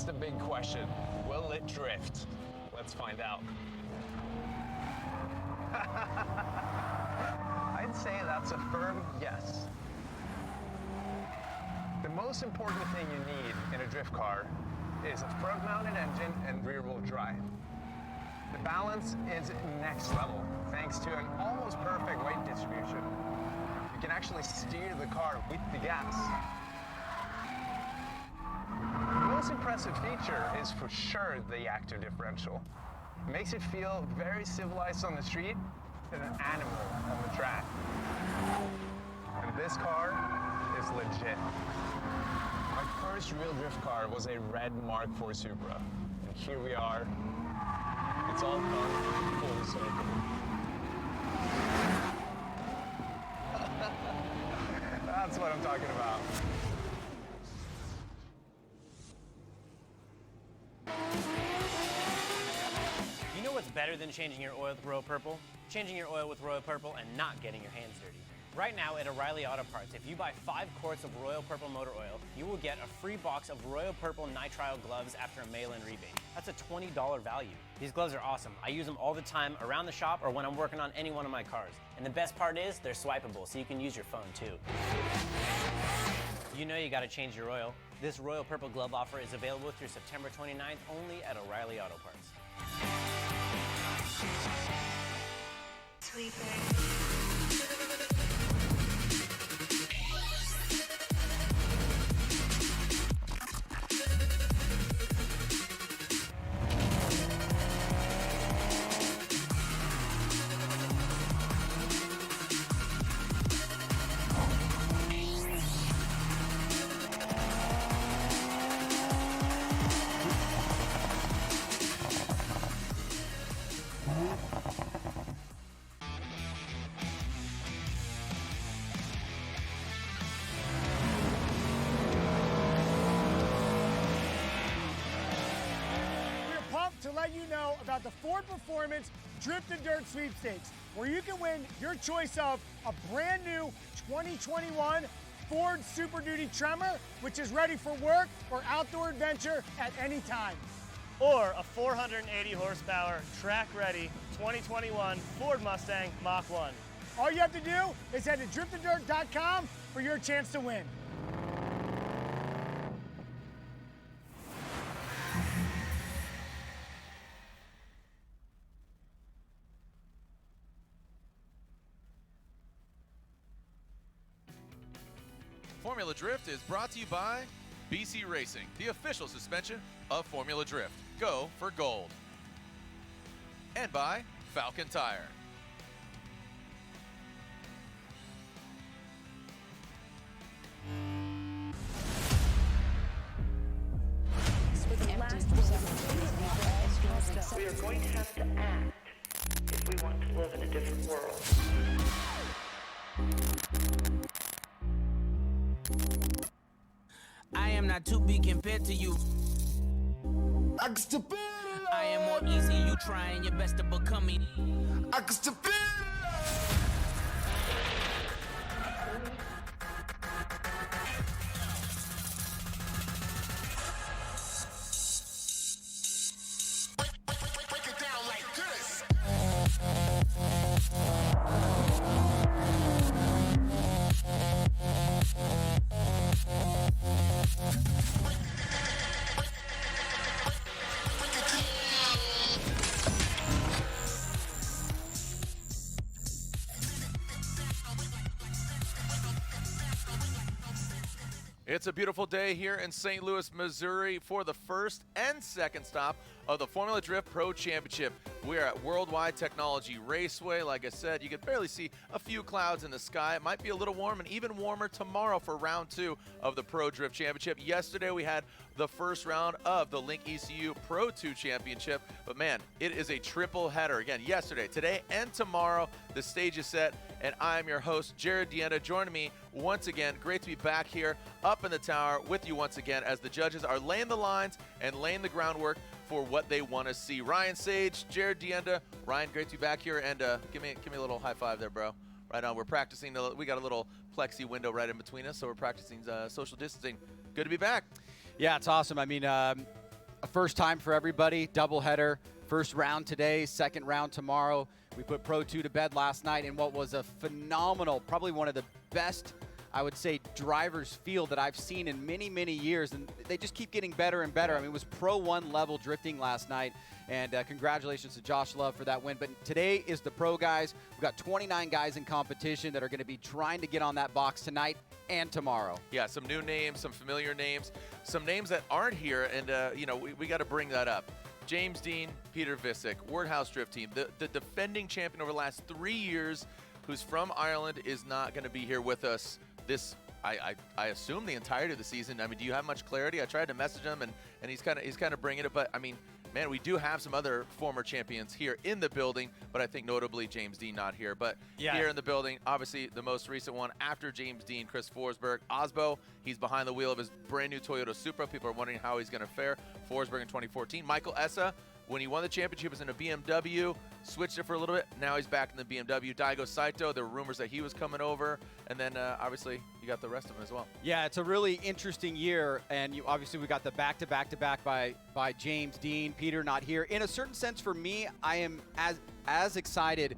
that's the big question. Will it drift? Let's find out. I'd say that's a firm yes. The most important thing you need in a drift car is a front-mounted engine and rear-wheel drive. The balance is next level, thanks to an almost perfect weight distribution. You can actually steer the car with the gas. The most impressive feature is for sure the active differential. It makes it feel very civilized on the street and an animal on the track. And this car is legit. My first real drift car was a red Mark IV Supra. And here we are. It's all come full circle. That's what I'm talking about. You know what's better than changing your oil with Royal Purple? Changing your oil with Royal Purple and not getting your hands dirty. Right now at O'Reilly Auto Parts, if you buy 5 quarts of Royal Purple motor oil, you will get a free box of Royal Purple nitrile gloves after a mail-in rebate. That's a $20 value. These gloves are awesome. I use them all the time around the shop or when I'm working on any one of my cars. And the best part is they're swipeable, so you can use your phone too. You know you gotta change your oil. This Royal Purple glove offer is available through September 29th only at O'Reilly Auto Parts. Sweet To let you know about the Ford Performance Drift and Dirt Sweepstakes, where you can win your choice of a brand new 2021 Ford Super Duty Tremor, which is ready for work or outdoor adventure at any time. Or a 480 horsepower, track-ready 2021 Ford Mustang Mach-1. All you have to do is head to driftanddirt.com for your chance to win. Formula Drift is brought to you by BC Racing, the official suspension of Formula Drift. Go for gold. And by Falcon Tire. We are going to have to act if we want to live in a different world. I am not to be compared to you. I am more easy, you trying your best to become me. It's a beautiful day here in St. Louis, Missouri for the first and second stop of the Formula Drift Pro Championship. We are at Worldwide Technology Raceway. Like I said, you can barely see a few clouds in the sky. It might be a little warm and even warmer tomorrow for round 2 of the Pro Drift Championship. Yesterday we had the first round of the Link ECU Pro 2 Championship. But man, it is a triple header. Again, yesterday, today, and tomorrow. The stage is set, and I'm your host, Jared Dienda, joining me once again. Great to be back here up in the tower with you once again as the judges are laying the lines and laying the groundwork for what they want to see. Ryan Sage, Jared Dienda. Ryan, great to be back here, and give me a little high five there, bro. Right on. We're practicing. We got a little plexi window right in between us, so we're practicing social distancing. Good to be back. Yeah, it's awesome. I mean, a first time for everybody, doubleheader. First round today, second round tomorrow. We put Pro 2 to bed last night in what was a phenomenal, probably one of the best, I would say, drivers field that I've seen in many, many years. And they just keep getting better and better. I mean, it was Pro 1 level drifting last night. And congratulations to Josh Love for that win. But today is the pro guys. We've got 29 guys in competition that are going to be trying to get on that box tonight and tomorrow. Yeah, some new names, some familiar names, some names that aren't here. And, you know, we got to bring that up. James Dean, Peter Visick, Wordhouse Drift Team, the defending champion over the last 3 years, who's from Ireland, is not going to be here with us this, I assume, the entirety of the season. I mean, do you have much clarity? I tried to message him, and he's kind of bringing it. But, I mean, man, we do have some other former champions here in the building, but I think notably James Dean not here. But here in the building, obviously the most recent one after James Dean, Chris Forsberg. Osbo, he's behind the wheel of his brand new Toyota Supra. People are wondering how he's going to fare. Forsberg in 2014. Michael Essa, when he won the championship, was in a BMW, switched it for a little bit. Now he's back in the BMW. Daigo Saito, there were rumors that he was coming over. And then, obviously, you got the rest of them as well. Yeah, it's a really interesting year. And obviously, we got the back-to-back-to-back by James Dean. Peter not here. In a certain sense, for me, I am as excited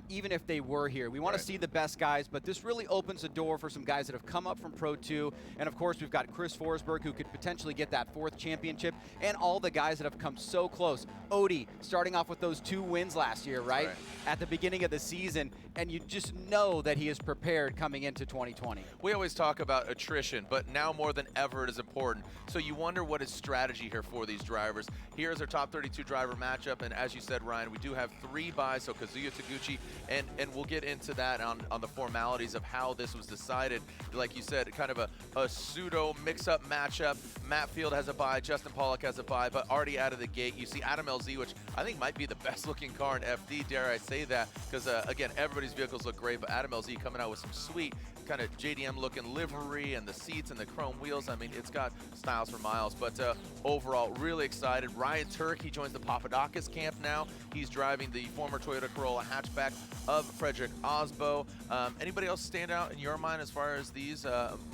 even if they were here. We want to see the best guys, but this really opens the door for some guys that have come up from Pro 2. And, of course, we've got Chris Forsberg, who could potentially get that 4th championship, and all the guys that have come so close. Odie, starting off with those 2 wins last year, right? At the beginning of the season, and you just know that he is prepared coming into 2020. We always talk about attrition, but now more than ever it is important. So you wonder what is strategy here for these drivers. Here's our top 32 driver matchup, and as you said, Ryan, we do have 3 buys, so Kazuya Taguchi, and we'll get into that on the formalities of how this was decided. Like you said, kind of a pseudo mix-up matchup. Matt Field has a buy, Justin Pollock has a buy, but already out of the gate, you see Adam LZ, which I think might be the best-looking car in FD, dare I say that, because, again, everybody's vehicles look great, but Adam LZ coming out with some sweet kind of JDM-looking livery and the seats and the chrome wheels. I mean, it's got styles for miles, but overall, really excited. Ryan Turk, he joins the Papadakis camp now. He's driving the former Toyota Corolla hatchback of Frederick Osbo. Anybody else stand out in your mind as far as these?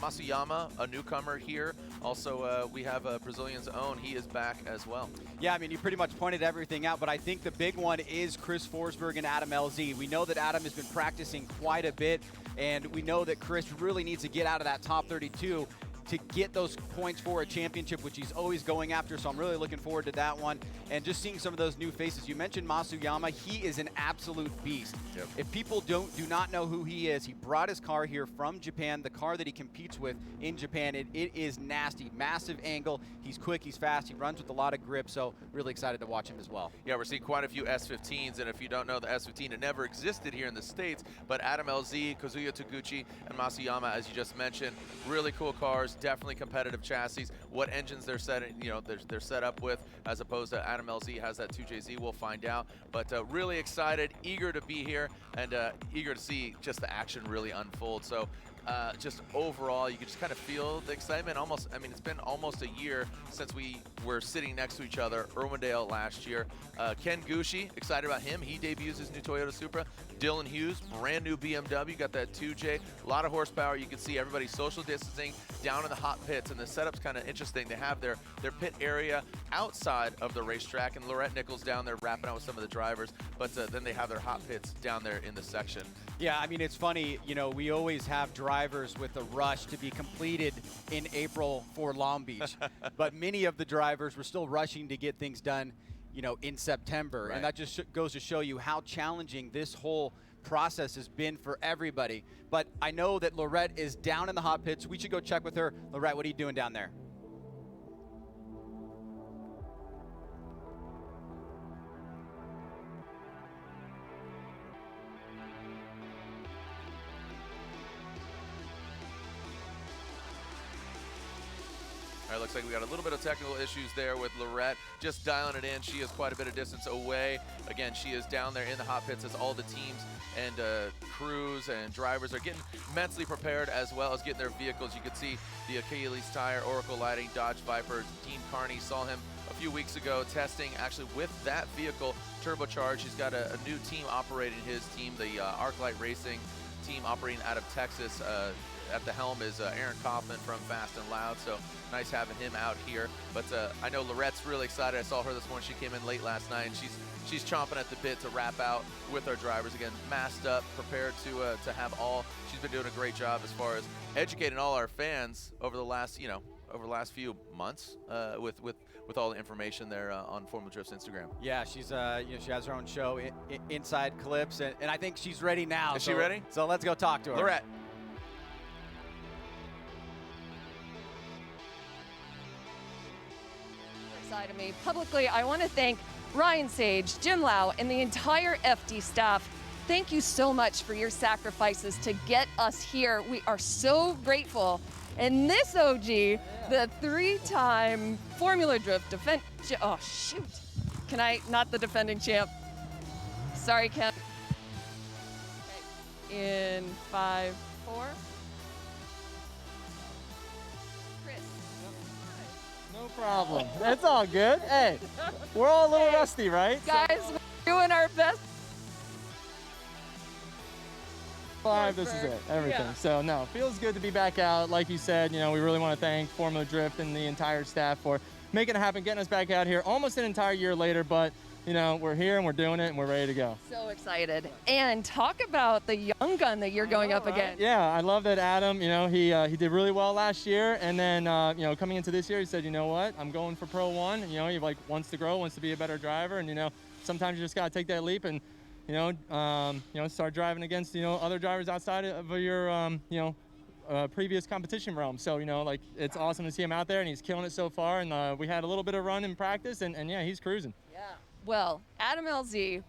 Masuyama, a newcomer here. Also, we have Brazilian's own. He is back as well. Yeah, I mean, you pretty much pointed everything out, but I think the big one is Chris Forsberg and Adam LZ. We know that Adam has been practicing quite a bit, and we know that Chris really needs to get out of that top 32 to get those points for a championship, which he's always going after. So I'm really looking forward to that one. And just seeing some of those new faces. You mentioned Masuyama. He is an absolute beast. Yep. If people do not know who he is, he brought his car here from Japan, the car that he competes with in Japan. It is nasty, massive angle. He's quick, he's fast, he runs with a lot of grip. So really excited to watch him as well. Yeah, we're seeing quite a few S15s. And if you don't know, the S15, it never existed here in the States. But Adam LZ, Kazuya Taguchi, and Masuyama, as you just mentioned, really cool cars. Definitely competitive chassis. What engines they're setting, they're set up with, as opposed to Adam LZ has that 2JZ. We'll find out. But really excited, eager to be here, and eager to see just the action really unfold. So just overall, you can just kind of feel the excitement. Almost, I mean, it's been almost a year since we were sitting next to each other. Irwindale last year. Ken Gucci, excited about him. He debuts his new Toyota Supra. Dylan Hughes, brand new BMW, got that 2J, a lot of horsepower. You can see everybody social distancing down in the hot pits, and the setup's kind of interesting. They have their pit area outside of the racetrack, and Lorette Nichols down there wrapping out with some of the drivers, but then they have their hot pits down there in the section. Yeah, I mean, it's funny, we always have drivers with a rush to be completed in April for Long Beach, but many of the drivers were still rushing to get things done in September. Right. And that just goes to show you how challenging this whole process has been for everybody. But I know that Lorette is down in the hot pits. We should go check with her. Lorette, what are you doing down there? All right, looks like we got a little bit of technical issues there with Lorette. Just dialing it in. She is quite a bit of distance away. Again, she is down there in the hot pits as all the teams and crews and drivers are getting mentally prepared, as well as getting their vehicles. You can see the Achilles Tire, Oracle Lighting, Dodge Viper, Dean Carney. Saw him a few weeks ago testing actually with that vehicle turbocharged. He's got a new team operating his team, the ArcLight Racing team operating out of Texas. at the helm is Aaron Kaufman from Fast and Loud, so nice having him out here. But I know Lorette's really excited. I saw her this morning. She came in late last night, and she's chomping at the bit to wrap out with our drivers again, masked up, prepared to have all. She's been doing a great job as far as educating all our fans over the last few months with all the information there on Formula Drift's Instagram. Yeah, she's she has her own show, Inside Clips, and I think she's ready now. Is she ready? So let's go talk to her. Lorette. Side of me. Publicly, I want to thank Ryan Sage, Jim Lau, and the entire FD staff. Thank you so much for your sacrifices to get us here. We are so grateful. And this OG, the 3-time Formula Drift oh shoot. Can I, not the defending champ. Sorry, Ken. Okay. In 5, 4. Chris. No problem. It's all good. Hey, we're all a little rusty, right? Guys, we're doing our best. 5, this is it, everything. Yeah. So no, feels good to be back out. Like you said, we really want to thank Formula Drift and the entire staff for making it happen, getting us back out here almost an entire year later, but we're here and we're doing it and we're ready to go. So excited. And talk about the young gun that you're going up against. Yeah, I love that Adam, he did really well last year, and then, coming into this year, he said, you know what, I'm going for Pro 1. He wants to grow, wants to be a better driver, and, sometimes you just got to take that leap and, start driving against, other drivers outside of your, previous competition realm. So, it's awesome to see him out there, and he's killing it so far. And we had a little bit of run in practice, and yeah, he's cruising. Yeah. Well, Adam LZ,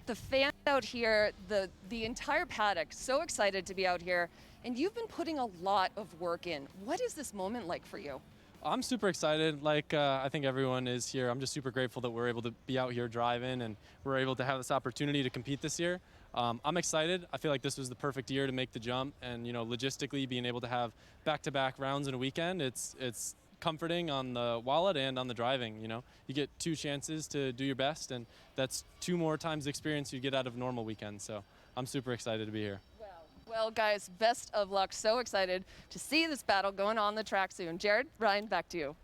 the fans out here, the entire paddock, so excited to be out here. And you've been putting a lot of work in. What is this moment like for you? I'm super excited. I think everyone is here. I'm just super grateful that we're able to be out here driving and we're able to have this opportunity to compete this year. I'm excited. I feel like this was the perfect year to make the jump, and logistically being able to have back-to-back rounds in a weekend, it's comforting on the wallet and on the driving. You get 2 chances to do your best, and that's 2 more times the experience you get out of normal weekends. So I'm super excited to be here. Well, guys, best of luck. So excited to see this battle going on the track soon. Jared, Ryan, back to you.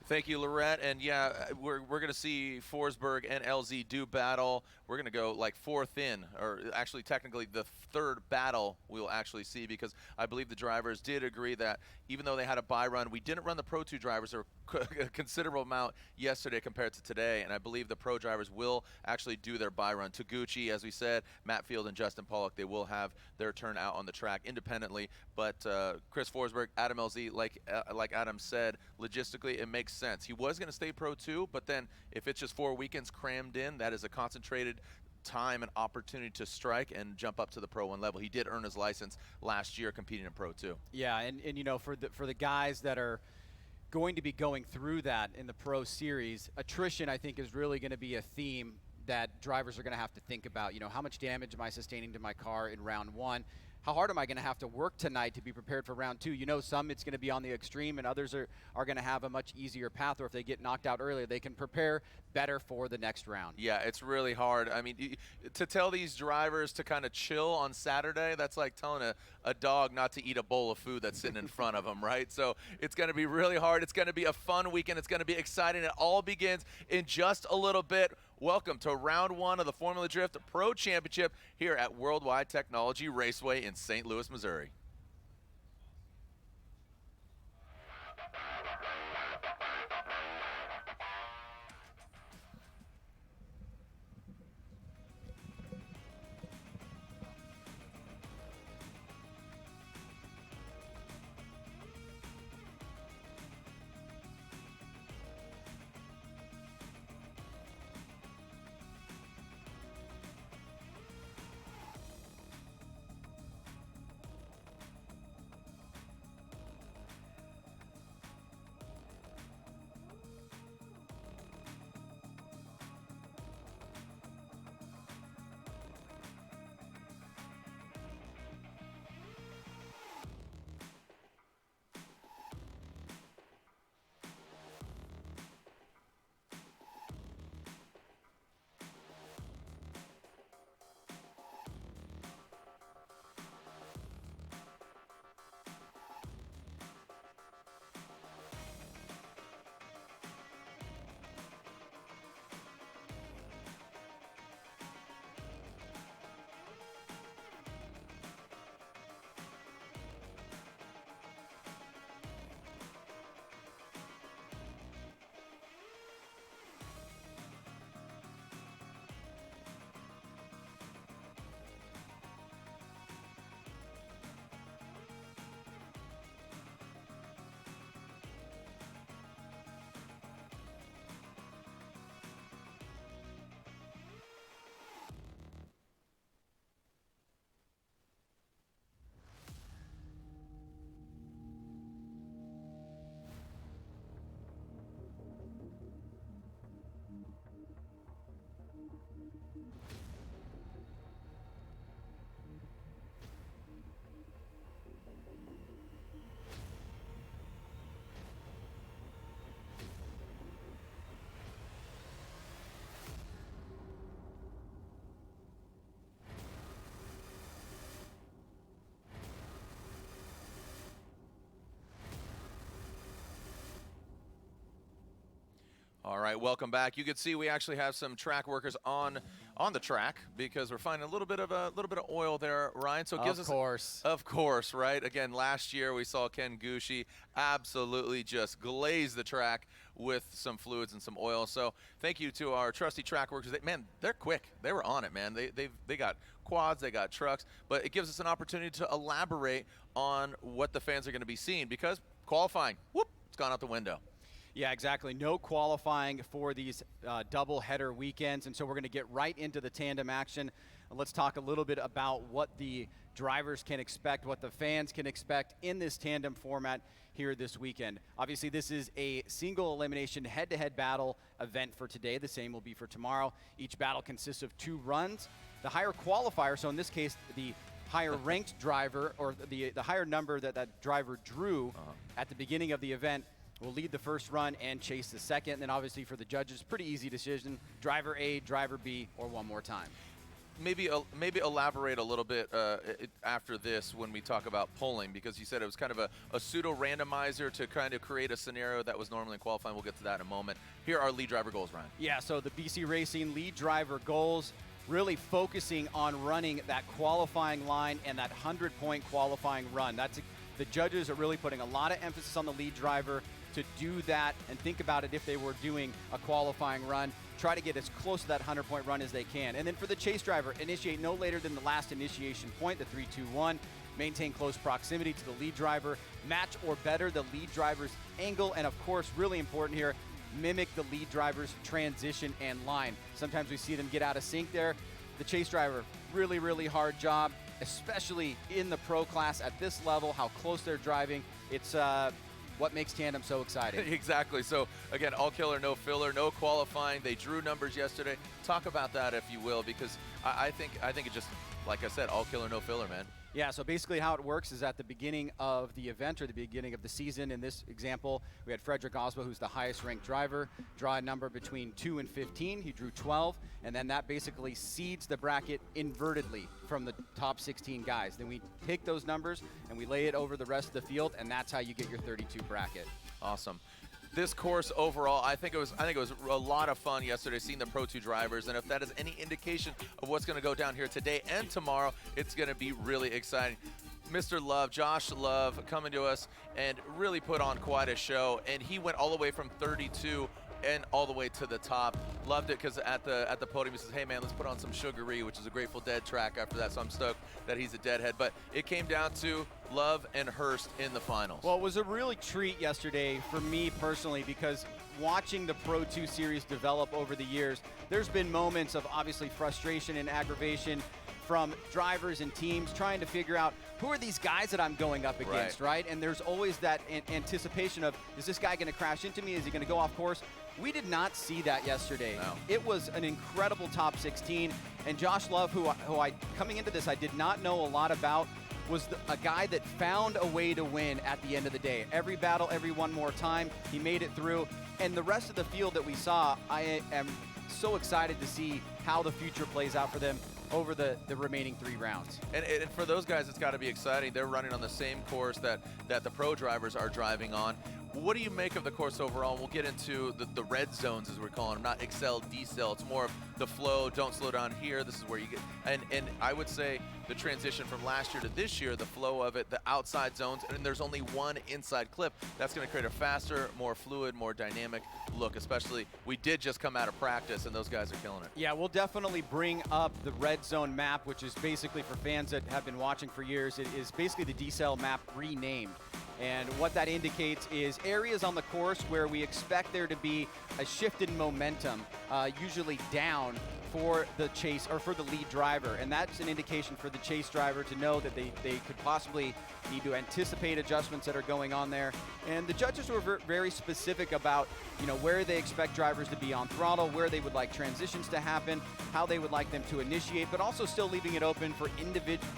Thank you, Lorette. And yeah, we're going to see Forsberg and LZ do battle. We're going to go like 4th in, or actually technically the 3rd battle we'll actually see, because I believe the drivers did agree that even though they had a bye run, we didn't run the Pro 2 drivers a considerable amount yesterday compared to today, and I believe the Pro drivers will actually do their bye run. Taguchi, as we said, Matt Field and Justin Pollock, they will have their turn out on the track independently, but Chris Forsberg, Adam LZ, like Adam said, logistically it makes sense. He was going to stay Pro 2, but then if it's just 4 weekends crammed in, that is a concentrated time and opportunity to strike and jump up to the Pro 1 level. He did earn his license last year competing in Pro 2. Yeah, and for the guys that are going to be going through that in the Pro Series, attrition I think is really going to be a theme that drivers are going to have to think about. How much damage am I sustaining to my car in round 1? How hard am I going to have to work tonight to be prepared for round 2? Some it's going to be on the extreme, and others are going to have a much easier path, or if they get knocked out earlier, they can prepare better for the next round. Yeah, it's really hard. I mean, to tell these drivers to kind of chill on Saturday, that's like telling a dog not to eat a bowl of food that's sitting in front of them, right? So it's going to be really hard. It's going to be a fun weekend. It's going to be exciting. It all begins in just a little bit. Welcome to round 1 of the Formula Drift Pro Championship here at Worldwide Technology Raceway in St. Louis, Missouri. All right, welcome back. You can see we actually have some track workers on the track because we're finding a little bit of oil there, Ryan. So it gives us, of course, right? Again, last year we saw Ken Gucci absolutely just glaze the track with some fluids and some oil. So thank you to our trusty track workers. Man, they're quick. They were on it, man. They got quads, they got trucks, but it gives us an opportunity to elaborate on what the fans are going to be seeing because qualifying, whoop, it's gone out the window. Yeah, exactly. No qualifying for these double header weekends, and so we're going to get right into the tandem action. Let's talk a little bit about what the drivers can expect, what the fans can expect in this tandem format here this weekend. Obviously, this is a single elimination head-to-head battle event for today. The same will be for tomorrow. Each battle consists of 2 runs. The higher qualifier, so in this case, the higher ranked driver, or the higher number that driver drew at the beginning of the event, will lead the first run and chase the second. And then obviously for the judges, pretty easy decision, driver A, driver B, or one more time. Maybe elaborate a little bit after this when we talk about polling, because you said it was kind of a pseudo randomizer to kind of create a scenario that was normally in qualifying. We'll get to that in a moment. Here are lead driver goals, Ryan. Yeah, so the BC Racing lead driver goals, really focusing on running that qualifying line and that 100-point qualifying run. The judges are really putting a lot of emphasis on the lead driver to do that, and think about it if they were doing a qualifying run. Try to get as close to that 100-point run as they can. And then for the chase driver, initiate no later than the last initiation point, the 3-2-1. Maintain close proximity to the lead driver. Match or better the lead driver's angle. And of course, really important here, mimic the lead driver's transition and line. Sometimes we see them get out of sync there. The chase driver, really, really hard job, especially in the pro class at this level, how close they're driving. It's what makes tandem so exciting. Exactly. So again, all killer, no filler, no qualifying. They drew numbers yesterday. Talk about that if you will, because I think it just, like I said, all killer, no filler, man. Yeah, so basically how it works is at the beginning of the event, or the beginning of the season, in this example, we had Frederick Oswald, who's the highest ranked driver, draw a number between 2 and 15. He drew 12, and then that basically seeds the bracket invertedly from the top 16 guys. Then we take those numbers and we lay it over the rest of the field, and that's how you get your 32 bracket. Awesome. This course overall, I think it was a lot of fun yesterday seeing the Pro 2 drivers, and if that is any indication of what's going to go down here today and tomorrow, it's going to be really exciting. Mr. Love, Josh Love, coming to us and really put on quite a show, and he went all the way from 32 and all the way to the top. Loved it because at the podium he says, hey man, let's put on some Sugaree, which is a Grateful Dead track after that, so I'm stoked that he's a Deadhead. But it came down to Love and Hurst in the finals. Well, it was a really treat yesterday for me personally, because watching the Pro 2 series develop over the years, there's been moments of obviously frustration and aggravation from drivers and teams trying to figure out who are these guys that I'm going up against, right? And there's always that anticipation of, is this guy going to crash into me? Is he going to go off course? We did not see that yesterday. No. It was an incredible top 16, and Josh Love, who I coming into this I did not know a lot about, was a guy that found a way to win at the end of the day. Every battle, every one more time, he made it through. And the rest of the field that we saw, I am so excited to see how the future plays out for them over the remaining 3 rounds. And for those guys, it's got to be exciting. They're running on the same course that the pro drivers are driving on. What do you make of the course overall? We'll get into the red zones, as we're calling them, not excel, decel. It's more of the flow, don't slow down here. This is where you get, and I would say the transition from last year to this year, the flow of it, the outside zones, and there's only one inside clip. That's going to create a faster, more fluid, more dynamic look, especially we did just come out of practice, and those guys are killing it. Yeah, we'll definitely bring up the red zone map, which is basically, for fans that have been watching for years, it is basically the decel map renamed. And what that indicates is areas on the course where we expect there to be a shift in momentum, usually down for the chase or for the lead driver. And that's an indication for the chase driver to know that they could possibly need to anticipate adjustments that are going on there. And the judges were very specific about, where they expect drivers to be on throttle, where they would like transitions to happen, how they would like them to initiate, but also still leaving it open for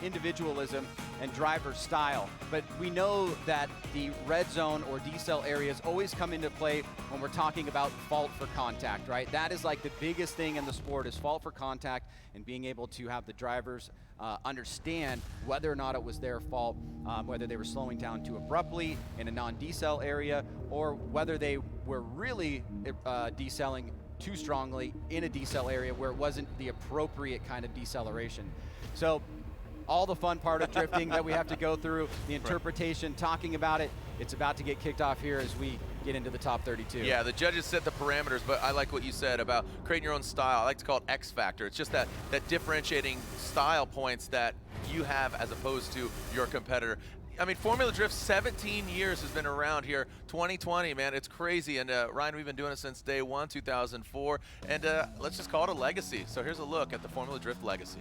individualism and driver style. But we know that that the red zone or decel areas always come into play when we're talking about fault for contact, right? That is like the biggest thing in the sport is fault for contact and being able to have the drivers understand whether or not it was their fault, whether they were slowing down too abruptly in a non-decel area or whether they were really decelling too strongly in a decel area where it wasn't the appropriate kind of deceleration. So all the fun part of drifting that we have to go through, the interpretation, talking about it, it's about to get kicked off here as we get into the top 32. Yeah, the judges set the parameters, but I like what you said about creating your own style. I like to call it X factor. It's just that differentiating style points that you have as opposed to your competitor. I mean, Formula Drift, 17 years has been around here. 2020, man, it's crazy. And Ryan, we've been doing it since day one, 2004. And let's just call it a legacy. So here's a look at the Formula Drift legacy.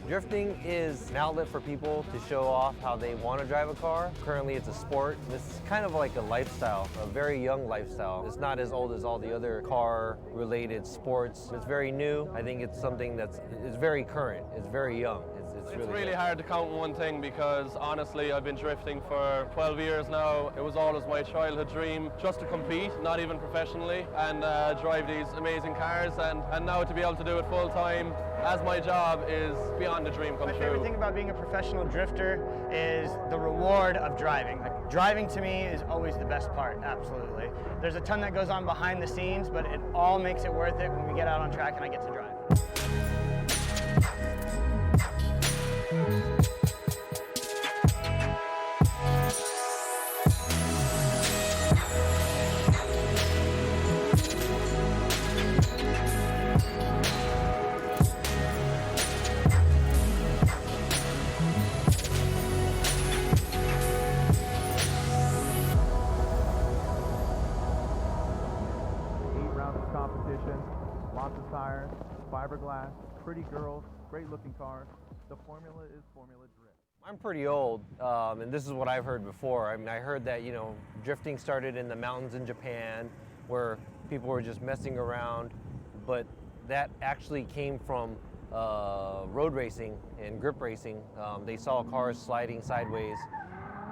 Drifting is an outlet for people to show off how they want to drive a car. Currently it's a sport. This is kind of like a lifestyle, a very young lifestyle. It's not as old as all the other car-related sports. It's very new. I think it's something it's very current. It's very young. It's really hard to count one thing because honestly I've been drifting for 12 years now. It was always my childhood dream just to compete, not even professionally, and drive these amazing cars, and now to be able to do it full time as my job is beyond a dream come true. My favorite thing about being a professional drifter is the reward of driving. Like, driving to me is always the best part, absolutely. There's a ton that goes on behind the scenes, but it all makes it worth it when we get out on track and I get to drive. Lots of tires, fiberglass, pretty girls, great looking cars. The formula is Formula Drift. I'm pretty old, and this is what I've heard before. I mean, I heard that, drifting started in the mountains in Japan where people were just messing around, but that actually came from road racing and grip racing. They saw cars sliding sideways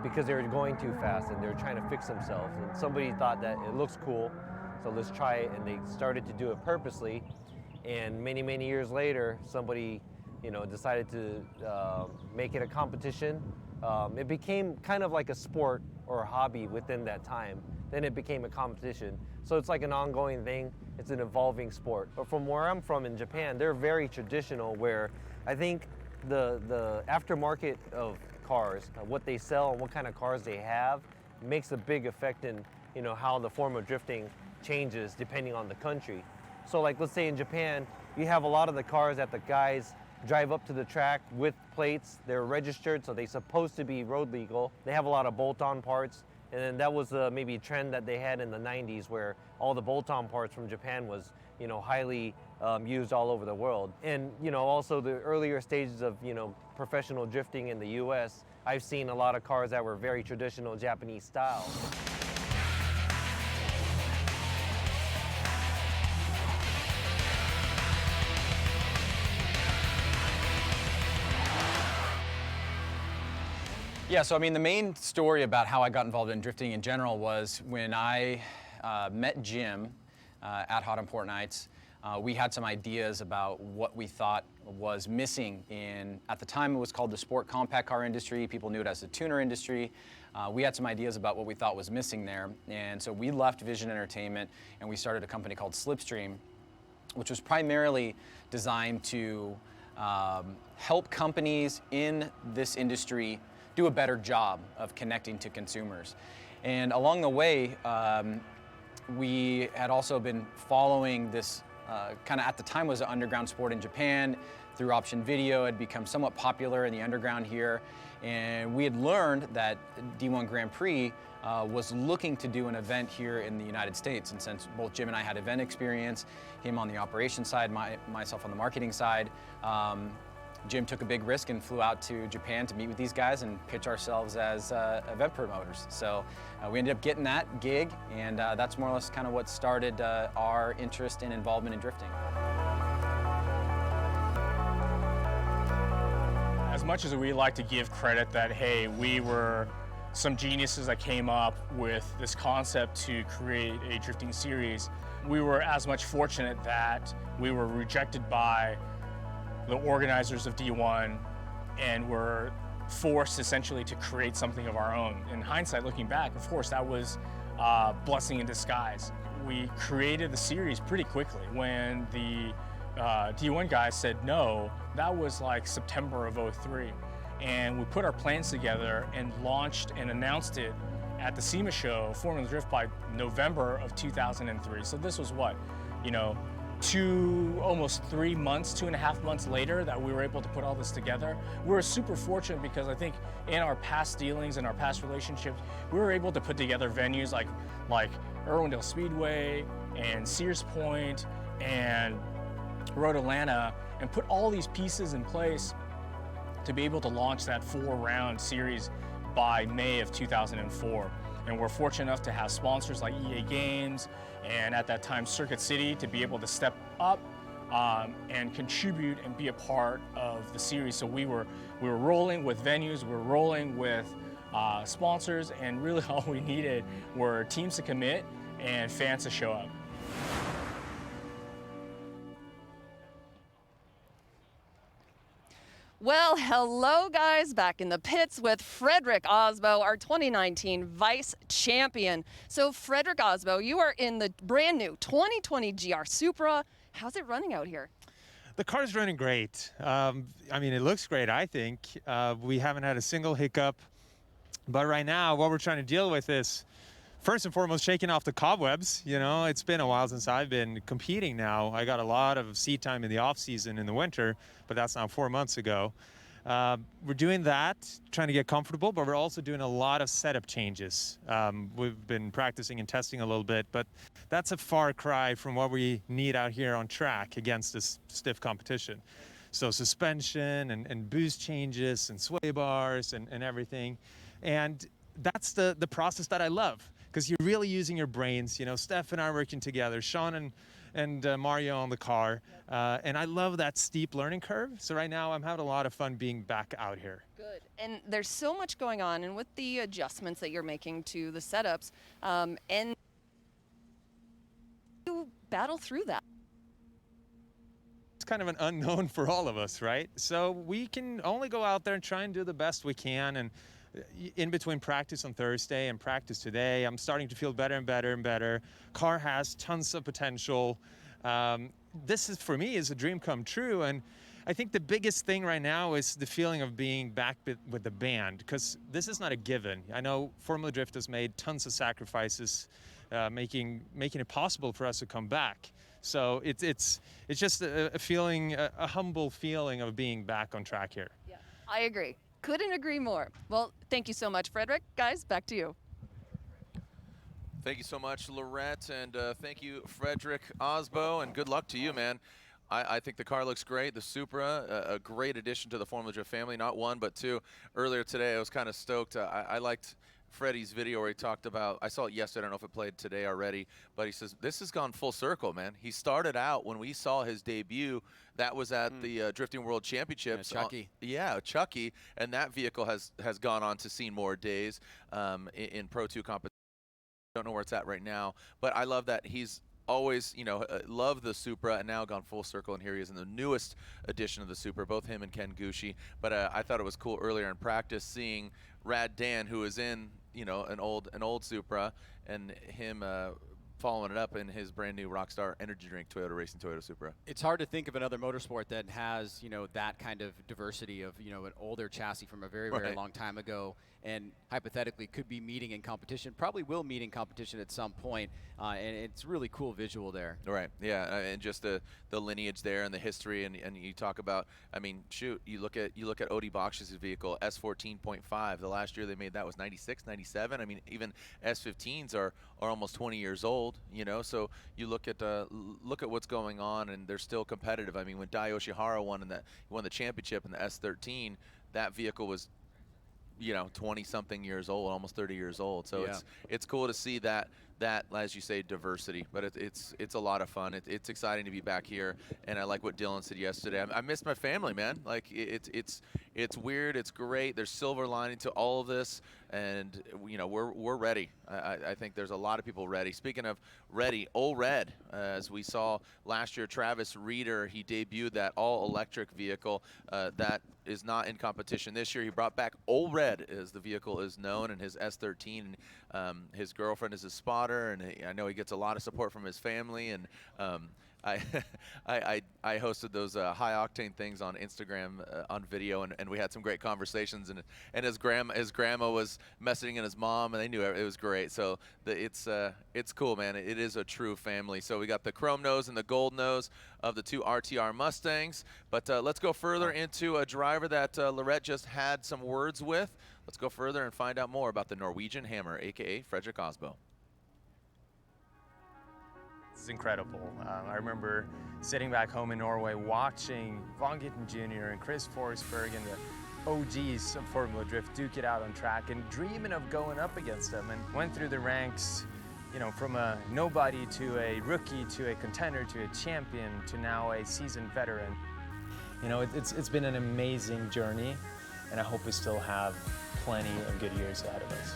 because they were going too fast and they were trying to fix themselves. And somebody thought that it looks cool, so let's try it, and they started to do it purposely. And many, many years later, somebody, decided to make it a competition. It became kind of like a sport or a hobby within that time. Then it became a competition. So it's like an ongoing thing. It's an evolving sport. But from where I'm from in Japan, they're very traditional, where I think the aftermarket of cars, what they sell and what kind of cars they have, makes a big effect in how the form of drifting changes depending on the country. So like, let's say in Japan, you have a lot of the cars that the guys drive up to the track with plates. They're registered, so they're supposed to be road legal. They have a lot of bolt-on parts, and then that was maybe a trend that they had in the 90s where all the bolt-on parts from Japan was highly used all over the world. And also the earlier stages of professional drifting in the US, I've seen a lot of cars that were very traditional Japanese style. Yeah, so I mean, the main story about how I got involved in drifting in general was when I met Jim at Hot Import Nights. We had some ideas about what we thought was missing in, at the time it was called the sport compact car industry. People knew it as the tuner industry. We had some ideas about what we thought was missing there. And so we left Vision Entertainment and we started a company called Slipstream, which was primarily designed to help companies in this industry do a better job of connecting to consumers. And along the way, we had also been following this kind of, at the time, was an underground sport in Japan. Through Option Video, it had become somewhat popular in the underground here. And we had learned that D1 Grand Prix was looking to do an event here in the United States. And since both Jim and I had event experience, him on the operations side, myself on the marketing side, Jim took a big risk and flew out to Japan to meet with these guys and pitch ourselves as event promoters. So we ended up getting that gig, and that's more or less kind of what started our interest and involvement in drifting. As much as we like to give credit that, hey, we were some geniuses that came up with this concept to create a drifting series. We were as much fortunate that we were rejected by the organizers of D1 and were forced essentially to create something of our own. In hindsight, looking back, of course, that was a blessing in disguise. We created the series pretty quickly. When the D1 guys said no, that was like September of '03. And we put our plans together and launched and announced it at the SEMA show, Formula Drift, by November of 2003. So this was what, you know, almost 3 months, 2.5 months later that we were able to put all this together. We were super fortunate because I think in our past dealings and our past relationships, we were able to put together venues like Irwindale Speedway and Sears Point and Road Atlanta, and put all these pieces in place to be able to launch that 4-round series by May of 2004. And we're fortunate enough to have sponsors like EA Games and at that time Circuit City to be able to step up and contribute and be a part of the series. So we were rolling with venues, we were rolling with sponsors, and really all we needed were teams to commit and fans to show up. Well, hello guys, back in the pits with Frederick Osbo, our 2019 Vice Champion. So Frederick Osbo, you are in the brand new 2020 GR Supra. How's it running out here? The car's running great. I mean, it looks great, I think. We haven't had a single hiccup. But right now, what we're trying to deal with is, first and foremost, shaking off the cobwebs. You know, it's been a while since I've been competing now. I got a lot of seat time in the off season in the winter, but that's now 4 months ago. We're doing that, trying to get comfortable, but we're also doing a lot of setup changes. We've been practicing and testing a little bit, but that's a far cry from what we need out here on track against this stiff competition. So suspension and boost changes and sway bars and everything. And that's the process that I love, because you're really using your brains. You know, Steph and I are working together, Sean and Mario on the car, and I love that steep learning curve. So right now I'm having a lot of fun being back out here. Good. And there's so much going on, and with the adjustments that you're making to the setups, and you battle through that. It's kind of an unknown for all of us, right? So we can only go out there and try and do the best we can. And in between practice on Thursday and practice today, I'm starting to feel better and better and better. Car has tons of potential. This is, for me, is a dream come true. And I think the biggest thing right now is the feeling of being back with the band, because this is not a given. I know Formula Drift has made tons of sacrifices, making it possible for us to come back. So it's just a feeling, a humble feeling of being back on track here. Yeah, I agree. Couldn't agree more. Well, thank you so much, Frederick. Guys, back to you. Thank you so much, Lorette, and thank you, Frederick Osbo, and good luck to you, man. I think the car looks great. The Supra, a great addition to the Formula Drift family, not one, but two. Earlier today, I was kind of stoked. I liked Freddie's video where he talked about, I saw it yesterday, I don't know if it played today already, but he says, this has gone full circle, man. He started out, when we saw his debut, that was at the Drifting World Championships. Yeah, Chucky. Chucky, and that vehicle has gone on to see more days in Pro 2 competition. Don't know where it's at right now, but I love that he's always, you know, loved the Supra and now gone full circle, and here he is in the newest edition of the Supra, both him and Ken Gucci. But I thought it was cool earlier in practice seeing Rad Dan, who was in, you know, an old Supra, and him following it up in his brand new Rockstar energy drink Toyota Racing Toyota Supra. It's hard to think of another motorsport that has, you know, that kind of diversity of, you know, an older chassis from a very, very long time ago, and hypothetically could be meeting in competition, probably will meet in competition at some point, and it's really cool visual there. Right, yeah, and just the lineage there and the history, and you talk about, I mean, shoot, you look at Odie Box's vehicle, S14.5, the last year they made that was 96, 97, I mean, even S15s are almost 20 years old, you know, so you look at what's going on, and they're still competitive. I mean, when Dai Yoshihara won the championship in the S13, that vehicle was, you know, 20-something years old, almost 30 years old. So yeah. it's cool to see that, as you say, diversity. But it's a lot of fun. It's exciting to be back here, and I like what Dylan said yesterday. I miss my family, man. Like it's weird. It's great. There's silver lining to all of this, and you know we're ready. I think there's a lot of people ready. Speaking of ready, Ole Red, as we saw last year, Travis Reeder, he debuted that all-electric vehicle that is not in competition this year. He brought back Ole Red, as the vehicle is known, and his S13. His girlfriend is his spotter, and I know he gets a lot of support from his family. And I hosted those high octane things on Instagram on video, and we had some great conversations. And his grandma was messaging his mom, and they knew it was great. So it's cool, man. It is a true family. So we got the chrome nose and the gold nose of the two RTR Mustangs. But let's go further into a driver that Lorette just had some words with. Let's go further and find out more about the Norwegian Hammer, aka Fredrik Aasbo. It's incredible. I remember sitting back home in Norway watching Von Gittin Jr. and Chris Forsberg and the OGs of Formula Drift duke it out on track and dreaming of going up against them, and went through the ranks, you know, from a nobody to a rookie to a contender to a champion to now a seasoned veteran. You know, it's been an amazing journey, and I hope we still have plenty of good years ahead of us.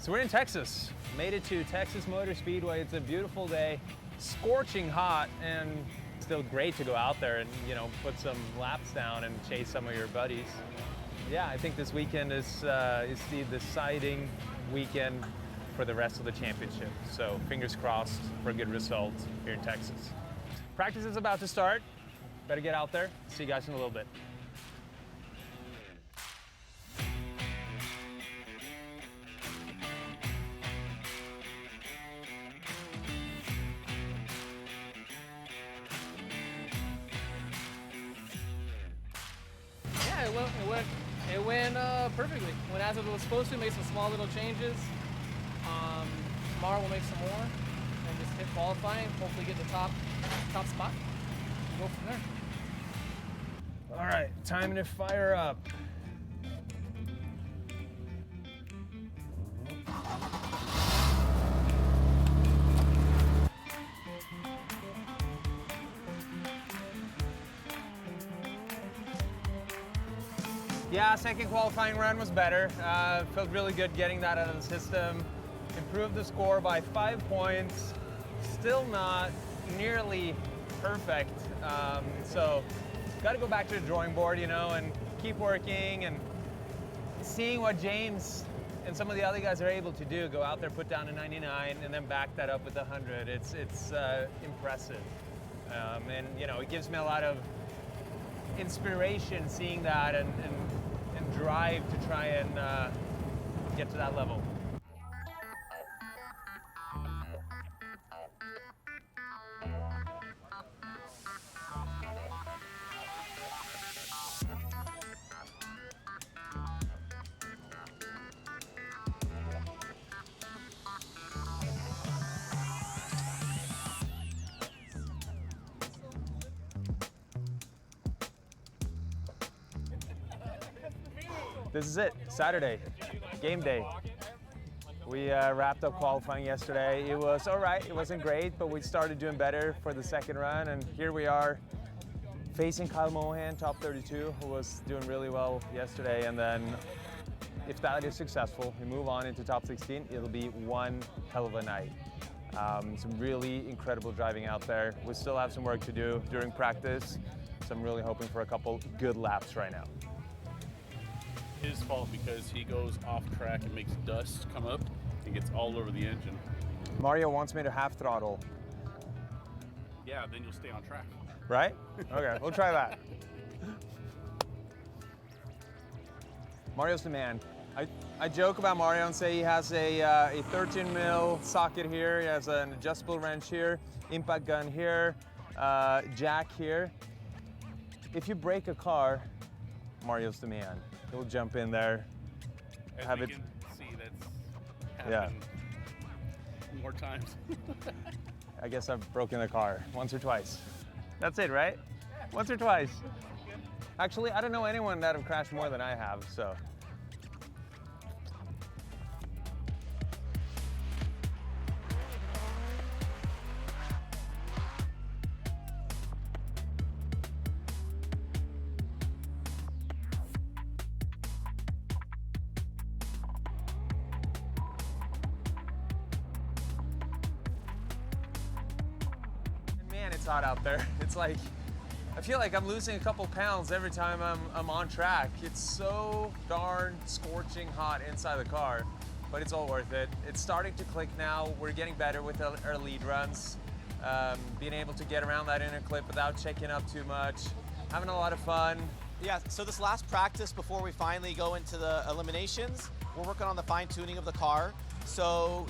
So we're in Texas. Made it to Texas Motor Speedway. It's a beautiful day, scorching hot, and still great to go out there and, you know, put some laps down and chase some of your buddies. Yeah, I think this weekend is the deciding weekend for the rest of the championship. So fingers crossed for a good result here in Texas. Practice is about to start. Better get out there. See you guys in a little bit. It went perfectly. Went as it was supposed to. Made some small little changes. Tomorrow we'll make some more and just hit qualifying. Hopefully get the top spot. Go from there. All right, time to fire up. Yeah, second qualifying run was better. Felt really good getting that out of the system. Improved the score by 5 points. Still not nearly perfect. So got to go back to the drawing board, you know, and keep working and seeing what James and some of the other guys are able to do. Go out there, put down a 99, and then back that up with a 100. It's impressive. And, you know, it gives me a lot of inspiration seeing that and drive to try and get to that level. This is it, Saturday, game day. We wrapped up qualifying yesterday. It was all right, it wasn't great, but we started doing better for the second run, and here we are facing Kyle Mohan, top 32, who was doing really well yesterday, and then if that is successful, we move on into top 16, it'll be one hell of a night. Some really incredible driving out there. We still have some work to do during practice, so I'm really hoping for a couple good laps right now. His fault because he goes off track and makes dust come up and gets all over the engine. Mario wants me to half throttle. Yeah, then you'll stay on track. Right? Okay, we'll try that. Mario's the man. I joke about Mario and say he has a 13 mil socket here. He has an adjustable wrench here, impact gun here, jack here. If you break a car, Mario's the man. He'll jump in there. As have we it. Can see, that's happened more times. I guess I've broken the car once or twice. That's it, right? Once or twice. Actually, I don't know anyone that have crashed more than I have, so. hot out there. It's like, I feel like I'm losing a couple pounds every time I'm on track. It's so darn scorching hot inside the car, but it's all worth it. It's starting to click now. We're getting better with our lead runs, being able to get around that inner clip without checking up too much, having a lot of fun. Yeah, so this last practice before we finally go into the eliminations, we're working on the fine tuning of the car. So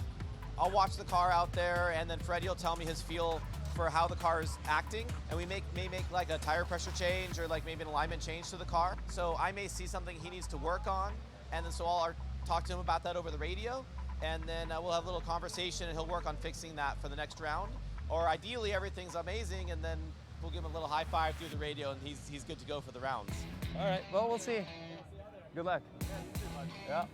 I'll watch the car out there, and then Freddie will tell me his feel for how the car is acting, and we may make like a tire pressure change or like maybe an alignment change to the car. So I may see something he needs to work on, and then so I'll talk to him about that over the radio, and then we'll have a little conversation, and he'll work on fixing that for the next round. Or ideally, everything's amazing, and then we'll give him a little high five through the radio, and he's good to go for the rounds. All right, well, we'll see. Good luck. Yeah.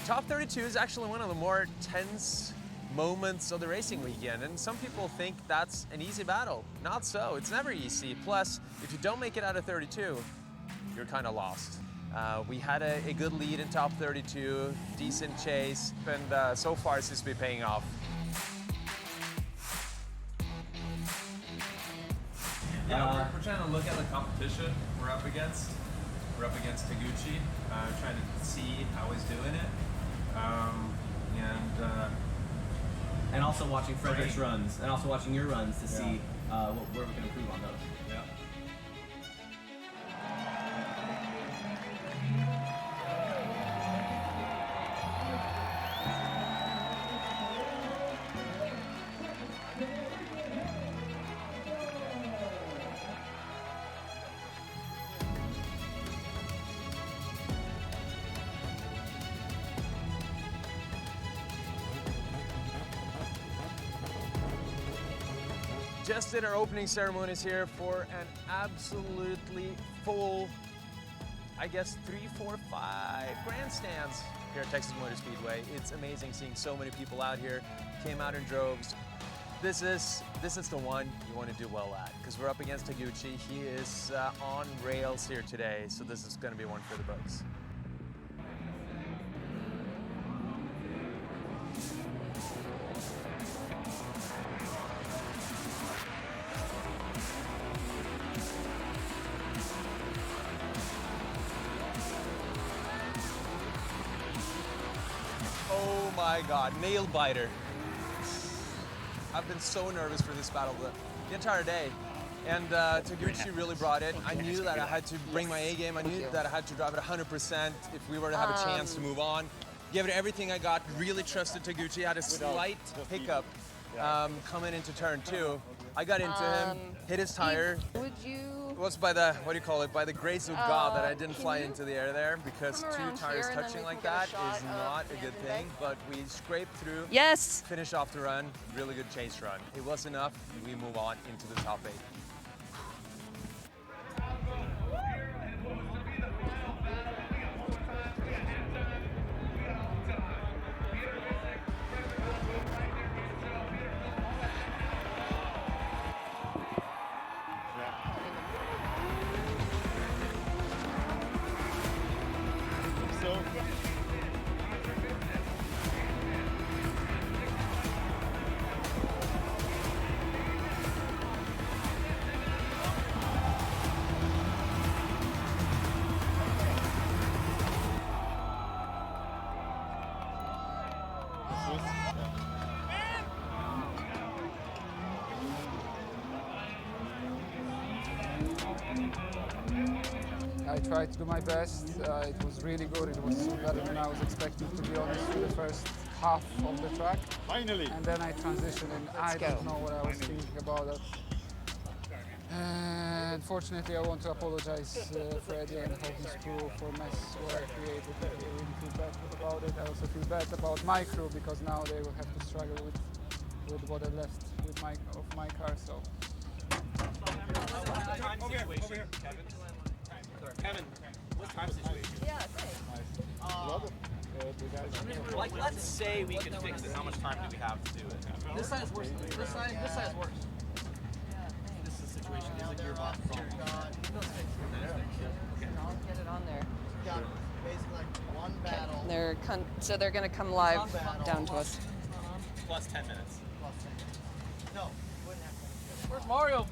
Top 32 is actually one of the more tense moments of the racing weekend, and some people think that's an easy battle. Not so, it's never easy. Plus, if you don't make it out of 32, you're kind of lost. We had a good lead in top 32, decent chase, and so far it seems to be paying off. Yeah, we're trying to look at the competition we're up against. We're up against Taguchi, trying to see how he's doing it. And also watching Frederick's runs, and also watching your runs to see where we can improve on those. Yeah. Just did our opening ceremonies here for an absolutely full, I guess, 3, 4, 5 grandstands here at Texas Motor Speedway. It's amazing seeing so many people out here, came out in droves. This is the one you want to do well at, because we're up against Taguchi. He is on rails here today, so this is going to be one for the books. Oh my God, nail biter. I've been so nervous for this battle the entire day. And Taguchi really brought it. I knew that I had to bring my A game. I knew that I had to drive it 100% if we were to have a chance to move on. Gave it everything I got, really trusted Taguchi. Had a slight hiccup coming into turn 2. I got into him, hit his tire. Would you? It was by the, what do you call it, by the grace of God that I didn't fly into the air there, because 2 tires touching like that is not a good thing, but we scraped through. Yes. Finished off the run, really good chase run. It was enough, we move on into the top 8. I tried to do my best. It was really good. It was better than I was expecting, to be honest, for the first half of the track. Finally! And then I transitioned, and I don't know what I was thinking about that. Unfortunately, I want to apologize Freddie and whole his crew for mess what I created. I really feel bad about it. I also feel bad about my crew, because now they will have to struggle with what I left with my car. So. Over here, Kevin. Kevin, what's time situation? Yeah, thanks. Love it. it. You guys. Like, let's say we can fix it. How much time do we have to do it? This side is worse. This side is worse. This is the situation. This is a gearbox problem. I'll get it on there. Got basically like one battle. So they're going to come live down to us. Plus 10 minutes. No, wouldn't have to. Where's Mario?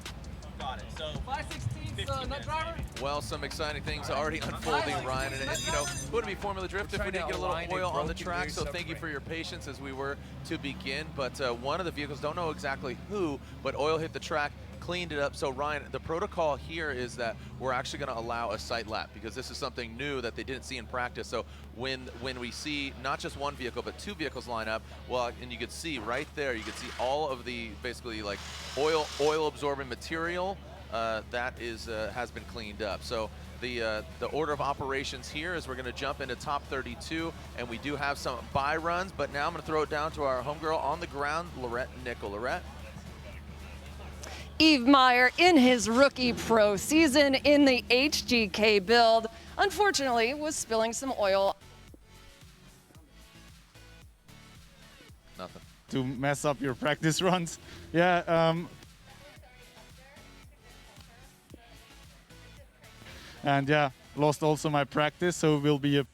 Got it. So 5/16 nut driver. Well, some exciting things already unfolding, Ryan. And you know, it wouldn't be Formula Drift if we didn't get a little oil on the track. So thank you for your patience as we were to begin. But one of the vehicles, don't know exactly who, but oil hit the track, cleaned it up. So Ryan, the protocol here is that we're actually going to allow a sight lap because this is something new that they didn't see in practice. So when we see not just one vehicle but two vehicles line up, well, and you could see right there, you could see all of the basically like oil absorbing material that is has been cleaned up. So the order of operations here is we're going to jump into top 32, and we do have some buy runs. But now I'm going to throw it down to our homegirl on the ground, Lorette Nickel. Lorette. Yves Meyer in his rookie pro season in the HGK build, unfortunately was spilling some oil. Nothing. To mess up your practice runs. Yeah. And yeah, lost also my practice, so will be a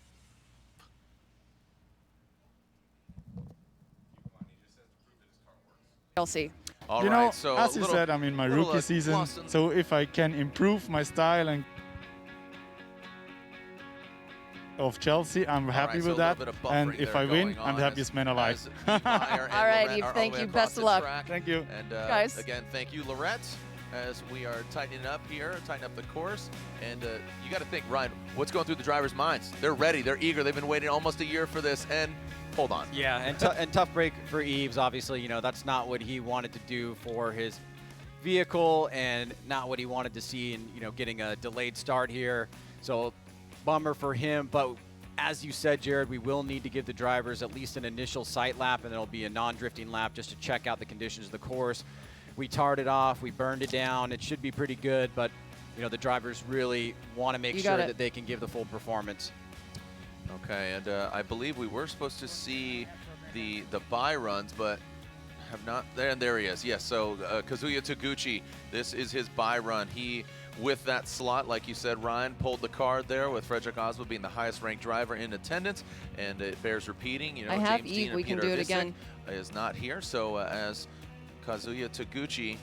Chelsea. All you right, know, so as you said, I'm in my rookie season, so if I can improve my style and of Chelsea, I'm happy with that. And if I win, I'm the happiest man alive. All right, Yves, thank you. Best of luck. Thank you. And guys, again, thank you, Lorette, as we are tightening up here, tightening up the course. And you got to think, Ryan, what's going through the drivers' minds? They're ready. They're eager. They've been waiting almost a year for this. And hold on. Yeah, and tough break for Yves. Obviously, you know, that's not what he wanted to do for his vehicle and not what he wanted to see in, you know, getting a delayed start here. So bummer for him. But as you said, Jared, we will need to give the drivers at least an initial sight lap, and it'll be a non-drifting lap just to check out the conditions of the course. We tarred it off. We burned it down. It should be pretty good, but, you know, the drivers really want to make sure that they can give the full performance. Okay, and I believe we were supposed to see the buy runs, but have not. There he is. Yes, so Kazuya Taguchi, this is his buy run. He, with that slot, like you said, Ryan, pulled the card there with Frederick Oswald being the highest ranked driver in attendance, and it bears repeating. You know, I have James Dean Yves. and We can Peter do it Visick again. is not here, so as Kazuya Taguchi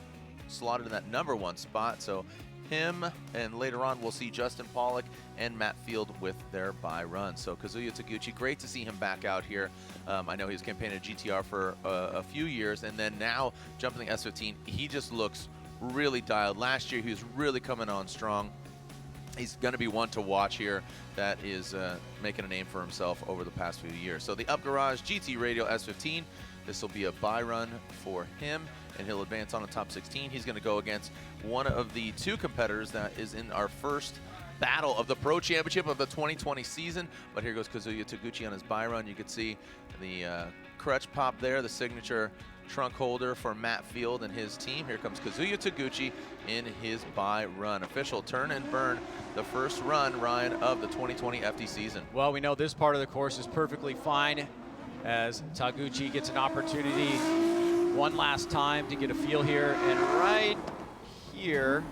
slotted in that #1 spot, so him, and later on we'll see Justin Pollock and Matt Field with their buy run. So Kazuya Taguchi, great to see him back out here. I know he was campaigning at GTR for a few years, and then now jumping the S15, he just looks really dialed. Last year he was really coming on strong. He's going to be one to watch here that is making a name for himself over the past few years. So the Up Garage GT Radial S15, this will be a buy run for him, and he'll advance on the top 16. He's going to go against one of the two competitors that is in our first battle of the Pro Championship of the 2020 season. But here goes Kazuya Taguchi on his buy run. You can see the crutch pop there, the signature trunk holder for Matt Field and his team. Here comes Kazuya Taguchi in his buy run. Official turn and burn, the first run, Ryan, of the 2020 FD season. Well, we know this part of the course is perfectly fine as Taguchi gets an opportunity one last time to get a feel here, and right here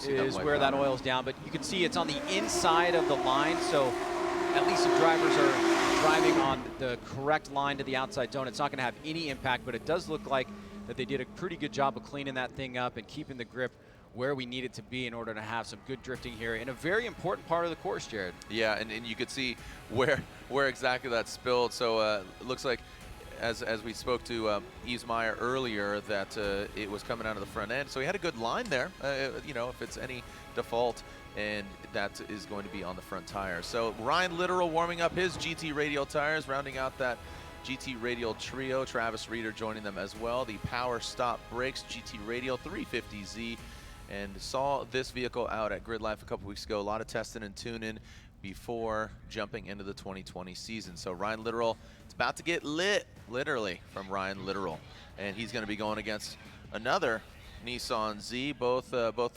is where that oil's down, but you can see it's on the inside of the line, so at least if drivers are driving on the correct line to the outside zone, it's not going to have any impact, but it does look like that they did a pretty good job of cleaning that thing up and keeping the grip where we need it to be in order to have some good drifting here in a very important part of the course, Jared. Yeah, and you could see where exactly that spilled. So it looks like, as we spoke to Yves Meyer earlier, that it was coming out of the front end. So he had a good line there, you know, if it's any default, and that is going to be on the front tire. So Ryan Littoral warming up his GT Radial tires, rounding out that GT Radial trio. Travis Reeder joining them as well. The Power Stop Brakes GT Radial 350Z, and saw this vehicle out at Grid Life a couple weeks ago. A lot of testing and tuning before jumping into the 2020 season. So Ryan Littoral, it's about to get lit, literally, from Ryan Littoral. And he's going to be going against another Nissan Z, both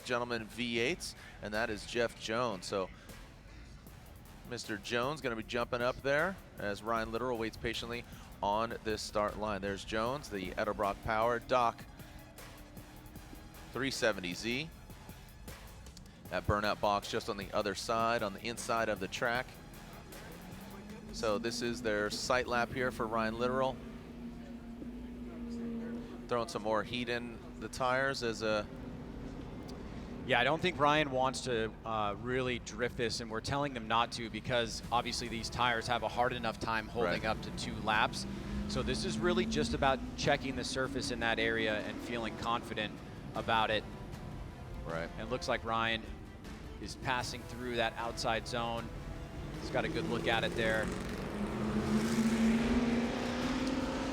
gentlemen V8s, and that is Jeff Jones. So Mr. Jones going to be jumping up there as Ryan Littoral waits patiently on this start line. There's Jones, the Edelbrock Power, Doc 370Z. That burnout box just on the other side, on the inside of the track. So this is their sight lap here for Ryan Littoral. Throwing some more heat in the tires as a... Yeah, I don't think Ryan wants to really drift this, and we're telling them not to because obviously these tires have a hard enough time holding up to 2 laps. So this is really just about checking the surface in that area and feeling confident about it. Right. And it looks like Ryan is passing through that outside zone. He's got a good look at it there.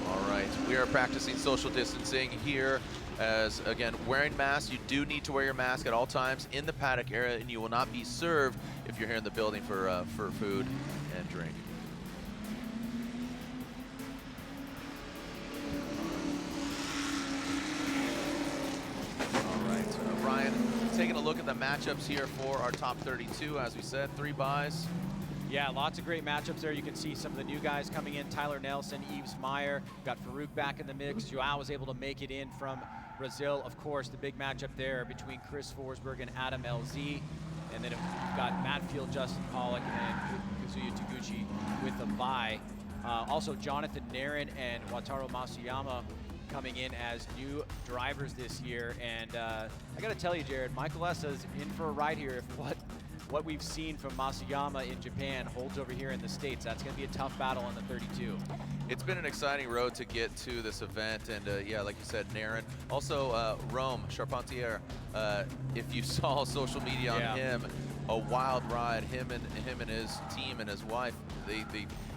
All right, we are practicing social distancing here as, again, wearing masks. You do need to wear your mask at all times in the paddock area, and you will not be served if you're here in the building for food and drink. All right, Ryan, taking a look at the matchups here for our top 32. As we said, 3 buys. Yeah, lots of great matchups there. You can see some of the new guys coming in. Tyler Nelson, Yves Meyer. Got Farouk back in the mix. Joao was able to make it in from Brazil. Of course, the big matchup there between Chris Forsberg and Adam LZ. And then we've got Matt Field, Justin Pollock, and Kazuya Taguchi with a bye. Also, Jonathan Narin and Wataru Masuyama coming in as new drivers this year. And I got to tell you, Jared, Michael Essa's in for a ride here if what we've seen from Masuyama in Japan holds over here in the States. That's going to be a tough battle on the 32. It's been an exciting road to get to this event, and yeah, like you said, Narin. Also, Rome Charpentier, if you saw social media on him, a wild ride. Him and his team and his wife, they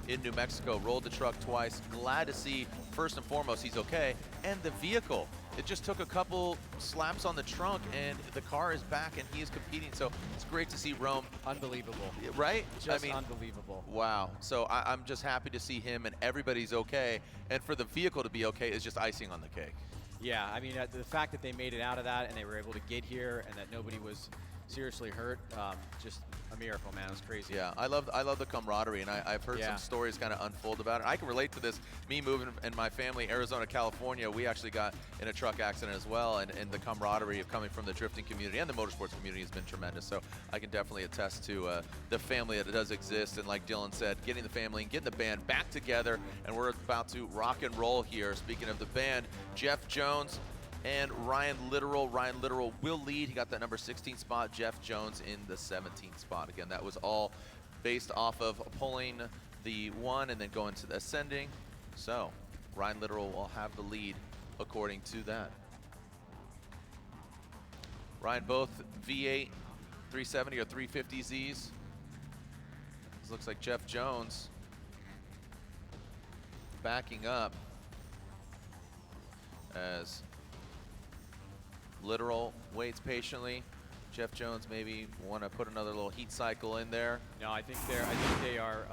in New Mexico rolled the truck twice. Glad to see, first and foremost, he's okay, and the vehicle. It just took a couple slaps on the trunk, and the car is back, and he is competing. So it's great to see Rome. Unbelievable. Right? Just unbelievable. Wow. So I'm just happy to see him, and everybody's okay. And for the vehicle to be okay is just icing on the cake. Yeah, I mean, the fact that they made it out of that and they were able to get here and that nobody was seriously hurt, just a miracle, man. It was crazy. Yeah, I love the camaraderie, and I've heard some stories kind of unfold about it. I can relate to this. Me moving and my family, Arizona, California, we actually got in a truck accident as well, and the camaraderie of coming from the drifting community and the motorsports community has been tremendous. So I can definitely attest to the family that does exist, and like Dylan said, getting the family and getting the band back together, and we're about to rock and roll here. Speaking of the band, Jeff Jones and Ryan Littoral. Ryan Littoral will lead. He got that number 16 spot. Jeff Jones in the 17th spot. Again, that was all based off of pulling the 1 and then going to the ascending. So Ryan Littoral will have the lead according to that. Ryan, both V8 370 or 350Zs. This looks like Jeff Jones backing up as Littoral waits patiently. Jeff Jones maybe want to put another little heat cycle in there. No, I think they are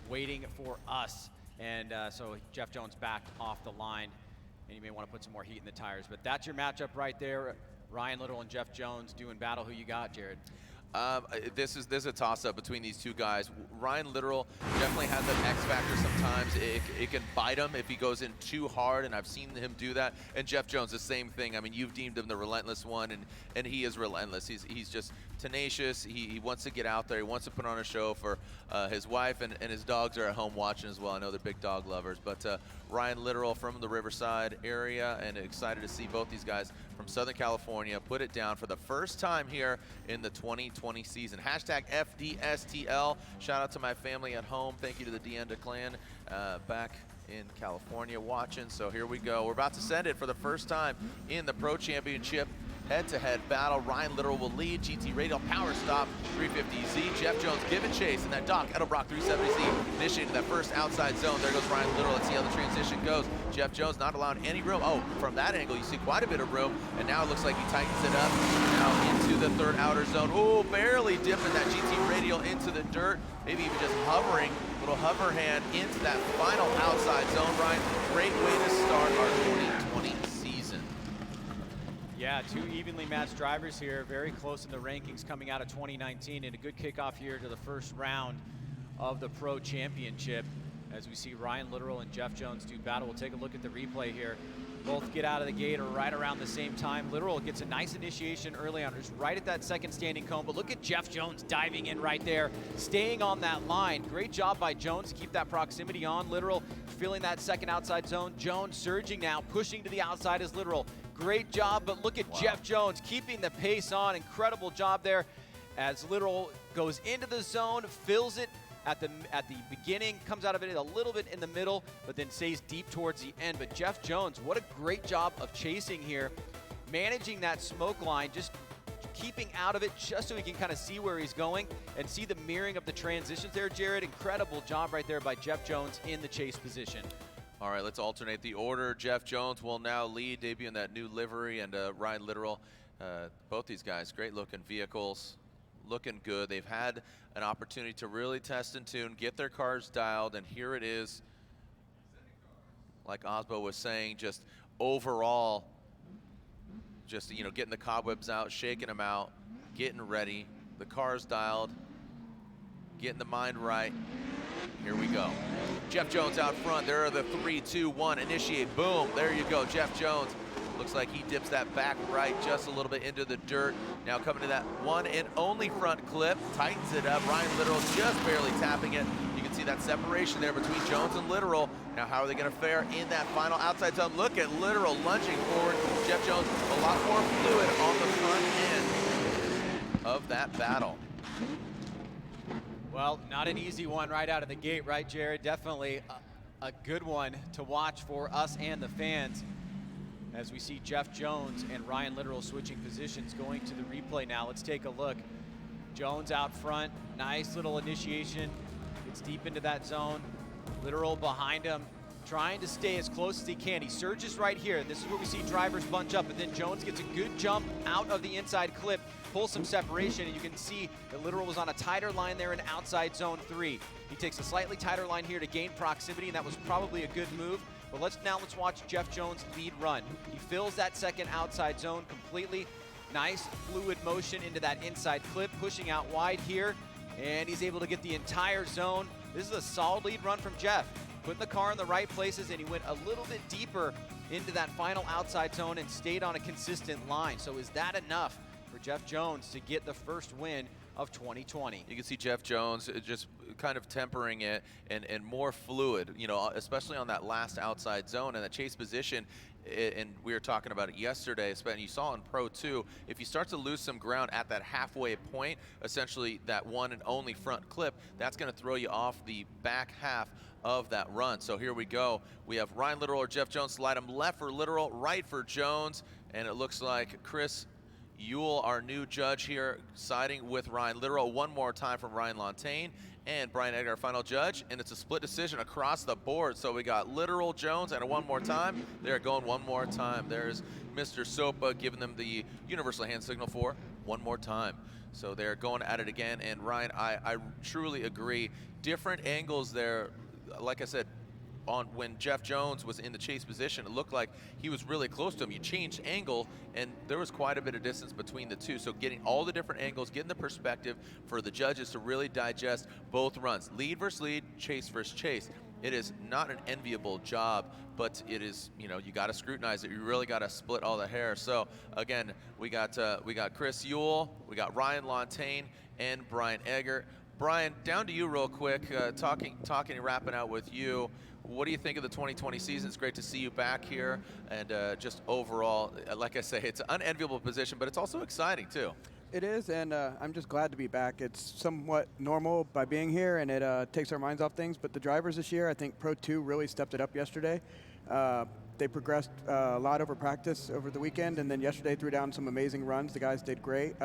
waiting for us, and so Jeff Jones back off the line, and you may want to put some more heat in the tires. But that's your matchup right there. Ryan Littoral and Jeff Jones doing battle. Who you got, Jared? This is a toss-up between these two guys. Ryan Littoral definitely has an X factor sometimes. It can bite him if he goes in too hard, and I've seen him do that. And Jeff Jones, the same thing. I mean, you've deemed him the relentless one, and he is relentless. He's just tenacious. He wants to get out there. He wants to put on a show for his wife, and his dogs are at home watching as well. I know they're big dog lovers. But Ryan Littoral from the Riverside area, and excited to see both these guys from Southern California put it down for the first time here in the 2020 season. Hashtag FDSTL. Shout out to my family at home. Thank you to the Deenda clan back in California watching. So here we go. We're about to send it for the first time in the Pro Championship head-to-head battle. Ryan Littoral will lead. GT Radial Power Stop 350Z. Jeff Jones giving chase, and that Doc Edelbrock 370Z initiating that first outside zone. There goes Ryan Littoral. Let's see how the transition goes. Jeff Jones not allowing any room. Oh, from that angle you see quite a bit of room, and now it looks like he tightens it up. Now into the third outer zone. Oh, barely dipping that GT Radial into the dirt. Maybe even just hovering, little hover hand into that final outside zone. Ryan, great way to start our 2020 season. Yeah, two evenly matched drivers here, very close in the rankings coming out of 2019, and a good kickoff here to the first round of the Pro Championship as we see Ryan Littoral and Jeff Jones do battle. We'll take a look at the replay here. Both get out of the gate right around the same time. Littoral gets a nice initiation early on, just right at that second standing cone, but look at Jeff Jones diving in right there, staying on that line. Great job by Jones to keep that proximity on. Littoral filling that second outside zone. Jones surging now, pushing to the outside as Littoral. Great job, but look at Jeff Jones keeping the pace on. Incredible job there as Littoral goes into the zone, fills it at the beginning, comes out of it a little bit in the middle, but then stays deep towards the end. But Jeff Jones, what a great job of chasing here, managing that smoke line, just keeping out of it just so he can kind of see where he's going and see the mirroring of the transitions there, Jared. Incredible job right there by Jeff Jones in the chase position. All right, let's alternate the order. Jeff Jones will now lead, debuting that new livery, and Ryan Littoral. Both these guys, great looking vehicles, looking good. They've had an opportunity to really test and tune, get their cars dialed, and here it is. Like Osbo was saying, just overall, just, you know, getting the cobwebs out, shaking them out, getting ready, the cars dialed, getting the mind right. Here we go. Jeff Jones out front. There are the 3, 2, 1, initiate, boom. There you go, Jeff Jones. Looks like he dips that back right just a little bit into the dirt. Now coming to that one and only front clip, tightens it up. Ryan Littoral just barely tapping it. You can see that separation there between Jones and Littoral. Now how are they gonna fare in that final outside zone? Look at Littoral lunging forward. Jeff Jones, a lot more fluid on the front end of that battle. Well, not an easy one right out of the gate, right, Jared? Definitely a good one to watch for us and the fans as we see Jeff Jones and Ryan Littoral switching positions. Going to the replay now. Let's take a look. Jones out front, nice little initiation. Gets deep into that zone. Littoral behind him, trying to stay as close as he can. He surges right here. This is where we see drivers bunch up, and then Jones gets a good jump out of the inside clip, pulls some separation, and you can see that Littoral was on a tighter line there in outside zone 3. He takes a slightly tighter line here to gain proximity, and that was probably a good move. But let's watch Jeff Jones lead run. He fills that second outside zone completely. Nice fluid motion into that inside clip, pushing out wide here, and he's able to get the entire zone. This is a solid lead run from Jeff. Putting the car in the right places, and he went a little bit deeper into that final outside zone and stayed on a consistent line. So is that enough for Jeff Jones to get the first win of 2020? You can see Jeff Jones just kind of tempering it and more fluid, you know, especially on that last outside zone and the chase position. And we were talking about it yesterday, and you saw in Pro 2, if you start to lose some ground at that halfway point, essentially that one and only front clip, that's going to throw you off the back half of that run. So here we go. We have Ryan Littoral or Jeff Jones slide him left for Littoral, right for Jones, and it looks like Chris Ewell, our new judge here, siding with Ryan Littoral. One more time from Ryan Lontaine and Brian Edgar, our final judge, and it's a split decision across the board. So we got Littoral, Jones, and a one more time. They're going one more time. There's Mr. Sopa giving them the universal hand signal for one more time. So they're going at it again, and Ryan, I truly agree. Different angles there, like I said, on when Jeff Jones was in the chase position, it looked like he was really close to him. You changed angle, and there was quite a bit of distance between the two. So getting all the different angles, getting the perspective for the judges to really digest both runs. Lead versus lead, chase versus chase. It is not an enviable job, but it is, you know, you got to scrutinize it. You really got to split all the hair. So again, we got Chris Ewell, we got Ryan Lontaine, and Brian Egger. Brian, down to you real quick, talking and wrapping out with you. What do you think of the 2020 season? It's great to see you back here, and just overall, like I say, it's an unenviable position, but it's also exciting too. It is, and I'm just glad to be back. It's somewhat normal by being here, and it takes our minds off things, but the drivers this year, I think Pro 2 really stepped it up yesterday. They progressed a lot over practice over the weekend, and then yesterday threw down some amazing runs. The guys did great.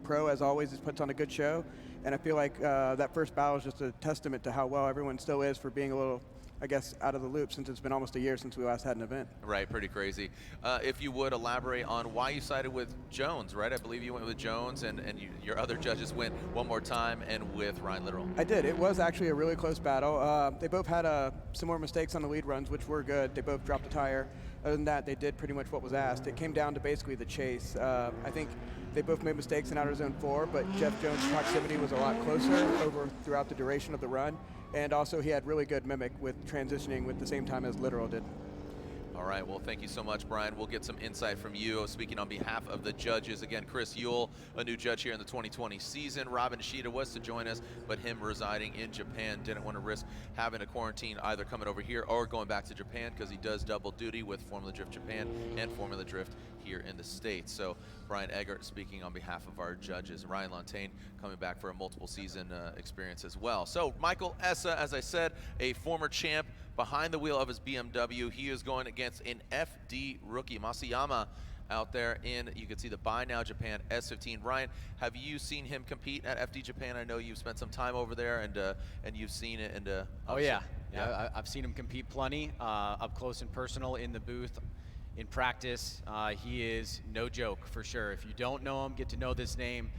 Pro, as always, puts on a good show, and I feel like that first battle is just a testament to how well everyone still is for being a little, I guess, out of the loop since it's been almost a year since we last had an event. Right, pretty crazy. If you would elaborate on why you sided with Jones, right? I believe you went with Jones, and your other judges went one more time and with Ryan Littrell. I did. It was actually a really close battle. They both had similar mistakes on the lead runs, which were good. They both dropped a tire. Other than that, they did pretty much what was asked. It came down to basically the chase. I think they both made mistakes in outer zone 4, but Jeff Jones' proximity was a lot closer throughout the duration of the run. And also he had really good mimic with transitioning with the same time as Littrell did. All right, well, thank you so much, Brian. We'll get some insight from you. Speaking on behalf of the judges, again, Chris Yule, a new judge here in the 2020 season. Robin Ishida was to join us, but him residing in Japan didn't want to risk having a quarantine either coming over here or going back to Japan, because he does double duty with Formula Drift Japan and Formula Drift here in the States. So Brian Eggert speaking on behalf of our judges. Ryan Lontaine coming back for a multiple season experience as well. So Michael Essa, as I said, a former champ, behind the wheel of his BMW. He is going against an FD rookie, Masayama, out there in, you can see the Buy Now Japan S15. Ryan, have you seen him compete at FD Japan? I know you've spent some time over there, and you've seen it. And oh yeah, I've seen him compete plenty, up close and personal in the booth, in practice. He is no joke for sure. If you don't know him, get to know this name.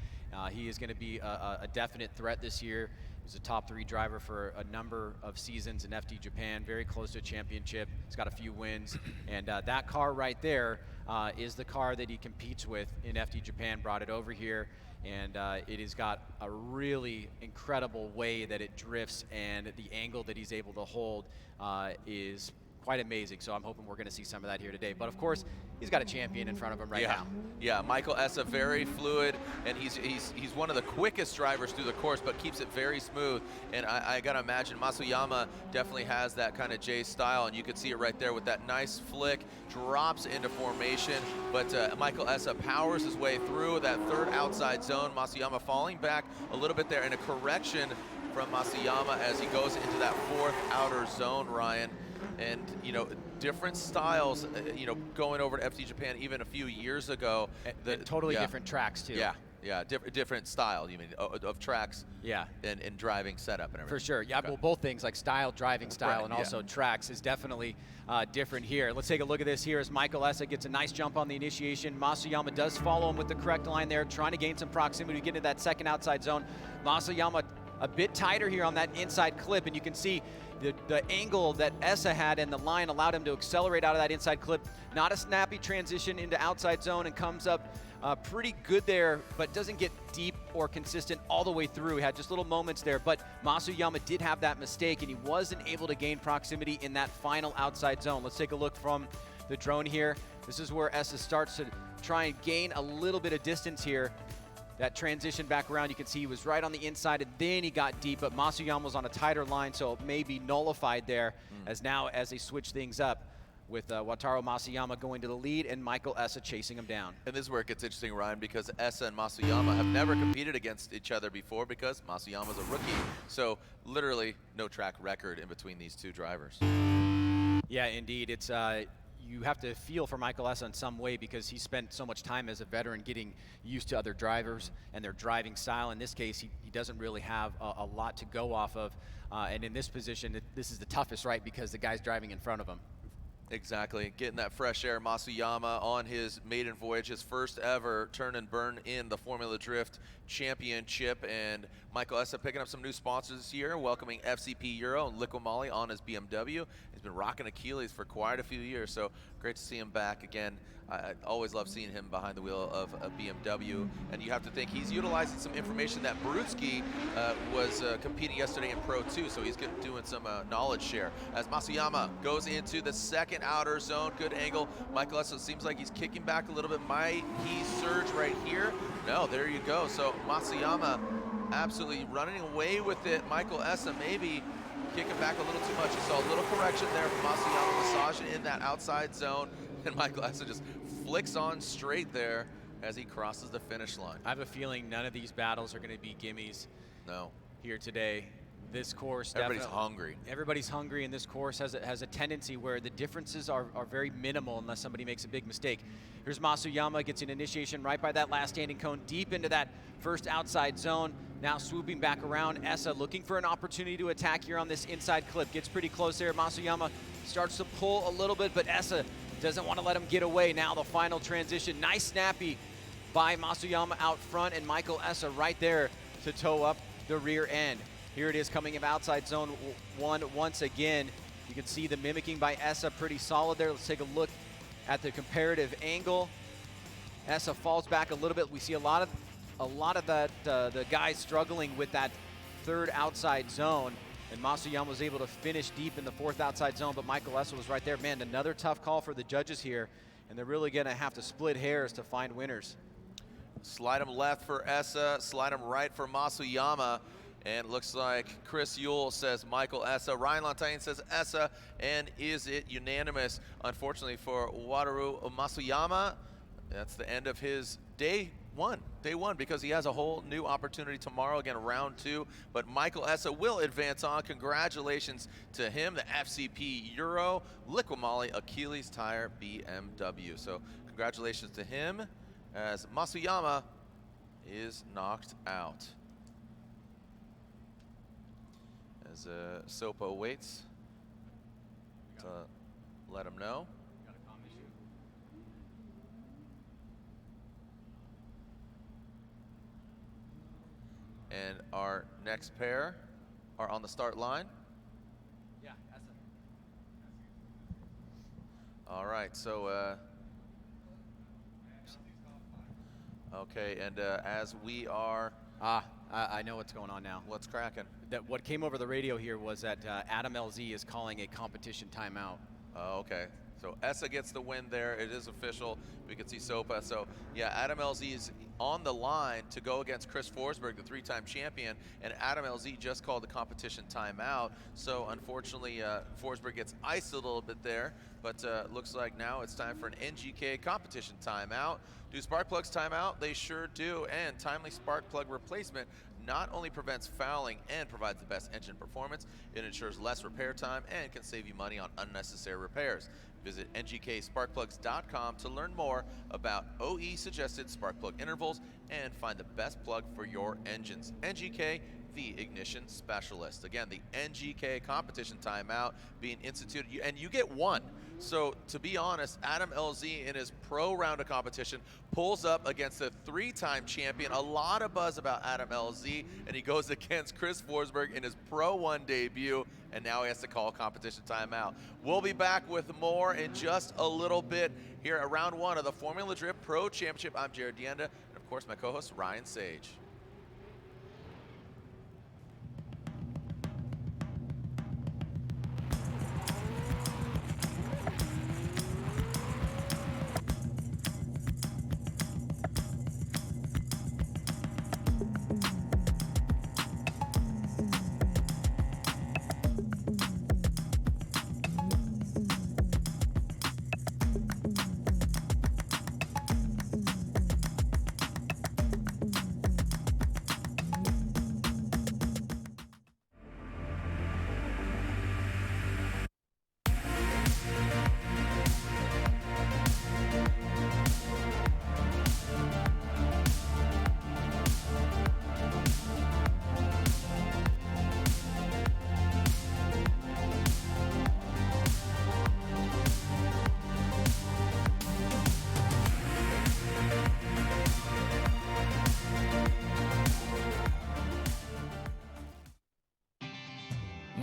He is going to be a definite threat this year. He's a top 3 driver for a number of seasons in FD Japan, very close to a championship. He's got a few wins, and that car right there is the car that he competes with in FD Japan, brought it over here, and it has got a really incredible way that it drifts, and the angle that he's able to hold is quite amazing. So I'm hoping we're going to see some of that here today. But of course, he's got a champion in front of him right now. Yeah, Michael Essa, very fluid, and he's one of the quickest drivers through the course, but keeps it very smooth. And I gotta imagine Masayama definitely has that kind of J style, and you can see it right there with that nice flick, drops into formation. But Michael Essa powers his way through that third outside zone. Masayama falling back a little bit there, and a correction from Masayama as he goes into that fourth outer zone, Ryan. And, you know, different styles, you know, going over to FD Japan even a few years ago. And totally different tracks, too. Yeah, different style, you mean, of tracks. Yeah. And driving setup and everything. For sure. Yeah, well, both things, like style, driving style, and also tracks is definitely different here. Let's take a look at this here as Michael Essa gets a nice jump on the initiation. Masayama does follow him with the correct line there, trying to gain some proximity to get into that second outside zone. Masayama a bit tighter here on that inside clip, and you can see the angle that Essa had and the line allowed him to accelerate out of that inside clip. Not a snappy transition into outside zone, and comes up pretty good there, but doesn't get deep or consistent all the way through. He had just little moments there, but Masayama did have that mistake, and he wasn't able to gain proximity in that final outside zone. Let's take a look from the drone here. This is where Essa starts to try and gain a little bit of distance here. That transition back around, you can see he was right on the inside, and then he got deep, but Masayama was on a tighter line, so it may be nullified there as they switch things up with Wataru Masayama going to the lead and Michael Essa chasing him down. And this is where it gets interesting, Ryan, because Essa and Masayama have never competed against each other before, because Masayama's a rookie. So literally no track record in between these two drivers. Yeah, indeed. It's you have to feel for Michael Essa in some way, because he spent so much time as a veteran getting used to other drivers and their driving style. In this case, he doesn't really have a lot to go off of. And in this position, this is the toughest, right? Because the guy's driving in front of him. Exactly, getting that fresh air. Masayama on his maiden voyage, his first ever turn and burn in the Formula Drift Championship, and Michael Essa picking up some new sponsors this year, welcoming FCP Euro and Liqui Moly on his BMW. He's been rocking Achilles for quite a few years, so great to see him back again. I always love seeing him behind the wheel of a BMW, and you have to think he's utilizing some information that Brudski was competing yesterday in Pro 2, so he's doing some knowledge share. As Masayama goes into the second outer zone, good angle. Michael Essa seems like he's kicking back a little bit. Might he surge right here? No, there you go. So Masayama absolutely running away with it. Michael Essa maybe kicking back a little too much. You saw a little correction there from Masayama, massaging in that outside zone, and Michael Essa just flicks on straight there as he crosses the finish line. I have a feeling none of these battles are going to be gimmies. No. Here today. This course Everybody's definitely- hungry. Everybody's hungry, and this course has a tendency where the differences are very minimal unless somebody makes a big mistake. Here's Masuyama, gets an initiation right by that last standing cone, deep into that first outside zone. Now swooping back around, Essa looking for an opportunity to attack here on this inside clip. Gets pretty close there. Masuyama starts to pull a little bit, but Essa doesn't want to let him get away. Now the final transition. Nice snappy by Masuyama out front, and Michael Essa right there to tow up the rear end. Here it is coming of outside zone 1 once again. You can see the mimicking by Essa pretty solid there. Let's take a look at the comparative angle. Essa falls back a little bit. We see a lot of that the guys struggling with that third outside zone, and Masuyama was able to finish deep in the fourth outside zone, but Michael Essa was right there. Man, another tough call for the judges here, and they're really gonna have to split hairs to find winners. Slide him left for Essa, slide him right for Masuyama. And it looks like Chris Yule says Michael Essa, Ryan Lantain says Essa, and is it unanimous? Unfortunately for Wataru Masuyama, that's the end of his day one, because he has a whole new opportunity tomorrow, again, round 2. But Michael Essa will advance on. Congratulations to him, the FCP Euro, Liqui-Moly Achilles Tire BMW. So congratulations to him as Masuyama is knocked out. As Sopa waits to let him know. And our next pair are on the start line. Yeah, Essa. All right, so okay, and as we are. I know what's going on now. What's cracking? That what came over the radio here was that Adam LZ is calling a competition timeout. Oh, okay. So Essa gets the win there. It is official. We can see Sopa. So yeah, Adam LZ is on the line to go against Chris Forsberg, the 3-time champion, and Adam LZ just called the competition timeout. So unfortunately, Forsberg gets iced a little bit there, but looks like now it's time for an NGK competition timeout. Do spark plugs timeout? They sure do, and timely spark plug replacement not only prevents fouling and provides the best engine performance, it ensures less repair time and can save you money on unnecessary repairs. Visit ngksparkplugs.com to learn more about OE suggested spark plug intervals and find the best plug for your engines. NGK, the ignition specialist. Again, the NGK competition timeout being instituted, and you get one. So to be honest, Adam LZ in his pro round of competition pulls up against a 3-time champion. A lot of buzz about Adam LZ, and he goes against Chris Forsberg in his Pro 1 debut, and now he has to call competition timeout. We'll be back with more in just a little bit here at round 1 of the Formula Drift Pro Championship. I'm Jared Dienda, and of course my co-host Ryan Sage.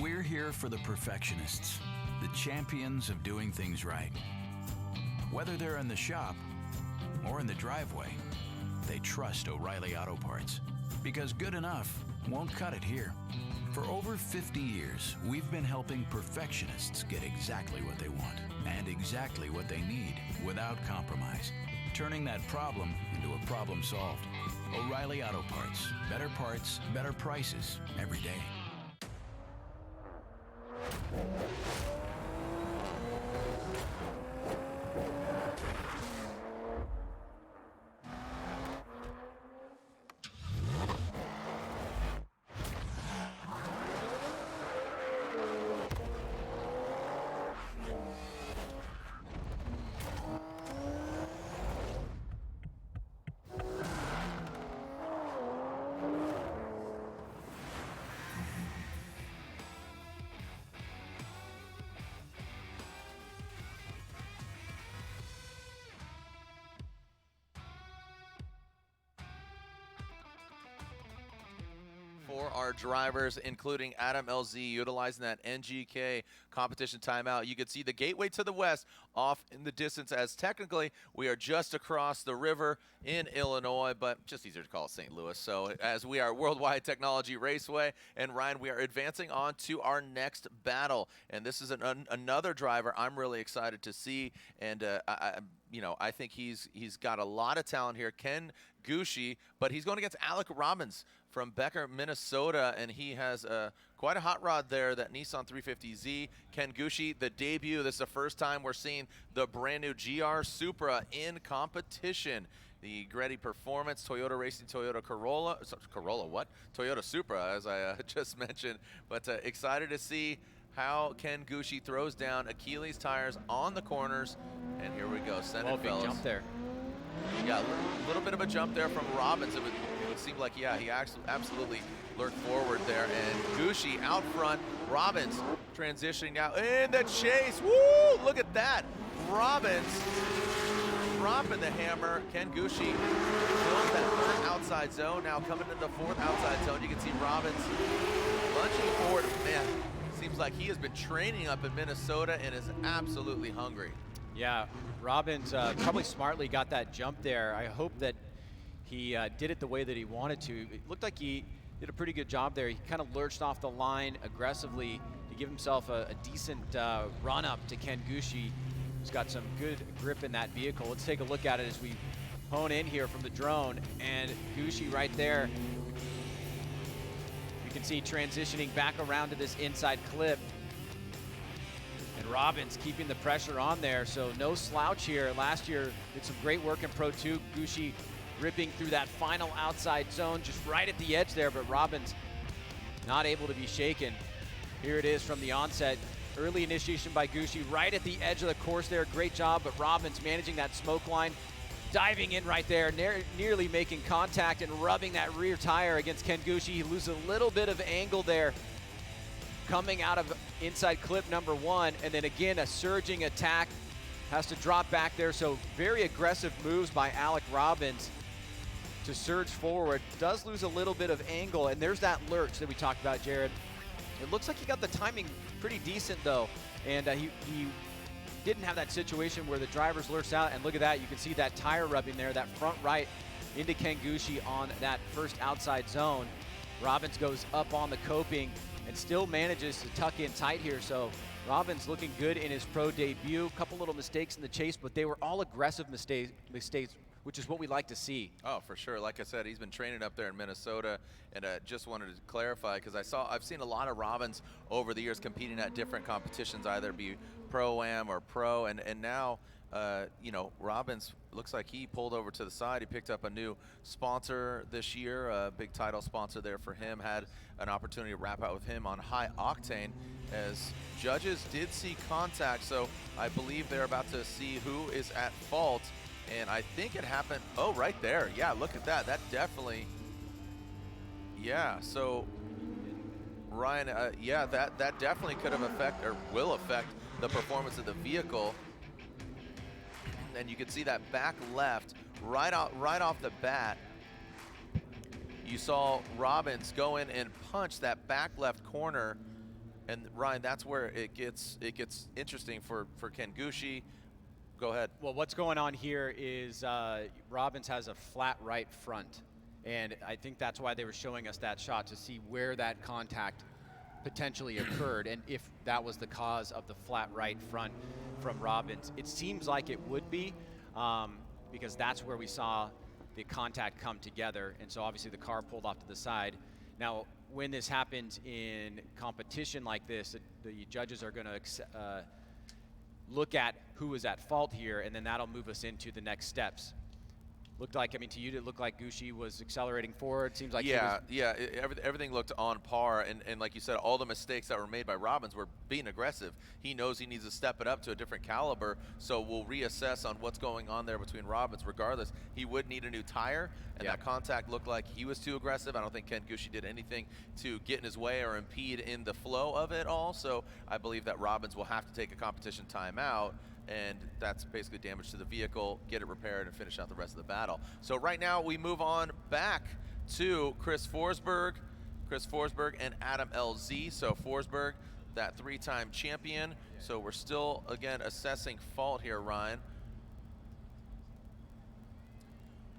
We're here for the perfectionists, the champions of doing things right. Whether they're in the shop or in the driveway, they trust O'Reilly Auto Parts, because good enough won't cut it here. For over 50 years, we've been helping perfectionists get exactly what they want and exactly what they need without compromise, turning that problem into a problem solved. O'Reilly Auto Parts, better prices every day. for our drivers, including Adam LZ, utilizing that NGK competition timeout. You can see the gateway to the west off in the distance, as technically we are just across the river in Illinois, but just easier to call it St. Louis. So as we are Worldwide Technology Raceway, and Ryan, we are advancing on to our next battle. And this is another driver I'm really excited to see. And I think he's got a lot of talent here. Ken Gushi, but he's going against Alec Robbins from Becker, Minnesota, and he has quite a hot rod there, that Nissan 350Z. Ken Gushi, the debut. This is the first time we're seeing the brand new GR Supra in competition. The Greddy Performance, Toyota Racing, Toyota Corolla, Toyota Supra, as I just mentioned. But excited to see how Ken Gushi throws down Achilles tires on the corners. And here we go, send it, fellas. Big jump there. Yeah, a little bit of a jump there from Robbins. It would seem like, yeah, he absolutely lurked forward there. And Gushi out front. Robbins transitioning now in the chase. Woo! Look at that. Robbins dropping the hammer. Ken Gushi fills that third outside zone. Now coming into the fourth outside zone. You can see Robbins lunging forward. Man, seems like he has been training up in Minnesota and is absolutely hungry. Yeah, Robbins probably smartly got that jump there. I hope that he did it the way that he wanted to. It looked like he did a pretty good job there. He kind of lurched off the line aggressively to give himself a decent run up to Ken Gushi, who's got some good grip in that vehicle. Let's take a look at it as we hone in here from the drone. And Gushi right there, you can see transitioning back around to this inside clip. And Robbins keeping the pressure on there, so no slouch here. Last year did some great work in Pro 2. Gushi ripping through that final outside zone, just right at the edge there, but Robbins not able to be shaken. Here it is from the onset. Early initiation by Gushi, right at the edge of the course there. Great job, but Robbins managing that smoke line, diving in right there, nearly making contact and rubbing that rear tire against Ken Gushi. He loses a little bit of angle there, coming out of inside clip number 1, and then again a surging attack, has to drop back there. So very aggressive moves by Alec Robbins to surge forward. Does lose a little bit of angle, and there's that lurch that we talked about, Jared. It looks like he got the timing pretty decent though, and he didn't have that situation where the drivers lurched out. And look at that, you can see that tire rubbing there, that front right into Ken Gushi on that first outside zone. Robbins goes up on the coping and still manages to tuck in tight here. So Robbins looking good in his pro debut. A couple little mistakes in the chase, but they were all aggressive mistakes, which is what we like to see. Oh, for sure. Like I said, he's been training up there in Minnesota, and just wanted to clarify, because I've seen a lot of Robbins over the years competing at different competitions, either be Pro-Am or Pro, and now Robbins looks like he pulled over to the side. He picked up a new sponsor this year, a big title sponsor there for him. Had an opportunity to wrap out with him on High Octane, as judges did see contact. So I believe they're about to see who is at fault. And I think it happened, oh, right there. Yeah, look at that. That definitely, yeah. So Ryan, yeah, that definitely could have affected, or will affect, the performance of the vehicle. And you can see that back left, right off the bat, you saw Robbins go in and punch that back left corner. And Ryan, that's where it gets interesting for Ken Gushi. Go ahead. Well, what's going on here is Robbins has a flat right front, and I think that's why they were showing us that shot, to see where that contact potentially occurred and if that was the cause of the flat right front from Robbins. It seems like it would be, because that's where we saw the contact come together, and so obviously the car pulled off to the side. Now, when this happens in competition like this, the judges are going to look at who is at fault here, and then that'll move us into the next steps. Looked like, I mean, to you, it looked like Gushi was accelerating forward. Seems like everything looked on par, and like you said, all the mistakes that were made by Robbins were being aggressive. He knows he needs to step it up to a different caliber, so we'll reassess on what's going on there between Robbins. Regardless, he would need a new tire, and that contact looked like he was too aggressive. I don't think Ken Gushi did anything to get in his way or impede in the flow of it all, so I believe that Robbins will have to take a competition timeout, and that's basically damage to the vehicle, get it repaired, and finish out the rest of the battle. So right now we move on back to Chris Forsberg. Chris Forsberg and Adam LZ. So Forsberg, that 3-time champion. So we're still, again, assessing fault here, Ryan.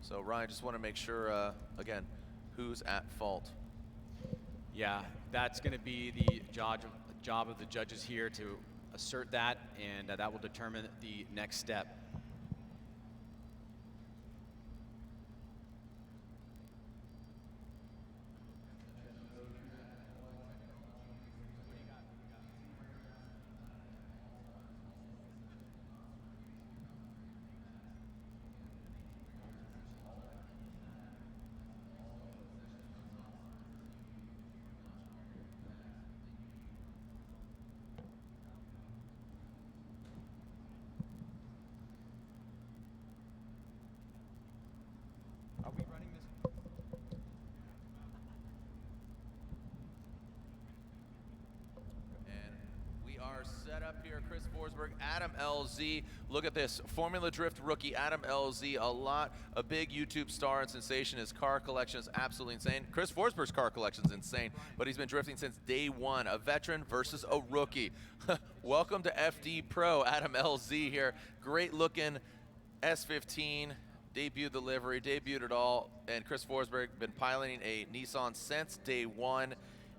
So Ryan, just want to make sure, again, who's at fault. Yeah, that's going to be the job of the judges here to assert that, and that will determine the next step. Set up here, Chris Forsberg, Adam LZ. Look at this, Formula Drift rookie Adam LZ, a big YouTube star and sensation. His car collection is absolutely insane. Chris Forsberg's car collection is insane, but he's been drifting since day one. A veteran versus a rookie. Welcome to FD Pro, Adam LZ here. Great looking S15, debuted the livery, debuted it all, and Chris Forsberg been piloting a Nissan since day one.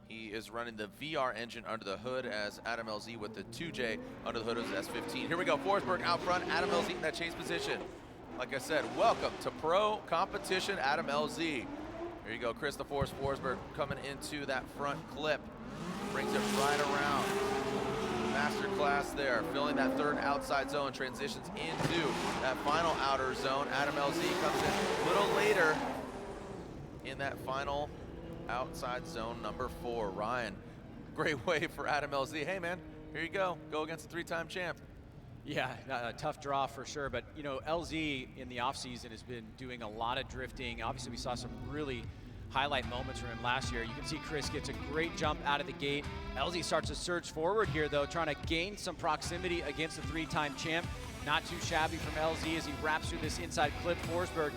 He is running the VR engine under the hood as Adam LZ with the 2J under the hood of his S15. Here we go, Forsberg out front, Adam LZ in that chase position. Like I said, welcome to pro competition, Adam LZ. There you go, Chris the Force Forsberg coming into that front clip. Brings it right around. Master class there, filling that third outside zone, transitions into that final outer zone. Adam LZ comes in a little later in that final outside zone number 4. Ryan, great way for Adam LZ. Hey man, here you go. Go against the 3-time champ. Yeah, a tough draw for sure, but you know, LZ in the offseason has been doing a lot of drifting. Obviously we saw some really highlight moments from him last year. You can see Chris gets a great jump out of the gate. LZ starts to surge forward here though, trying to gain some proximity against the 3-time champ. Not too shabby from LZ as he wraps through this inside clip. Forsberg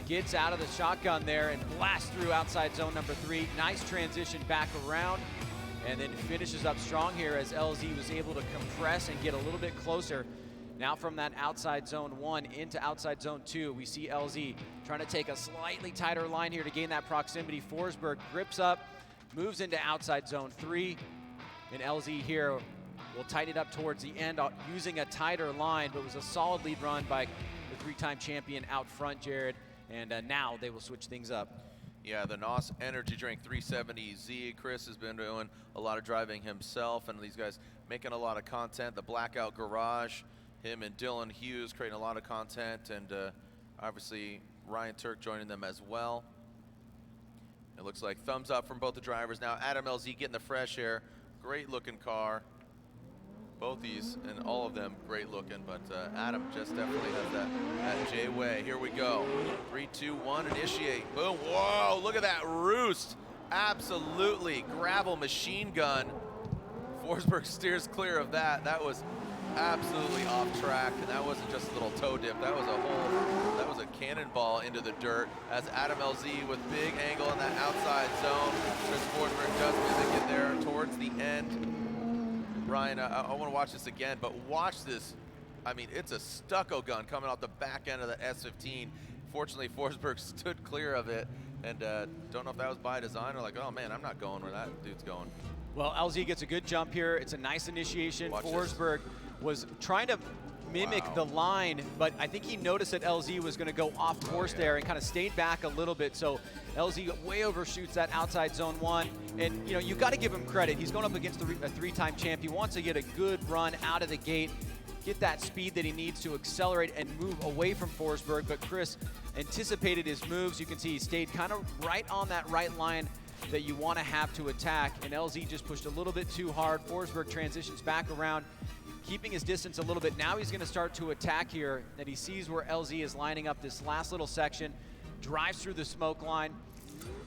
gets out of the shotgun there and blasts through outside zone number 3. Nice transition back around and then finishes up strong here as LZ was able to compress and get a little bit closer. Now from that outside zone 1 into outside zone 2, we see LZ trying to take a slightly tighter line here to gain that proximity. Forsberg grips up, moves into outside zone 3, and LZ here will tighten it up towards the end using a tighter line, but it was a solid lead run by the 3-time champion out front, Jared. And now they will switch things up. Yeah, the NOS Energy Drink 370Z. Chris has been doing a lot of driving himself, and these guys making a lot of content. The Blackout Garage, him and Dylan Hughes creating a lot of content, and obviously Ryan Turk joining them as well. It looks like thumbs up from both the drivers. Now Adam LZ getting the fresh air. Great looking car. Both these and all of them great looking, but Adam just definitely has that J-way. Here we go. 3, 2, 1, initiate. Boom. Whoa, look at that roost. Absolutely. Gravel machine gun. Forsberg steers clear of that. That was absolutely off track, and that wasn't just a little toe dip. That was a cannonball into the dirt as Adam LZ with big angle in that outside zone. Chris Forsberg does manage to get there towards the end. Ryan, I want to watch this again, but watch this. I mean, it's a stucco gun coming off the back end of the S15. Fortunately, Forsberg stood clear of it, and don't know if that was by design or like, oh man, I'm not going where that dude's going. Well, LZ gets a good jump here. It's a nice initiation. Watch Forsberg was trying to mimic the line, but I think he noticed that LZ was going to go off course there and kind of stayed back a little bit. So LZ way overshoots that outside zone 1. And you know, you got to give him credit. He's going up against a 3-time champ. He wants to get a good run out of the gate, get that speed that he needs to accelerate and move away from Forsberg. But Chris anticipated his moves. You can see he stayed kind of right on that right line that you want to have to attack. And LZ just pushed a little bit too hard. Forsberg transitions back around, keeping his distance a little bit. Now he's going to start to attack here, and he sees where LZ is lining up this last little section, drives through the smoke line,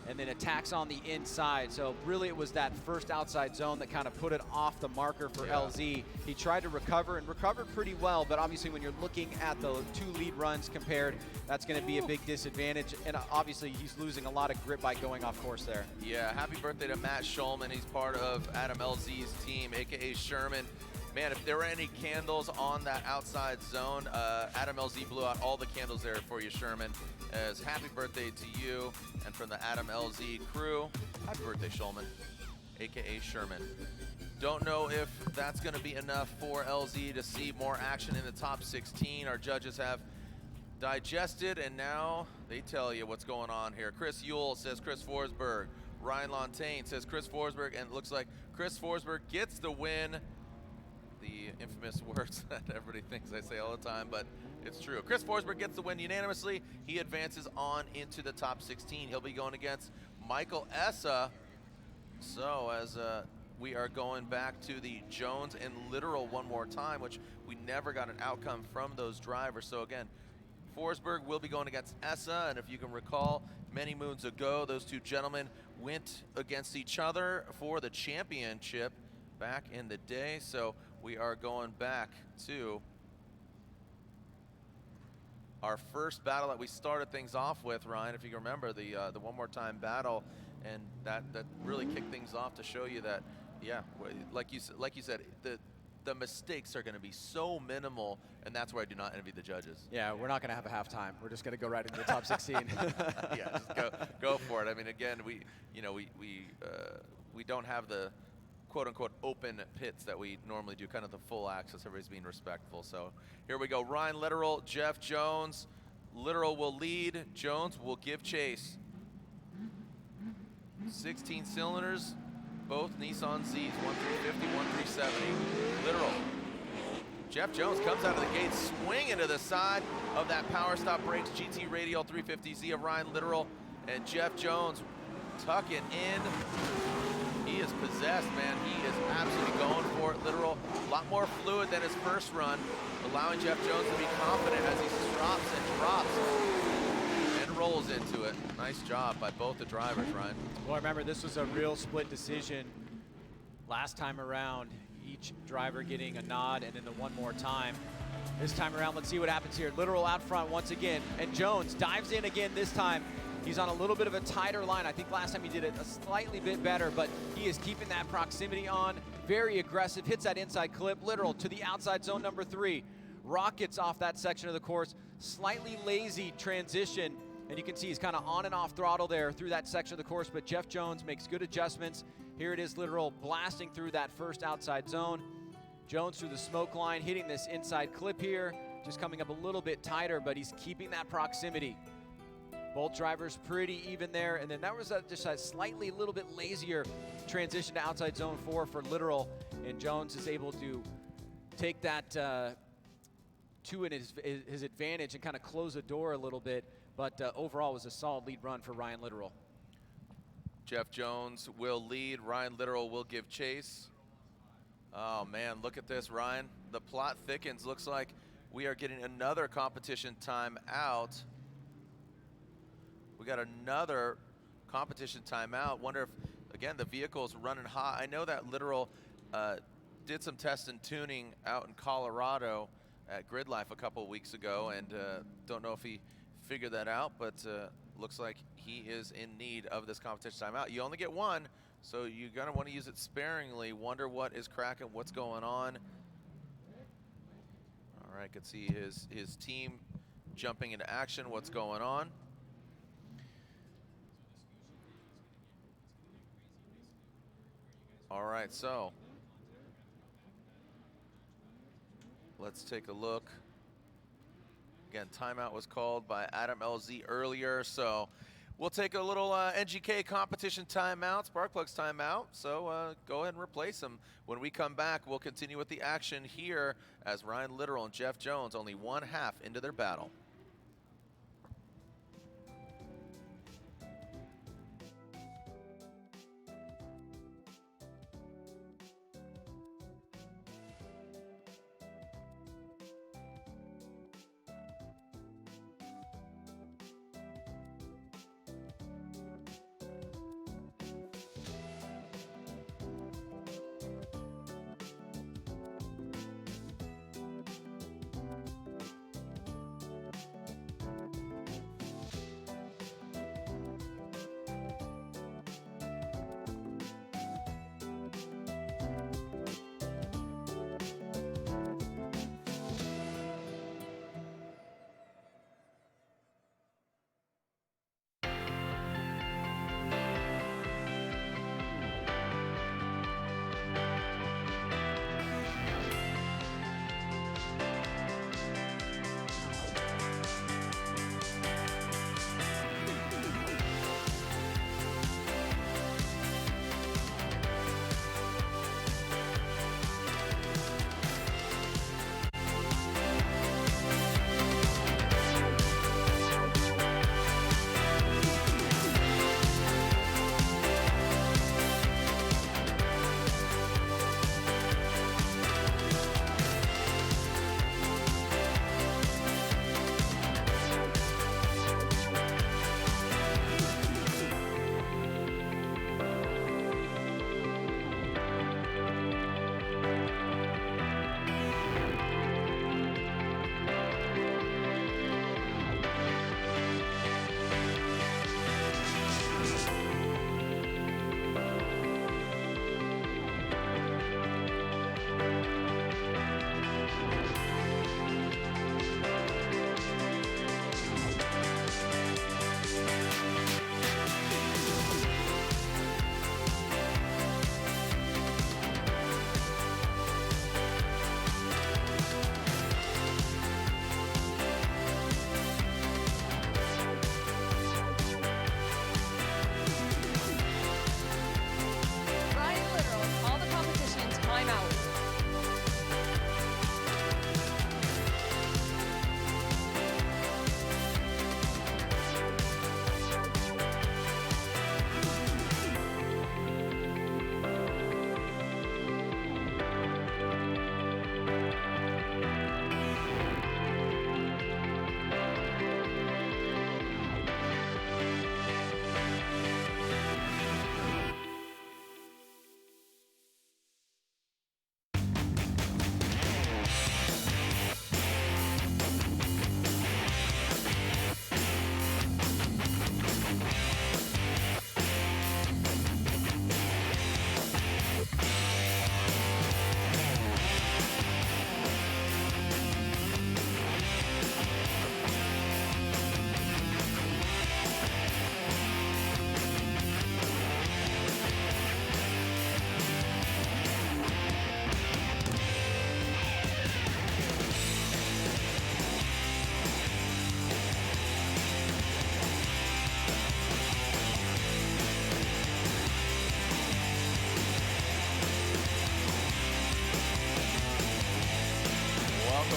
and then attacks on the inside. So really it was that first outside zone that kind of put it off the marker for LZ. He tried to recover and recovered pretty well, but obviously when you're looking at the 2 lead runs compared, that's going to be a big disadvantage. And obviously he's losing a lot of grip by going off course there. Yeah, happy birthday to Matt Schulman. He's part of Adam LZ's team, AKA Sherman. Man, if there were any candles on that outside zone, Adam LZ blew out all the candles there for you, Sherman. As happy birthday to you, and from the Adam LZ crew, happy birthday, Schulman, AKA Sherman. Don't know if that's going to be enough for LZ to see more action in the top 16. Our judges have digested, and now they tell you what's going on here. Chris Yule says Chris Forsberg. Ryan Lontaine says Chris Forsberg, and it looks like Chris Forsberg gets the win. The infamous words that everybody thinks I say all the time, but it's true. Chris Forsberg gets the win unanimously. He advances on into the top 16. He'll be going against Michael Essa. So as we are going back to the Jones and Literal one more time, which we never got an outcome from those drivers. So again, Forsberg will be going against Essa, and if you can recall, many moons ago, those two gentlemen went against each other for the championship back in the day. So we are going back to our first battle that we started things off with, Ryan, if you can remember, the one more time battle, and that really kicked things off to show you that, yeah, like you said, the mistakes are going to be so minimal, and that's where I do not envy the judges. Yeah, we're not going to have a halftime. We're just going to go right into the top 16. Yeah, just go for it. I mean, again, we don't have the quote-unquote open pits that we normally do, kind of the full access. Everybody's being respectful. So here we go. Ryan Literal, Jeff Jones. Literal will lead. Jones will give chase. 16 cylinders, both Nissan Zs, 1350, 1370. Literal. Jeff Jones comes out of the gate, swinging to the side of that Power Stop Brakes GT Radial 350Z of Ryan Literal, and Jeff Jones tucking in. He is possessed, man. He is absolutely going for it. Literal, a lot more fluid than his first run, allowing Jeff Jones to be confident as he drops and drops and rolls into it. Nice job by both the drivers, Ryan. Well, remember, this was a real split decision last time around. Each driver getting a nod, and then the one more time. This time around, let's see what happens here. Literal out front once again, and Jones dives in again this time. He's on a little bit of a tighter line. I think last time he did it a slightly bit better, but he is keeping that proximity on. Very aggressive, hits that inside clip. Literal to the outside zone number 3. Rockets off that section of the course. Slightly lazy transition, and you can see he's kind of on and off throttle there through that section of the course, but Jeff Jones makes good adjustments. Here it is, Literal blasting through that first outside zone. Jones through the smoke line, hitting this inside clip here. Just coming up a little bit tighter, but he's keeping that proximity. Both drivers pretty even there, and then that was just a slightly little bit lazier transition to outside zone 4 for Literal, and Jones is able to take that to his advantage and kind of close the door a little bit, but overall was a solid lead run for Ryan Literal. Jeff Jones will lead. Ryan Literal will give chase. Oh man, look at this, Ryan. The plot thickens. Looks like we are getting another competition timeout. We got another competition timeout. Wonder if, again, the vehicle's running hot. I know that Literal did some test and tuning out in Colorado at Grid Life a couple of weeks ago, and don't know if he figured that out, but looks like he is in need of this competition timeout. You only get one, so you're gonna want to use it sparingly. Wonder what is cracking, what's going on. All right, could see his team jumping into action, what's going on. All right, so let's take a look. Again, timeout was called by Adam LZ earlier, so we'll take a little NGK competition timeout, Sparkplugs timeout, so go ahead and replace them. When we come back, we'll continue with the action here as Ryan Literal and Jeff Jones only one half into their battle.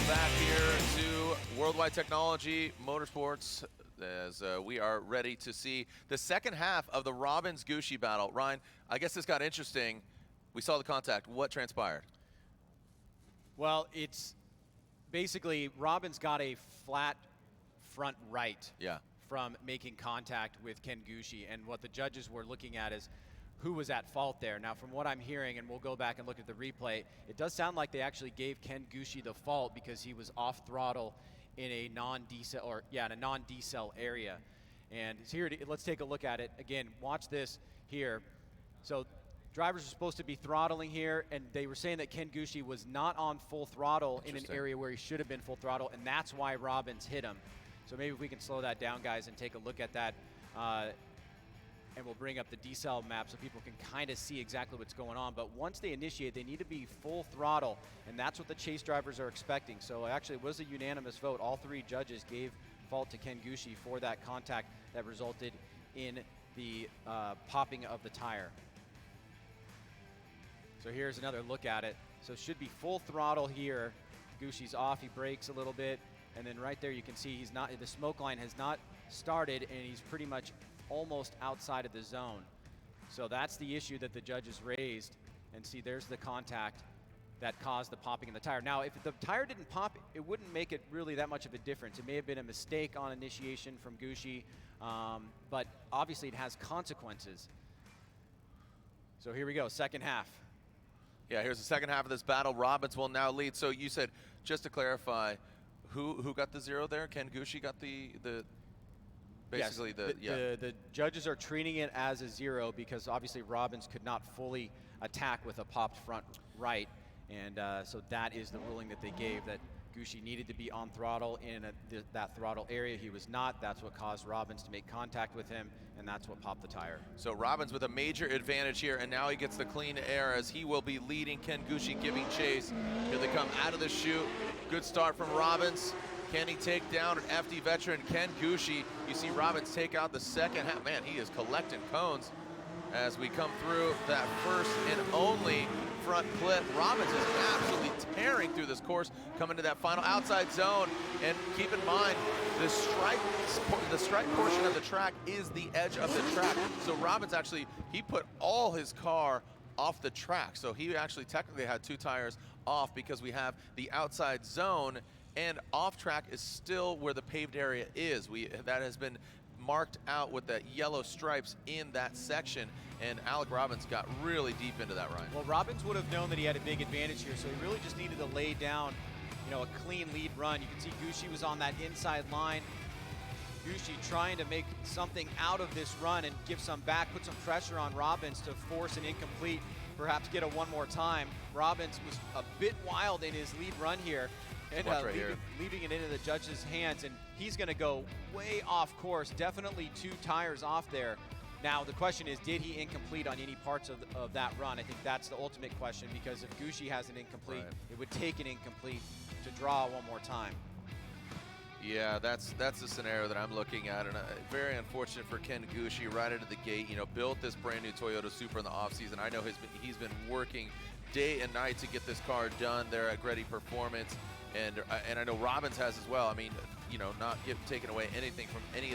back here to Worldwide Technology Motorsports as we are ready to see the second half of the Robbins-Gucci battle. Ryan, I guess this got interesting. We saw the contact. What transpired? Well, it's basically Robbins got a flat front right from making contact with Ken Gucci, and what the judges were looking at is who was at fault there. Now, from what I'm hearing, and we'll go back and look at the replay, it does sound like they actually gave Ken Gucci the fault because he was off throttle in a non-decel, or in a non-decel area. And here, let's take a look at it again. Watch this here. So drivers are supposed to be throttling here, and they were saying that Ken Gucci was not on full throttle in an area where he should have been full throttle, and that's why Robbins hit him. So maybe if we can slow that down, guys, and take a look at that. And we'll bring up the decel map so people can kind of see exactly what's going on. But once they initiate, they need to be full throttle, and that's what the chase drivers are expecting. So actually it was a unanimous vote. All three judges gave fault to Ken Gucci for that contact that resulted in the popping of the tire. So here's another look at it. So it should be full throttle here. Gucci's off, he brakes a little bit, and then right there you can see he's not, the smoke line has not started, and he's pretty much almost outside of the zone. So that's the issue that the judges raised. And see, there's the contact that caused the popping in the tire. Now, if the tire didn't pop, it wouldn't make it really that much of a difference. It may have been a mistake on initiation from Gucci, but obviously it has consequences. So here we go, second half. Yeah, here's the second half of this battle. Robbins will now lead. So you said, just to clarify, who got the 0 there? Ken Gucci got the basically yes, the judges are treating it as a 0 because obviously Robbins could not fully attack with a popped front right, and so that is the ruling that they gave, that Gucci needed to be on throttle in that throttle area. He was not. That's what caused Robbins to make contact with him, and that's what popped the tire. So Robbins with a major advantage here, and now he gets the clean air as he will be leading Ken Gucci, giving chase. Here they come out of the chute. Good start from Robbins. Can he take down an FD veteran, Ken Gucci? You see Robbins take out the second half. Man, he is collecting cones as we come through that first and only front clip. Robbins is absolutely tearing through this course, coming to that final outside zone. And keep in mind, the stripe portion of the track is the edge of the track. So Robbins actually, he put all his car off the track. So he actually technically had 2 tires off because we have the outside zone, and off track is still where the paved area is. That has been marked out with the yellow stripes in that section, and Alec Robbins got really deep into that, Ryan. Well, Robbins would have known that he had a big advantage here, so he really just needed to lay down, a clean lead run. You can see Gucci was on that inside line. Gucci trying to make something out of this run and give some back, put some pressure on Robbins to force an incomplete, perhaps get a one more time. Robbins was a bit wild in his lead run here, and leaving it into the judge's hands, and he's going to go way off course, definitely 2 tires off there. Now the question is, did he incomplete on any parts of that run? I think that's the ultimate question, because if Gucci has an incomplete, it would take an incomplete to draw one more time. Yeah, that's the scenario that I'm looking at, and very unfortunate for Ken Gucci right out of the gate. Built this brand new Toyota Supra in the offseason. I know he's been working day and night to get this car done there at Greddy Performance. And I know Robbins has as well. I mean, not taking away anything from any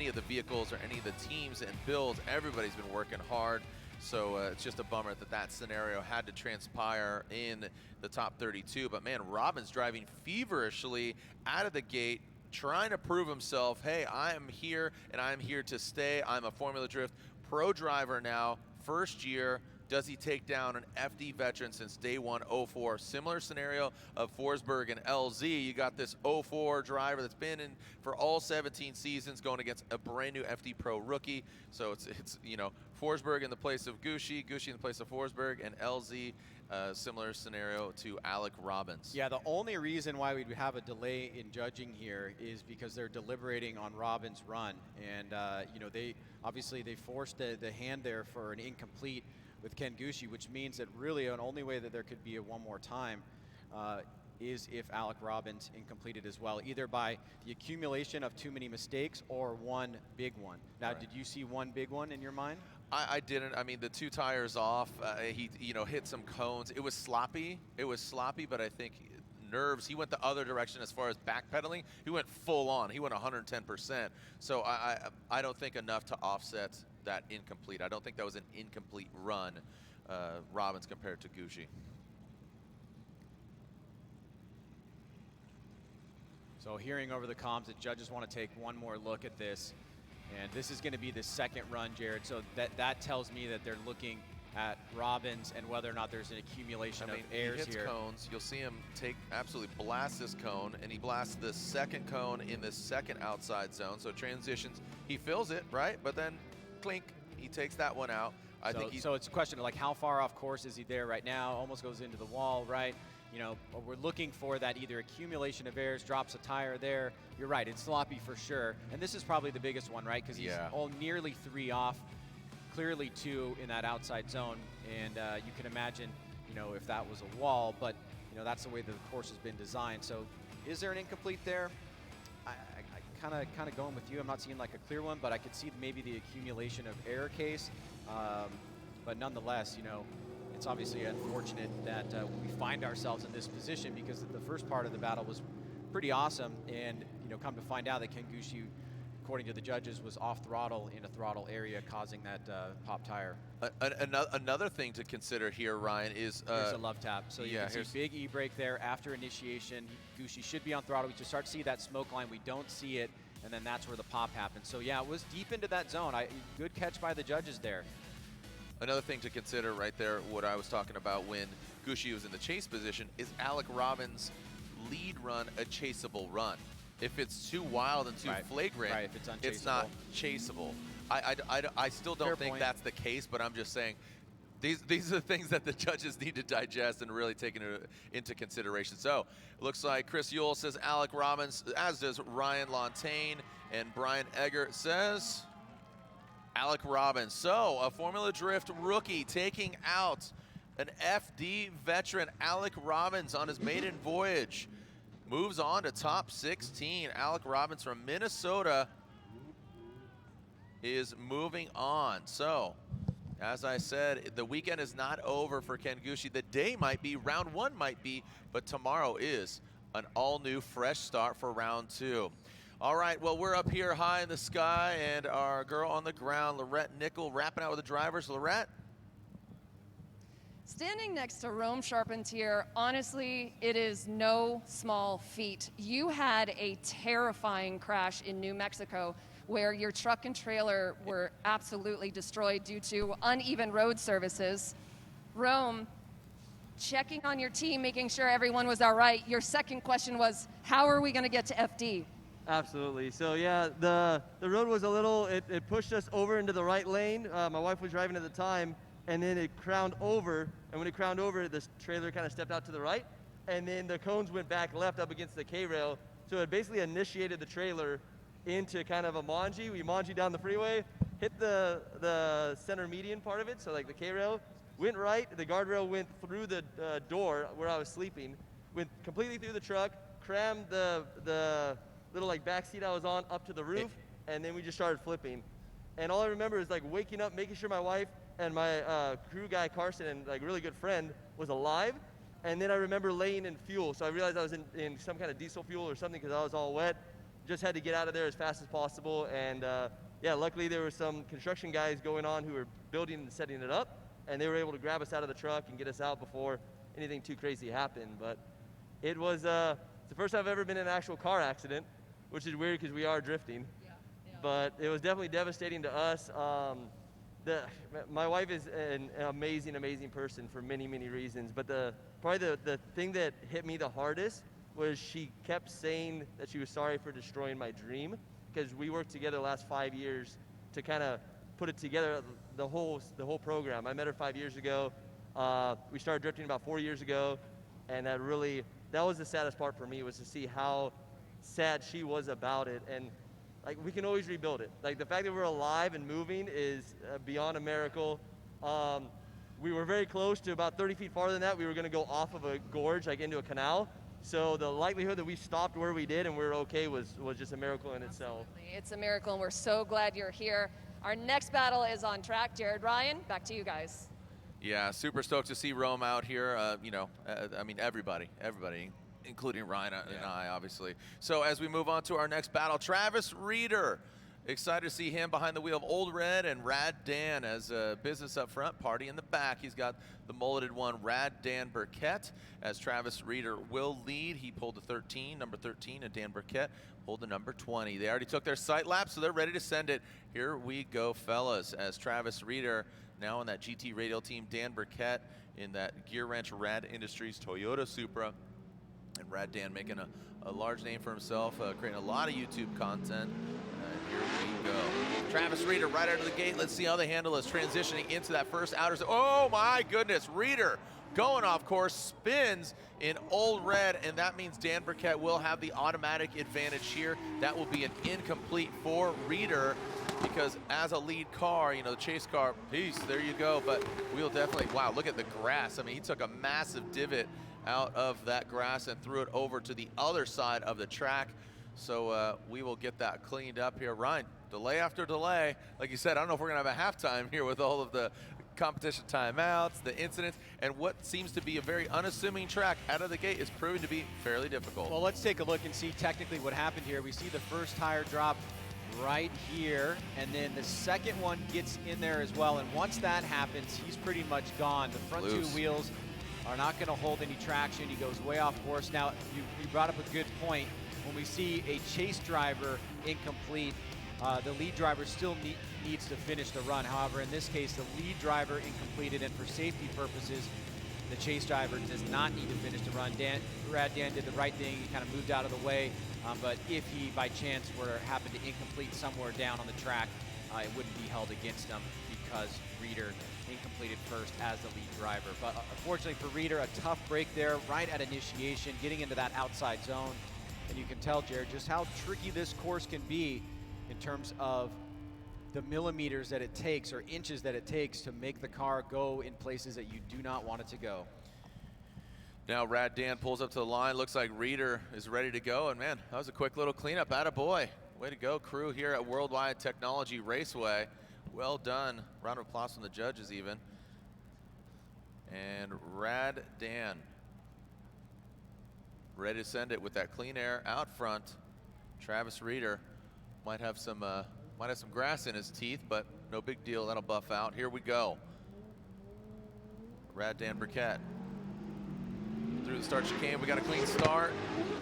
of the vehicles or any of the teams and builds. Everybody's been working hard. So it's just a bummer that scenario had to transpire in the top 32. But man, Robbins driving feverishly out of the gate, trying to prove himself. Hey, I am here and I'm here to stay. I'm a Formula Drift pro driver now, first year. Does he take down an FD veteran since day 1, 04? Similar scenario of Forsberg and LZ. You got this 04 driver that's been in for all 17 seasons going against a brand new FD Pro rookie. So it's Forsberg in the place of Gucci, Gucci in the place of Forsberg, and LZ, similar scenario to Alec Robbins. Yeah, the only reason why we'd have a delay in judging here is because they're deliberating on Robbins' run. And, they obviously forced the hand there for an incomplete with Ken Gucci, which means that really the only way that there could be a one more time is if Alec Robbins incompleted as well, either by the accumulation of too many mistakes or one big one. Now, did you see one big one in your mind? I didn't. I mean, the 2 tires off, he hit some cones. It was sloppy, but I think nerves. He went the other direction as far as backpedaling. He went full on. He went 110%. So I don't think enough to offset that incomplete. I don't think that was an incomplete run, Robbins compared to Gucci. So hearing over the comms that judges want to take one more look at this, and this is going to be the second run, Jared. So that tells me that they're looking at Robbins and whether or not there's an accumulation of airs he hits here. cones. You'll see him absolutely blast this cone, and he blasts the second cone in the second outside zone. So transitions, he fills it, right? But then clink, he takes that one out. So it's a question of like how far off course is he there right now? Almost goes into the wall, right? You know, we're looking for that either accumulation of airs, drops a tire there. You're right, it's sloppy for sure. And this is probably the biggest one, right? Because he's nearly 3 off, clearly 2 in that outside zone. And you can imagine, you know, if that was a wall, but, you know, that's the way the course has been designed. So is there an incomplete there? I kind of going with you. I'm not seeing like a clear one, but I could see maybe the accumulation of error case. But nonetheless, you know, it's obviously unfortunate that we find ourselves in this position because the first part of the battle was pretty awesome, and you know, come to find out that Kengushi, according to the judges, was off throttle in a throttle area, causing that pop tire. Another thing to consider here, Ryan, is there's a love tap. So you can see big e-brake there after initiation. Gucci should be on throttle. We just start to see that smoke line. We don't see it, and then that's where the pop happens. So yeah, it was deep into that zone. Good catch by the judges there. Another thing to consider right there, what I was talking about when Gucci was in the chase position, is Alec Robbins' lead run a chaseable run. If it's too wild and too flagrant, if it's not chaseable. I still don't think that's the case, but I'm just saying these are things that the judges need to digest and really take into consideration. So it looks like Chris Yule says Alec Robbins, as does Ryan Lontaine, and Brian Eggert says Alec Robbins. So a Formula Drift rookie taking out an FD veteran, Alec Robbins, on his maiden voyage. Moves on to top 16. Alec Robbins from Minnesota is moving on. So, as I said, the weekend is not over for Kengushi. The day might be, round 1 might be, but tomorrow is an all-new fresh start for round 2. All right, well, we're up here high in the sky, and our girl on the ground, Lorette Nickel, wrapping out with the drivers. Lorette? Standing next to Rome Charpentier, honestly, it is no small feat. You had a terrifying crash in New Mexico where your truck and trailer were absolutely destroyed due to uneven road services. Rome, checking on your team, making sure everyone was all right. Your second question was, how are we going to get to FD? Absolutely. So yeah, the road was a little, it pushed us over into the right lane. My wife was driving at the time, and then it crowned over, and when it crowned over, this trailer kind of stepped out to the right, and then the cones went back left up against the K-rail, so it basically initiated the trailer into kind of a manji. We manji down the freeway, hit the center median part of it, so like the K-rail, went right, the guardrail went through the door where I was sleeping, went completely through the truck, crammed the little like back seat I was on up to the roof, and then we just started flipping. And all I remember is like waking up, making sure my wife and my crew guy Carson, and like really good friend, was alive. And then I remember laying in fuel, so I realized I was in some kind of diesel fuel or something because I was all wet. Just had to get out of there as fast as possible. And yeah, luckily there were some construction guys going on who were building and setting it up, and they were able to grab us out of the truck and get us out before anything too crazy happened. But it was it's the first time I've ever been in an actual car accident, which is weird because we are drifting. But it was definitely devastating to us. My wife is an amazing, amazing person for many, many reasons. But probably the thing that hit me the hardest was she kept saying that she was sorry for destroying my dream, because we worked together the last 5 years to kind of put it together, the whole program. I met her 5 years ago. We started drifting about 4 years ago, and that was the saddest part for me, was to see how sad she was about it. And like, we can always rebuild it. Like, the fact that we're alive and moving is beyond a miracle. We were very close to about 30 feet farther than that. We were going to go off of a gorge, like into a canal. So the likelihood that we stopped where we did and we were okay was just a miracle in itself. It's a miracle, and we're so glad you're here. Our next battle is on track. Jared, Ryan, back to you guys. Yeah, super stoked to see Rome out here. I mean, everybody. including Ryan and I, obviously. So as we move on to our next battle, Travis Reeder. Excited to see him behind the wheel of Old Red and Rad Dan as a business up front, party in the back. He's got the mulleted one, Rad Dan Burkett, as Travis Reeder will lead. He pulled the 13, number 13, and Dan Burkett pulled the number 20. They already took their sight lap, so they're ready to send it. Here we go, fellas, as Travis Reeder now in that GT Radial team, Dan Burkett in that Gear Wrench Rad Industries Toyota Supra, and Rad Dan making a large name for himself, creating a lot of YouTube content. Here we go. Travis Reeder right out of the gate. Let's see how they handle this, transitioning into that first outer zone. Oh my goodness, Reeder going off course, spins in Old Red, and that means Dan Burkett will have the automatic advantage here. That will be an incomplete for Reeder, because as a lead car, you know, the chase car, peace, there you go. But we'll definitely, wow, look at the grass. I mean, he took a massive divot out of that grass and threw it over to the other side of the track. So we will get that cleaned up here. Ryan, delay after delay. Like you said, I don't know if we're going to have a halftime here with all of the competition timeouts, the incidents, and what seems to be a very unassuming track out of the gate is proving to be fairly difficult. Well, let's take a look and see technically what happened here. We see the first tire drop right here, and then the second one gets in there as well. And once that happens, he's pretty much gone. The front two wheels are not going to hold any traction. He goes way off course. Now, you brought up a good point. When we see a chase driver incomplete, the lead driver still needs to finish the run. However, in this case, the lead driver incompleted, and for safety purposes, the chase driver does not need to finish the run. Rad Dan did the right thing. He kind of moved out of the way, but if he, by chance, were to happen to incomplete somewhere down on the track, it wouldn't be held against him because Reeder incompleted first as the lead driver. But unfortunately for Reeder, a tough break there right at initiation, getting into that outside zone. And you can tell, Jared, just how tricky this course can be in terms of the millimeters that it takes, or inches that it takes, to make the car go in places that you do not want it to go. Now Rad Dan pulls up to the line. Looks like Reeder is ready to go. And man, that was a quick little cleanup. Attaboy. Way to go, crew here at Worldwide Technology Raceway. Well done. Round of applause from the judges even. And Rad Dan ready to send it with that clean air out front. Travis Reeder might have some grass in his teeth, but no big deal. That'll buff out. Here we go. Rad Dan Burkett through the start chicane. We got a clean start.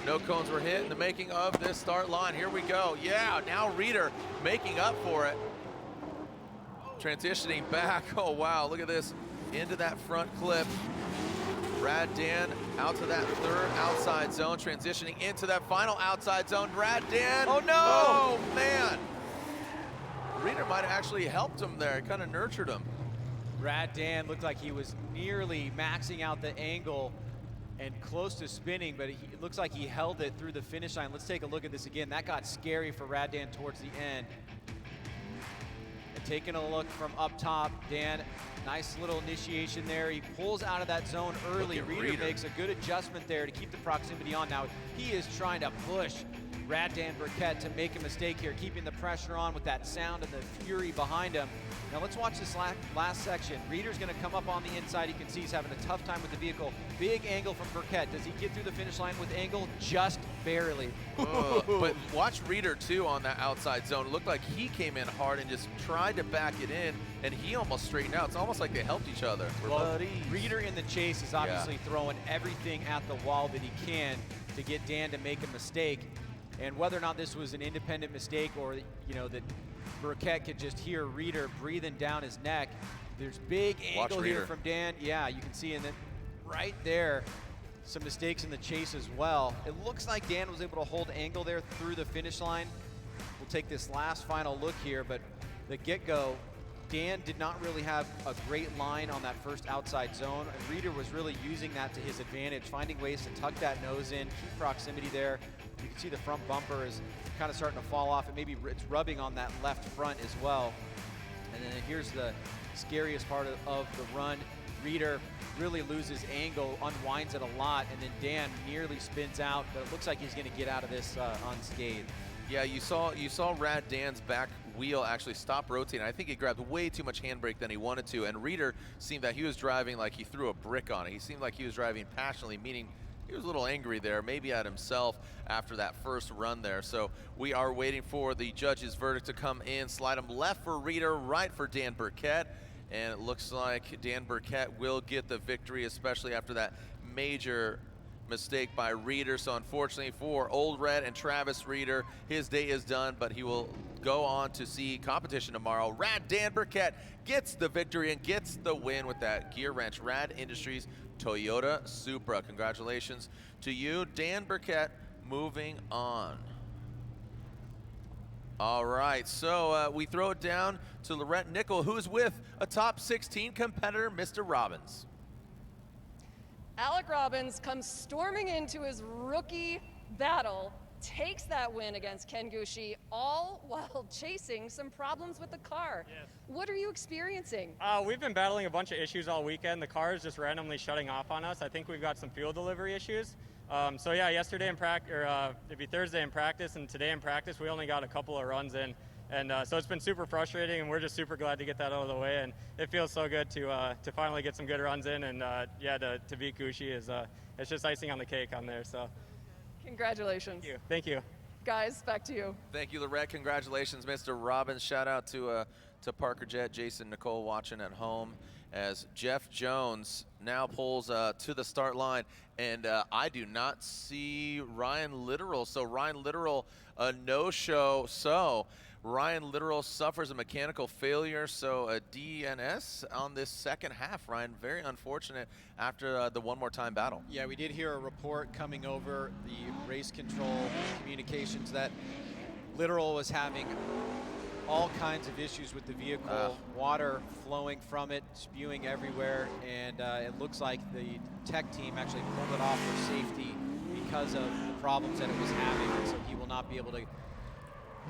No cones were hit in the making of this start line. Here we go. Yeah, now Reeder making up for it. Transitioning back. Oh wow, look at this. Into that front clip. Rad Dan out to that third outside zone, transitioning into that final outside zone. Rad Dan. Oh no! Oh man! Reeder might have actually helped him there, kind of nurtured him. Rad Dan looked like he was nearly maxing out the angle and close to spinning, but it looks like he held it through the finish line. Let's take a look at this again. That got scary for Rad Dan towards the end. And taking a look from up top, Dan, nice little initiation there. He pulls out of that zone early. Reeder makes a good adjustment there to keep the proximity on. Now, he is trying to push Rad Dan Burkett to make a mistake here, keeping the pressure on with that sound and the fury behind him. Now let's watch this last section. Reeder's gonna come up on the inside. You can see he's having a tough time with the vehicle. Big angle from Burkett. Does he get through the finish line with angle? Just barely. But watch Reeder too on that outside zone. It looked like he came in hard and just tried to back it in, and he almost straightened out. It's almost like they helped each other. Well, Reeder in the chase is obviously throwing everything at the wall that he can to get Dan to make a mistake. And whether or not this was an independent mistake, or that Burkett could just hear Reeder breathing down his neck, there's big angle here from Dan. Yeah, you can see in right there some mistakes in the chase as well. It looks like Dan was able to hold angle there through the finish line. We'll take this last final look here, but the get-go, Dan did not really have a great line on that first outside zone, and Reeder was really using that to his advantage, finding ways to tuck that nose in, keep proximity there. You can see the front bumper is kind of starting to fall off, and maybe it's rubbing on that left front as well. And then here's the scariest part of the run. Reeder really loses angle, unwinds it a lot, and then Dan nearly spins out, but it looks like he's going to get out of this unscathed. Yeah, you saw Rad Dan's back wheel actually stop rotating. I think he grabbed way too much handbrake than he wanted to, and Reeder seemed that he was driving like he threw a brick on it. He seemed like he was driving passionately, meaning he was a little angry there, maybe at himself after that first run there. So we are waiting for the judge's verdict to come in. Slide him left for Reeder, right for Dan Burkett. And it looks like Dan Burkett will get the victory, especially after that major mistake by Reeder. So unfortunately for Old Red and Travis Reeder, his day is done, but he will go on to see competition tomorrow. Rad Dan Burkett gets the victory and gets the win with that gear wrench. Rad Industries Toyota Supra. Congratulations to you, Dan Burkett. Moving on. All right, so we throw it down to Laurent Nickel, who's with a top 16 competitor, Mr. Robbins. Alec Robbins comes storming into his rookie battle, takes that win against Ken Gucci, all while chasing some problems with the car. Yes. What are you experiencing? We've been battling a bunch of issues all weekend. The car is just randomly shutting off on us. I think we've got some fuel delivery issues. So yeah, yesterday in practice, or it'd be Thursday in practice, and today in practice, we only got a couple of runs in. And so it's been super frustrating, and we're just super glad to get that out of the way. And it feels so good to finally get some good runs in, and yeah, to beat Gucci is it's just icing on the cake on there. So Congratulations. Thank you. Guys, back to you. Thank you, Lorette. Congratulations, Mr. Robbins. Shout out to Parker Jet, Jason, Nicole watching at home as Jeff Jones now pulls to the start line. And I do not see Ryan Littoral. So Ryan Littoral, a no-show. So Ryan Littoral suffers a mechanical failure, so a DNS on this second half, Ryan. Very unfortunate after the one more time battle. Yeah, we did hear a report coming over the race control communications that Littoral was having all kinds of issues with the vehicle, water flowing from it, spewing everywhere, and it looks like the tech team actually pulled it off for safety because of the problems that it was having, and so he will not be able to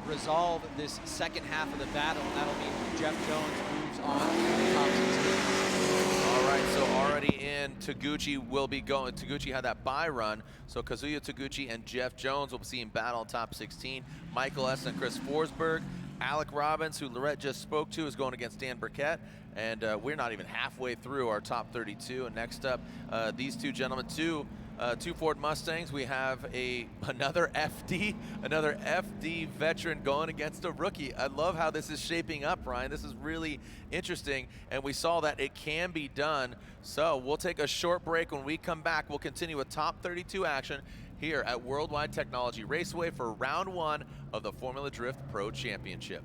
resolve this second half of the battle, and that'll mean Jeff Jones moves on to the top 16. All right, so already in, Taguchi will be going. Taguchi had that bye run, so Kazuya Taguchi and Jeff Jones will be seeing battle in top 16. Michael S. and Chris Forsberg. Alec Robbins, who Lorette just spoke to, is going against Dan Burkett, and we're not even halfway through our top 32. And next up, these two gentlemen, two Ford Mustangs. We have another FD veteran going against a rookie. I love how this is shaping up, Ryan. This is really interesting, and we saw that it can be done. So we'll take a short break. When we come back, we'll continue with top 32 action here at Worldwide Technology Raceway for round one of the Formula Drift Pro Championship.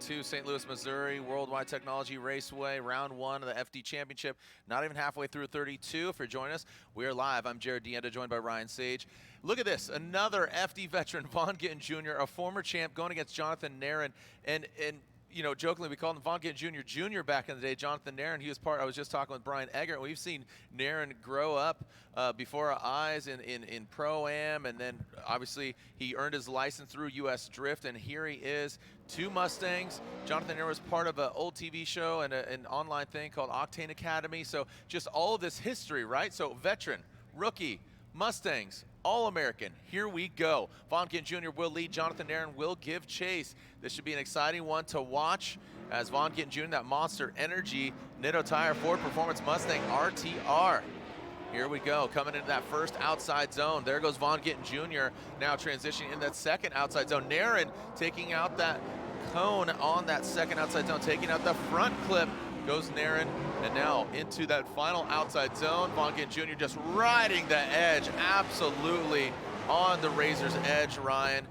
to St. Louis, Missouri, Worldwide Technology Raceway, round 1 of the FD Championship. Not even halfway through 32. If you're joining us, we are live. I'm Jared Dienda, joined by Ryan Sage. Look at this, another FD veteran, Vaughn Gittin Jr., a former champ, going against Jonathan Nairn. And you know, jokingly, we called him Vaughn Gittin Jr. back in the day. Jonathan Nairn, he was part, I was just talking with Brian Eggert. We've seen Nairn grow up before our eyes in Pro-Am, and then obviously he earned his license through US Drift, and here he is, 2 Mustangs. Jonathan Nairn was part of an old TV show and an online thing called Octane Academy. So just all of this history, right? So veteran, rookie, Mustangs, All-American. Here we go. Vaughn Gittin Jr. will lead. Jonathan Nairn will give chase. This should be an exciting one to watch as Vaughn Gittin Jr., that Monster Energy Nitto Tire Ford Performance Mustang RTR. Here we go, coming into that first outside zone. There goes Vaughn Gittin Jr. now transitioning in that second outside zone. Nairn taking out that cone on that second outside zone, taking out the front clip. Goes Nairn, and now into that final outside zone. Vaughn Gittin Jr. just riding the edge, absolutely on the razor's edge, Ryan.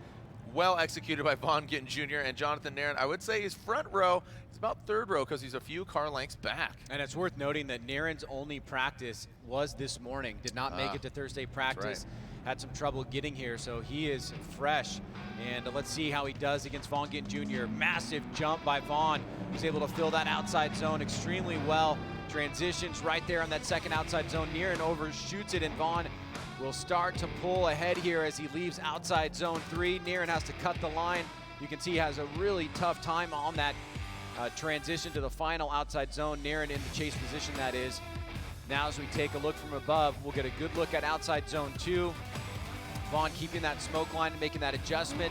Well executed by Vaughn Gittin Jr. and Jonathan Nairn. I would say he's front row. He's about third row because he's a few car lengths back. And it's worth noting that Nairn's only practice was this morning. Did not make it to Thursday practice. Had some trouble getting here, so he is fresh. And let's see how he does against Vaughn Gittin Jr. Massive jump by Vaughn. He's able to fill that outside zone extremely well. Transitions right there on that second outside zone. Nairn overshoots it, and Vaughn will start to pull ahead here as he leaves outside zone 3. Nairn has to cut the line. You can see he has a really tough time on that transition to the final outside zone. Nairn in the chase position, that is. Now as we take a look from above, we'll get a good look at outside zone 2. Vaughn keeping that smoke line and making that adjustment,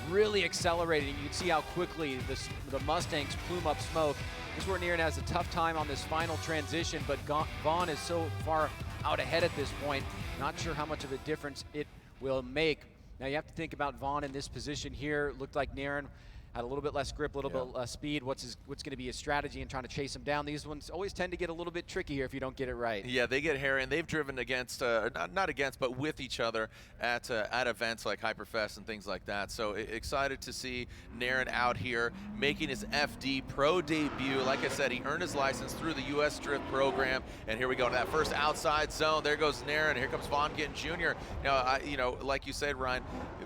really accelerating. You can see how quickly the Mustangs plume up smoke. This is where Nairn has a tough time on this final transition, but Vaughn is so far out ahead at this point. Not sure how much of a difference it will make. Now you have to think about Vaughn in this position here. Looked like Nairn had a little bit less grip, a little bit less speed. What's going to be his strategy in trying to chase him down? These ones always tend to get a little bit tricky here if you don't get it right. Yeah, they get hairy, and they've driven against, not against, but with each other at events like Hyperfest and things like that. So excited to see Nairn out here making his FD Pro debut. Like I said, he earned his license through the US Drift program, and here we go to that first outside zone. There goes Nairn. Here comes Vaughn Gittin Jr. Now, you know, like you said, Ryan,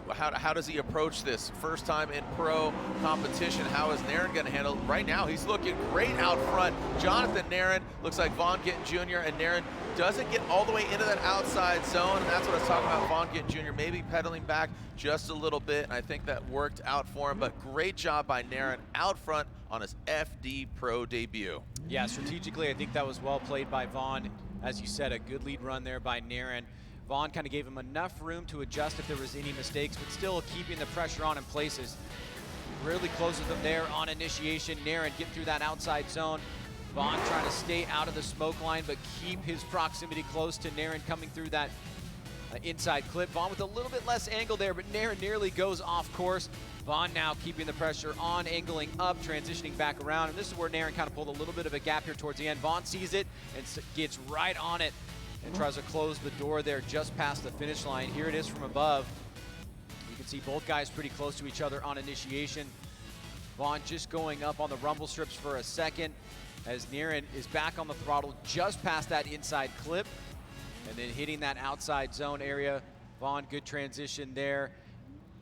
how does he approach this? First time in pro competition. How is Nairn going to handle it? Right now, he's looking great out front. Jonathan Nairn looks like Vaughn Gittin Jr. and Nairn doesn't get all the way into that outside zone, and that's what I was talking about. Vaughn Gittin Jr. maybe pedaling back just a little bit, and I think that worked out for him, but great job by Nairn out front on his FD Pro debut. Yeah, strategically, I think that was well played by Vaughn. As you said, a good lead run there by Nairn. Vaughn kind of gave him enough room to adjust if there was any mistakes, but still keeping the pressure on in places. Really close with him there on initiation. Nairn getting through that outside zone. Vaughn trying to stay out of the smoke line, but keep his proximity close to Nairn coming through that inside clip. Vaughn with a little bit less angle there, but Nairn nearly goes off course. Vaughn now keeping the pressure on, angling up, transitioning back around, and this is where Nairn kind of pulled a little bit of a gap here towards the end. Vaughn sees it and gets right on it and tries to close the door there just past the finish line. Here it is from above. You can see both guys pretty close to each other on initiation. Vaughn just going up on the rumble strips for a second as Nairn is back on the throttle just past that inside clip and then hitting that outside zone area. Vaughn, good transition there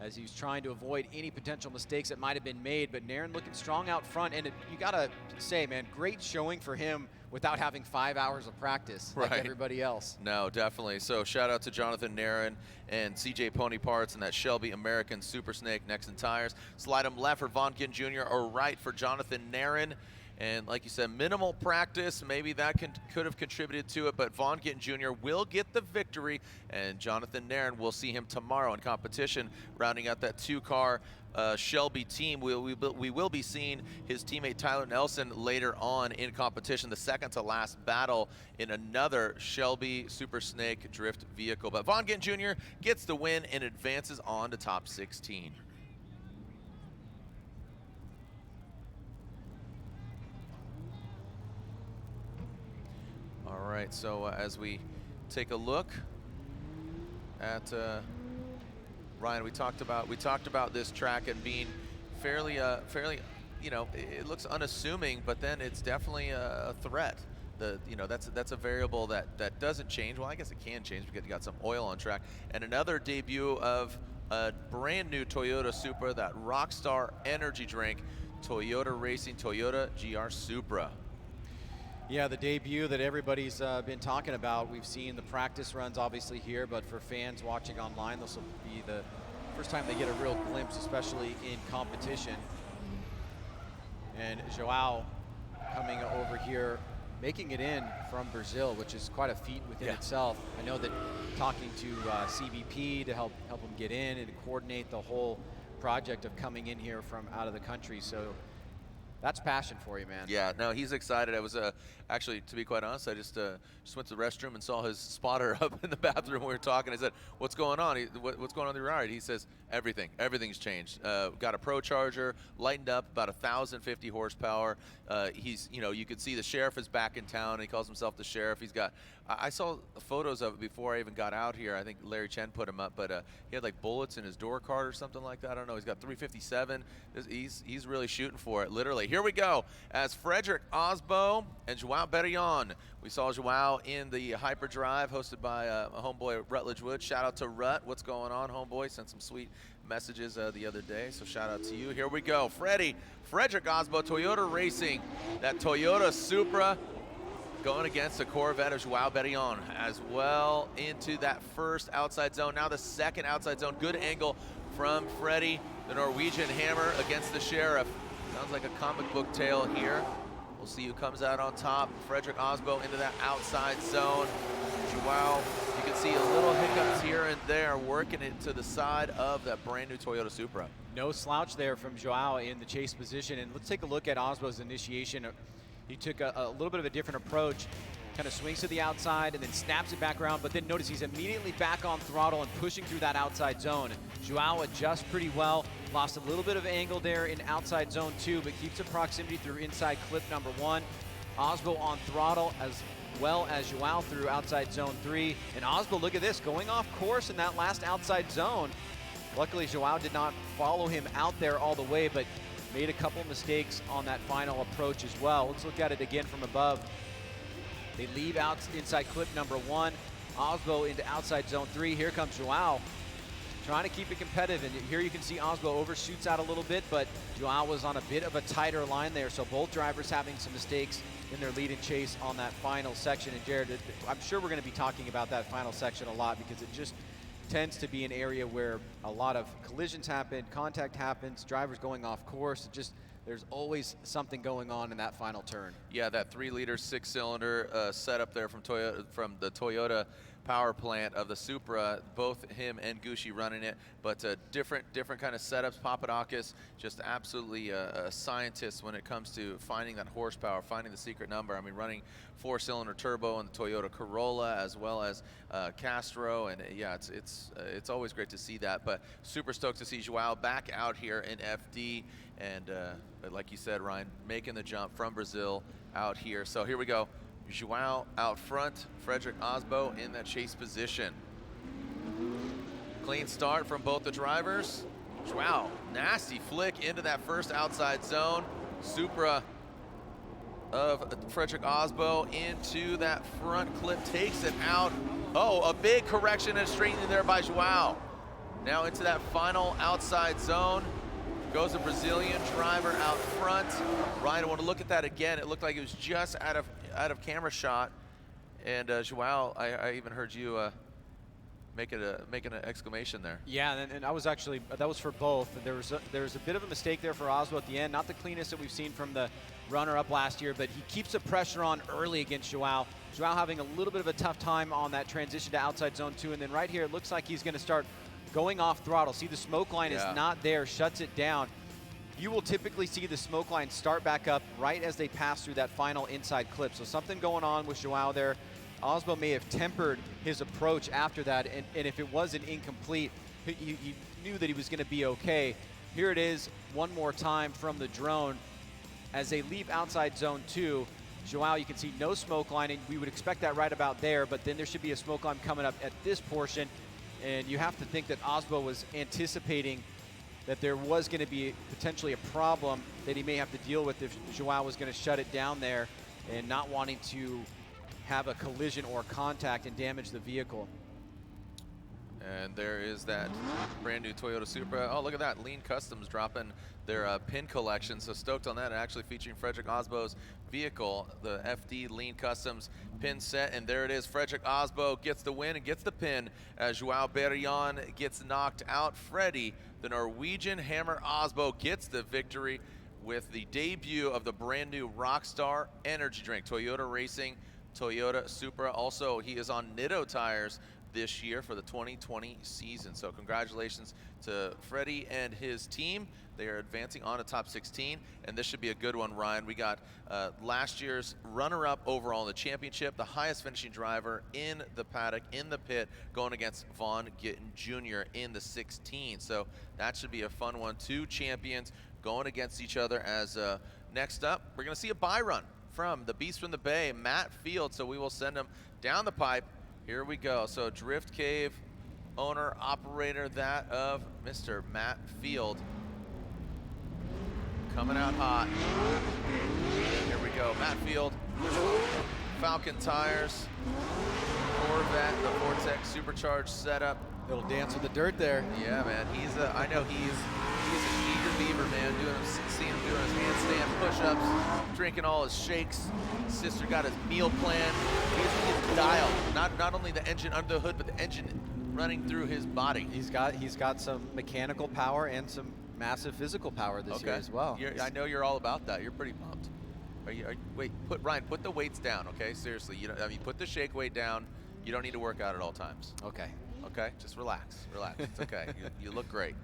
as he's trying to avoid any potential mistakes that might have been made, but Nairn looking strong out front, and you gotta say, man, great showing for him without having 5 hours of practice like everybody else. No, definitely. So shout out to Jonathan Nairn and CJ Pony Parts and that Shelby American Super Snake Nexen Tires. Slide them left for Vaughn Gittin Jr. or right for Jonathan Nairn. And like you said, minimal practice, maybe that could have contributed to it, but Vaughn Gittin Jr. will get the victory, and Jonathan Nairn, we'll see him tomorrow in competition, rounding out that 2-car Shelby team. We will be seeing his teammate Tyler Nelson later on in competition, the second to last battle in another Shelby Super Snake Drift vehicle. But Vaughn Gittin Jr. gets the win and advances on to top 16. All right, so as we take a look at Ryan, we talked about this track and being fairly you know, it looks unassuming, but then it's definitely a threat. That's a variable that doesn't change. Well, I guess it can change because you got some oil on track. And another debut of a brand new Toyota Supra, that Rockstar energy drink, Toyota Racing Toyota GR Supra. Yeah, the debut that everybody's been talking about. We've seen the practice runs obviously here, but for fans watching online, this will be the first time they get a real glimpse, especially in competition. And Joao coming over here, making it in from Brazil, which is quite a feat within itself. I know that talking to CBP to help him get in and coordinate the whole project of coming in here from out of the country. So that's passion for you, man. Yeah, no, he's excited. I was actually, to be quite honest, I just went to the restroom and saw his spotter up in the bathroom. We were talking. I said, "What's going on? What's going on with your ride?" He says, "Everything's changed. Got a Pro Charger, lightened up, about 1,050 horsepower. He's, you know, you could see the sheriff is back in town. He calls himself the sheriff. He's got. I saw photos of it before I even got out here. I think Larry Chen put him up, but he had like bullets in his door card or something like that. I don't know. He's got 357. He's really shooting for it, literally. Here we go as Frederick Osbo and Joao Berillon. We saw Joao in the Hyperdrive hosted by a homeboy, Rutledge Wood. Shout out to Rut. What's going on, homeboy? Sent some sweet messages the other day, so shout out to you. Here we go. Frederick Osbo, Toyota Racing, that Toyota Supra going against the Corvette of Joao Berillon as well into that first outside zone. Now the second outside zone. Good angle from Freddie, the Norwegian Hammer against the Sheriff. Sounds like a comic book tale here. We'll see who comes out on top. Frederick Osbo into that outside zone. Joao, you can see a little hiccups here and there, working it to the side of that brand new Toyota Supra. No slouch there from Joao in the chase position. And let's take a look at Osbo's initiation. He took a little bit of a different approach, kind of swings to the outside and then snaps it back around, but then notice he's immediately back on throttle and pushing through that outside zone. Joao adjusts pretty well, lost a little bit of angle there in outside zone 2, but keeps the proximity through inside clip number 1. Osbo on throttle as well as Joao through outside zone 3. And Osbo, look at this, going off course in that last outside zone. Luckily, Joao did not follow him out there all the way, but made a couple mistakes on that final approach as well. Let's look at it again from above. They leave out inside clip number 1. Osbo into outside zone 3. Here comes Joao, trying to keep it competitive. And here you can see Osbo overshoots out a little bit, but Joao was on a bit of a tighter line there. So both drivers having some mistakes in their lead and chase on that final section. And Jared, I'm sure we're going to be talking about that final section a lot because it just tends to be an area where a lot of collisions happen, contact happens, drivers going off course. There's always something going on in that final turn. Yeah, that 3-liter 6-cylinder setup there from the Toyota power plant of the Supra, both him and Gucci running it, but different kind of setups. Papadakis, just absolutely a scientist when it comes to finding that horsepower, finding the secret number. I mean, running 4-cylinder turbo in the Toyota Corolla as well as Castro, and yeah, it's always great to see that. But super stoked to see Joao back out here in FD, and like you said, Ryan, making the jump from Brazil out here. So here we go. Joao out front, Frederick Osbo in that chase position. Clean start from both the drivers. Joao, nasty flick into that first outside zone. Supra of Frederick Osbo into that front clip, takes it out. Oh, a big correction and straightening there by Joao. Now into that final outside zone. Goes a Brazilian driver out front. Ryan, I want to look at that again. It looked like it was just out of camera shot. And Joao, I even heard you making an exclamation there. Yeah, and I was actually, that was for both. There was a bit of a mistake there for Osbo at the end. Not the cleanest that we've seen from the runner-up last year, but he keeps the pressure on early against Joao. Joao having a little bit of a tough time on that transition to outside zone 2. And then right here, it looks like he's going to start going off throttle. See, the smoke line is not there, shuts it down. You will typically see the smoke line start back up right as they pass through that final inside clip. So something going on with Joao there. Osbo may have tempered his approach after that, and if it wasn't incomplete, he knew that he was going to be okay. Here it is one more time from the drone. As they leave outside zone 2, Joao, you can see no smoke line, and we would expect that right about there, but then there should be a smoke line coming up at this portion. And you have to think that Osbo was anticipating that there was going to be potentially a problem that he may have to deal with if Joao was going to shut it down there and not wanting to have a collision or contact and damage the vehicle. And there is that brand new Toyota Supra. Oh, look at that. Lean Customs dropping their pin collection. So stoked on that. Actually featuring Frederick Osbo's vehicle, the FD Lean Customs pin set. And there it is. Frederick Osbo gets the win and gets the pin as Joao Berrion gets knocked out. Freddie, the Norwegian Hammer Osbo, gets the victory with the debut of the brand new Rockstar Energy Drink. Toyota Racing, Toyota Supra. Also, he is on Nitto tires this year for the 2020 season. So congratulations to Freddie and his team. They are advancing on to top 16, and this should be a good one, Ryan. We got last year's runner-up overall in the championship, the highest finishing driver in the paddock, in the pit, going against Vaughn Gittin Jr. in the 16. So that should be a fun one. Two champions going against each other. As next up, we're gonna see a bye run from the Beast from the Bay, Matt Field. So we will send him down the pipe. Here we go. So Drift Cave owner, operator, that of Mr. Matt Field. Coming out hot. Here we go. Matt Field, Falcon tires, Corvette, the Vortex supercharged setup. Little dance with the dirt there. Yeah, man. I know he's an eager beaver, man. Seeing him doing his handstand push-ups, drinking all his shakes. His sister got his meal plan. He's dialed. Not only the engine under the hood, but the engine running through his body. He's got some mechanical power and some massive physical power this year as well. I know you're all about that. You're pretty pumped. Wait, Ryan, put the weights down, okay? Seriously, put the shake weight down. You don't need to work out at all times. Okay. Okay, just relax. It's okay. You look great.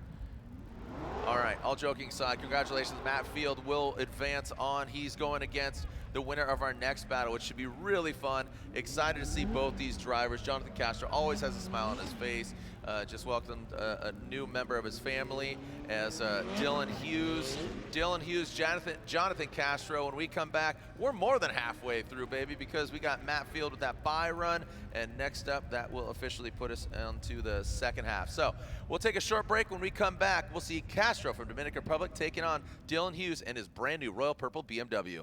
All right, all joking aside, congratulations. Matt Field will advance on. He's going against the winner of our next battle, which should be really fun. Excited to see both these drivers. Jonathan Castro always has a smile on his face. Just welcomed a new member of his family as Dylan Hughes. Dylan Hughes, Jonathan Castro. When we come back, we're more than halfway through, baby, because we got Matt Field with that bye run. And next up, that will officially put us into the second half. So we'll take a short break. When we come back, we'll see Castro from Dominican Republic taking on Dylan Hughes and his brand new Royal Purple BMW.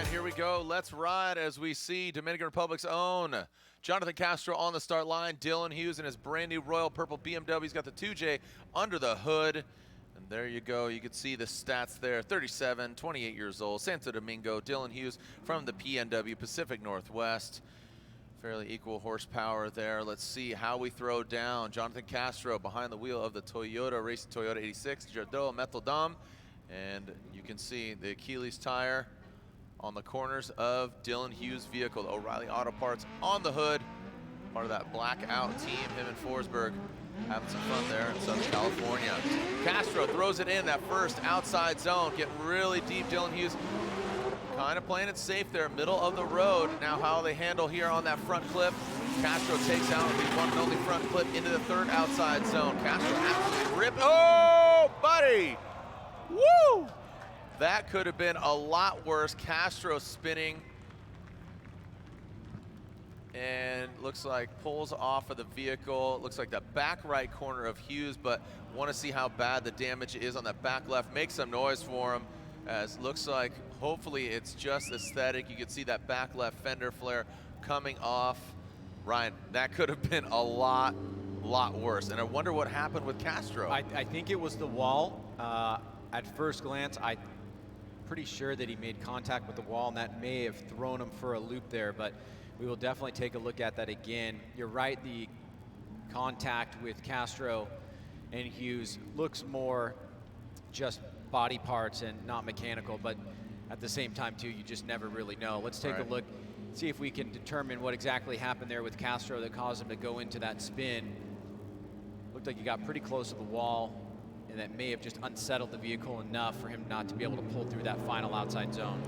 here we go. Let's ride as we see Dominican Republic's own Jonathan Castro on the start line. Dylan Hughes in his brand new royal purple BMW. He's got the 2J under the hood. And there you go. You can see the stats there. 37, 28 years old, Santo Domingo. Dylan Hughes from the PNW Pacific Northwest. Fairly equal horsepower there. Let's see how we throw down. Jonathan Castro behind the wheel of the Toyota, racing Toyota 86, Jardot Metal Dome. And you can see the Achilles tire on the corners of Dylan Hughes' vehicle. The O'Reilly Auto Parts on the hood. Part of that blackout team, him and Forsberg having some fun there in Southern California. Castro throws it in that first outside zone, getting really deep. Dylan Hughes kind of playing it safe there, middle of the road. Now how they handle here on that front clip. Castro takes out the one and only front clip into the third outside zone. Castro absolutely ripped. Oh, buddy! Woo! That could have been a lot worse. Castro spinning. And looks like pulls off of the vehicle. Looks like the back right corner of Hughes, but want to see how bad the damage is on that back left. Make some noise for him, as looks like hopefully it's just aesthetic. You can see that back left fender flare coming off. Ryan, that could have been a lot worse. And I wonder what happened with Castro. I think it was the wall. At first glance, I'm pretty sure that he made contact with the wall, and that may have thrown him for a loop there, but we will definitely take a look at that again. You're right, the contact with Castro and Hughes looks more just body parts and not mechanical, but at the same time too, you just never really know. Let's take a look, see if we can determine what exactly happened there with Castro that caused him to go into that spin. Looked like he got pretty close to the wall, and that may have just unsettled the vehicle enough for him not to be able to pull through that final outside zone.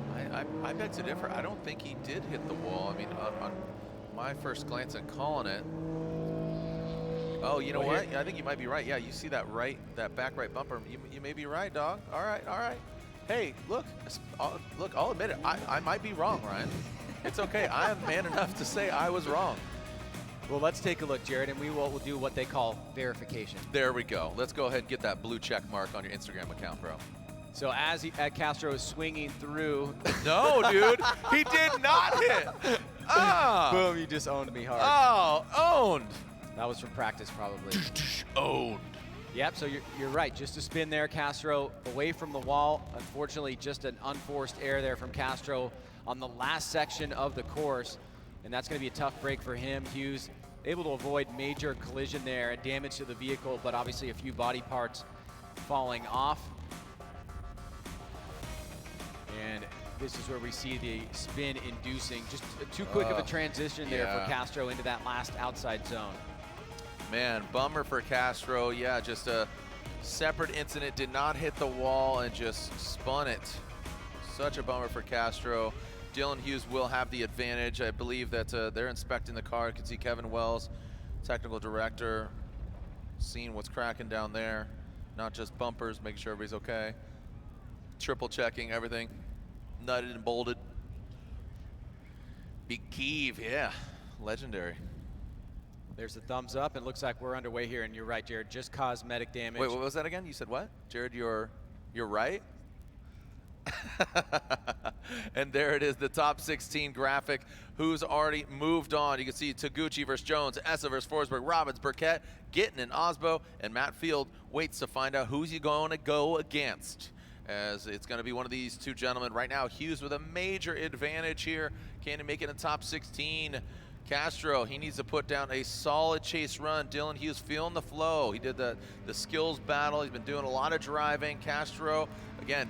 I beg to differ. I don't think he did hit the wall. I mean, on my first glance at calling it. Oh, you know what? I think you might be right. Yeah, you see that back right bumper. You may be right, dog. All right. Hey, look, I'll admit it. I might be wrong, Ryan. It's okay. I am man enough to say I was wrong. Well, let's take a look, Jared, and we'll do what they call verification. There we go. Let's go ahead and get that blue check mark on your Instagram account, bro. So as Castro is swinging through. No, dude, he did not hit. Boom, you just owned me hard. Oh, owned. That was from practice, probably. Owned. Yep, so you're right. Just a spin there, Castro away from the wall. Unfortunately, just an unforced error there from Castro on the last section of the course. And that's going to be a tough break for him. Hughes able to avoid major collision there and damage to the vehicle, but obviously a few body parts falling off. And this is where we see the spin inducing. Just too quick of a transition there for Castro into that last outside zone. Man, bummer for Castro. Yeah, just a separate incident. Did not hit the wall and just spun it. Such a bummer for Castro. Dylan Hughes will have the advantage. I believe that they're inspecting the car. You can see Kevin Wells, technical director, seeing what's cracking down there. Not just bumpers, making sure everybody's okay. Triple checking everything. Nutted and bolted. Big Kiev, yeah, legendary. There's the thumbs up, and looks like we're underway here, and you're right, Jared, just cosmetic damage. Wait, what was that again? You said what? Jared, you're right? And there it is, the top 16 graphic. Who's already moved on? You can see Taguchi versus Jones, Essa versus Forsberg, Robbins, Burkett, Gittin and Osbo, and Matt Field waits to find out who's he going to go against, as it's going to be one of these two gentlemen. Right now, Hughes with a major advantage here. Can he make it in the top 16? Castro, he needs to put down a solid chase run. Dylan Hughes feeling the flow. He did the skills battle. He's been doing a lot of driving. Castro, again,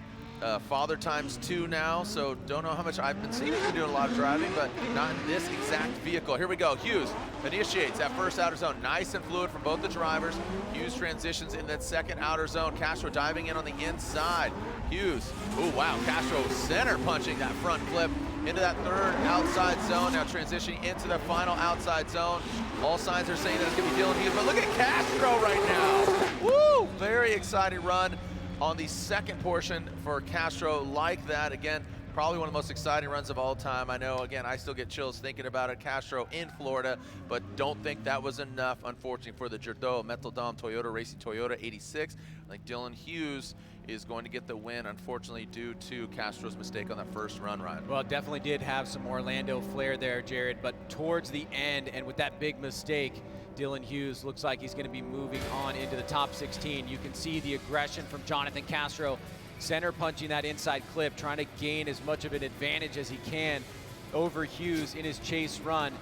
father ×2 now, so don't know how much I've been seeing. He's been doing a lot of driving, but not in this exact vehicle. Here we go. Hughes initiates that first outer zone. Nice and fluid from both the drivers. Hughes transitions in that second outer zone. Castro diving in on the inside. Hughes, oh wow, Castro center punching that front clip into that third outside zone. Now transitioning into the final outside zone. All signs are saying that it's gonna be Dylan Hughes, but look at Castro right now. Woo, very exciting run on the second portion for Castro like that. Again, Probably one of the most exciting runs of all time. I know, again, I still get chills thinking about it. Castro in Florida, but don't think that was enough, unfortunately, for the Jordo Metaldom Toyota Racing Toyota 86. I think Dylan Hughes is going to get the win, unfortunately, due to Castro's mistake on that first run, Ryan. Well, it definitely did have some Orlando flair there, Jared, but towards the end and with that big mistake, Dylan Hughes looks like he's going to be moving on into the top 16. You can see the aggression from Jonathan Castro, center punching that inside clip, trying to gain as much of an advantage as he can over Hughes in his chase run.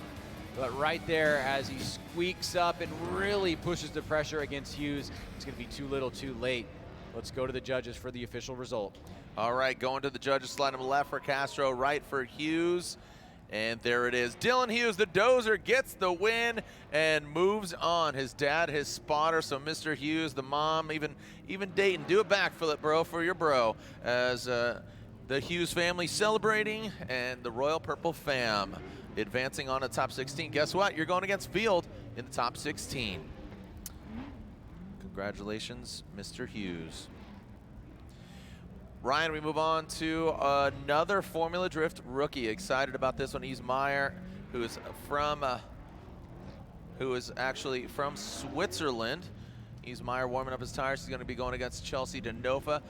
But right there, as he squeaks up and really pushes the pressure against Hughes, it's going to be too little too late. Let's go to the judges for the official result. All right, going to the judges, sliding left for Castro, right for Hughes. And there it is. Dylan Hughes, the dozer, gets the win and moves on. His dad, his spotter, so Mr. Hughes, the mom, even Dayton, do a backflip, bro, for your bro. As the Hughes family celebrating and the Royal Purple fam advancing on the top 16. Guess what? You're going against Field in the top 16. Congratulations, Mr. Hughes. Ryan, we move on to another Formula Drift rookie. Excited about this one. Yves Meyer, who is actually from Switzerland. Yves Meyer warming up his tires. He's going to be going against Chelsea DeNova.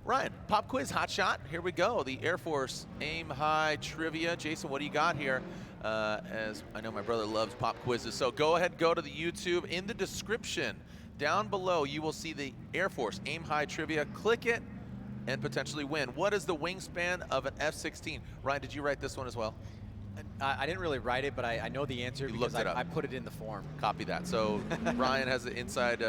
Ryan, pop quiz, hot shot. Here we go. The Air Force Aim High Trivia. Jason, what do you got here? As I know my brother loves pop quizzes. So go ahead, go to the YouTube. In the description down below, you will see the Air Force Aim High Trivia. Click it and potentially win. What is the wingspan of an F-16? Ryan, did you write this one as well? I didn't really write it, but I know the answer because I put it in the form. Copy that. So Ryan has the inside,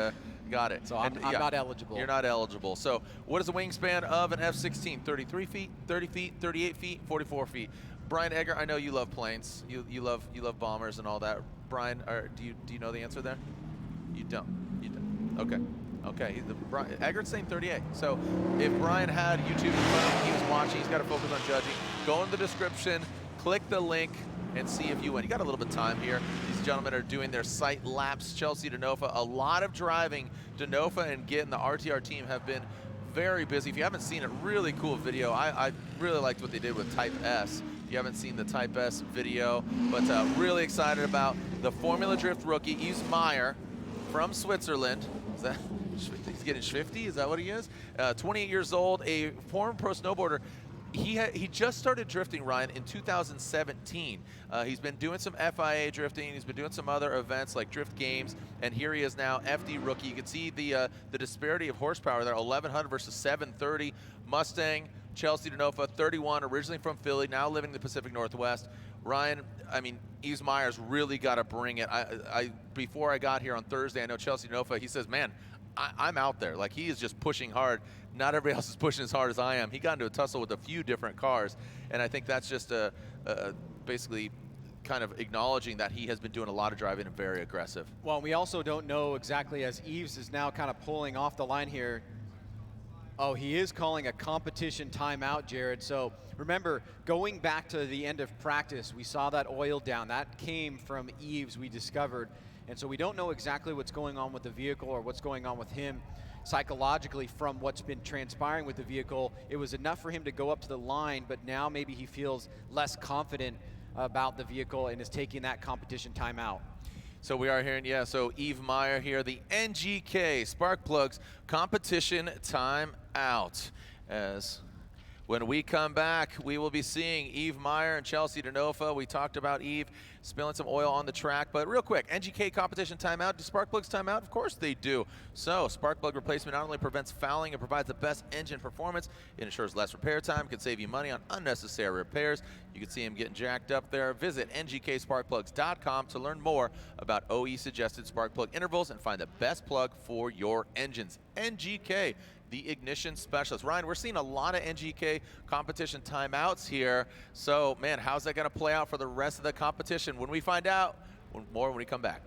got it. So I'm not eligible. You're not eligible. So what is the wingspan of an F-16? 33 feet, 30 feet, 38 feet, 44 feet. Brian Egger, I know you love planes. You love bombers and all that. Brian, do you know the answer there? You don't. You don't. Okay. Okay, Eggert's saying 38. So if Brian had YouTube in front of him, he was watching, he's got to focus on judging. Go in the description, click the link, and see if you win. You got a little bit of time here. These gentlemen are doing their site laps. Chelsea DeNova, a lot of driving. DeNova and Git and the RTR team have been very busy. If you haven't seen it, really cool video. I really liked what they did with Type S. If you haven't seen the Type S video, but really excited about the Formula Drift rookie, Yves Meyer from Switzerland. Is that? He's getting shifty, is that what he is? 28 years old, a former pro snowboarder. He just started drifting, Ryan, in 2017. He's been doing some FIA drifting. He's been doing some other events like Drift Games, and here he is now, FD rookie. You can see the disparity of horsepower there, 1100 versus 730. Mustang, Chelsea DeNova, 31, originally from Philly, now living in the Pacific Northwest. Ryan, I mean, Yves Meyer's really got to bring it. Before I got here on Thursday, I know Chelsea DeNova, he says, man, I'm out there. Like, he is just pushing hard. Not everybody else is pushing as hard as I am. He got into a tussle with a few different cars, and I think that's just basically kind of acknowledging that he has been doing a lot of driving and very aggressive. Well, we also don't know exactly, as Yves is now kind of pulling off the line here. Oh, he is calling a competition timeout, Jared. So remember, going back to the end of practice, we saw that oil down. That came from Yves, we discovered. And so we don't know exactly what's going on with the vehicle or what's going on with him psychologically from what's been transpiring with the vehicle. It was enough for him to go up to the line, but now maybe he feels less confident about the vehicle and is taking that competition timeout. So we are hearing, so Yves Meyer here, the NGK Spark Plugs competition timeout. As when we come back, we will be seeing Yves Meyer and Chelsea DeNova. We talked about Yves spilling some oil on the track, but real quick, NGK competition timeout. Do spark plugs timeout? Of course they do. So spark plug replacement not only prevents fouling, it provides the best engine performance. It ensures less repair time, can save you money on unnecessary repairs. You can see him getting jacked up there. Visit ngksparkplugs.com to learn more about OE suggested spark plug intervals and find the best plug for your engines. NGK, the ignition specialist. Ryan, we're seeing a lot of NGK competition timeouts here. So, man, how's that going to play out for the rest of the competition? When we find out, more when we come back.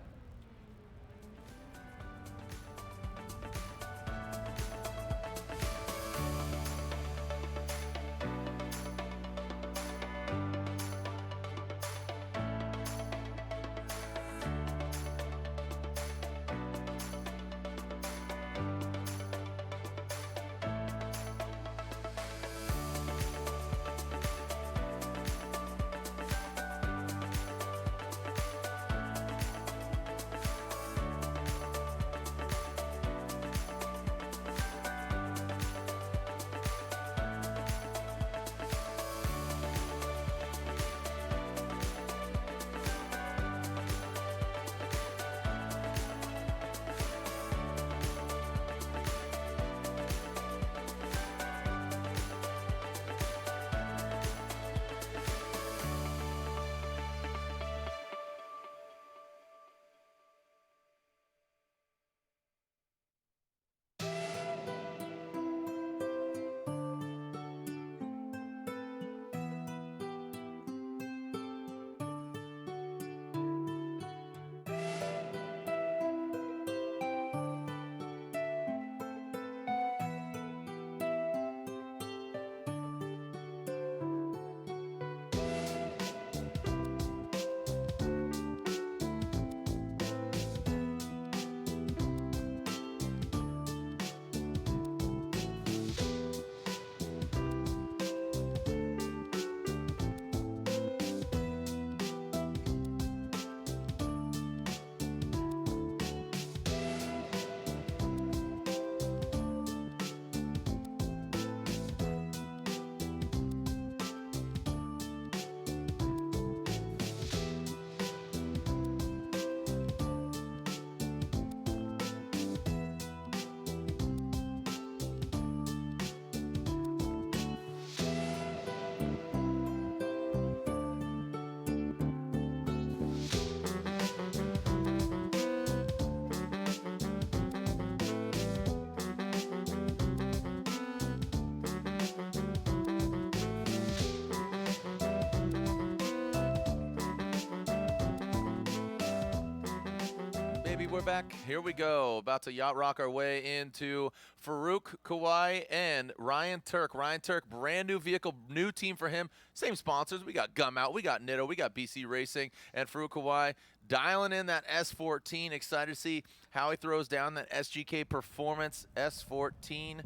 baby, we're back. Here we go. About to yacht rock our way into Farouk Kawai and Ryan Turk. Ryan Turk, brand new vehicle, new team for him. Same sponsors. We got Gum Out, we got Nitto, we got BC Racing, and Farouk Kawai dialing in that S14. Excited to see how he throws down that SGK Performance S14.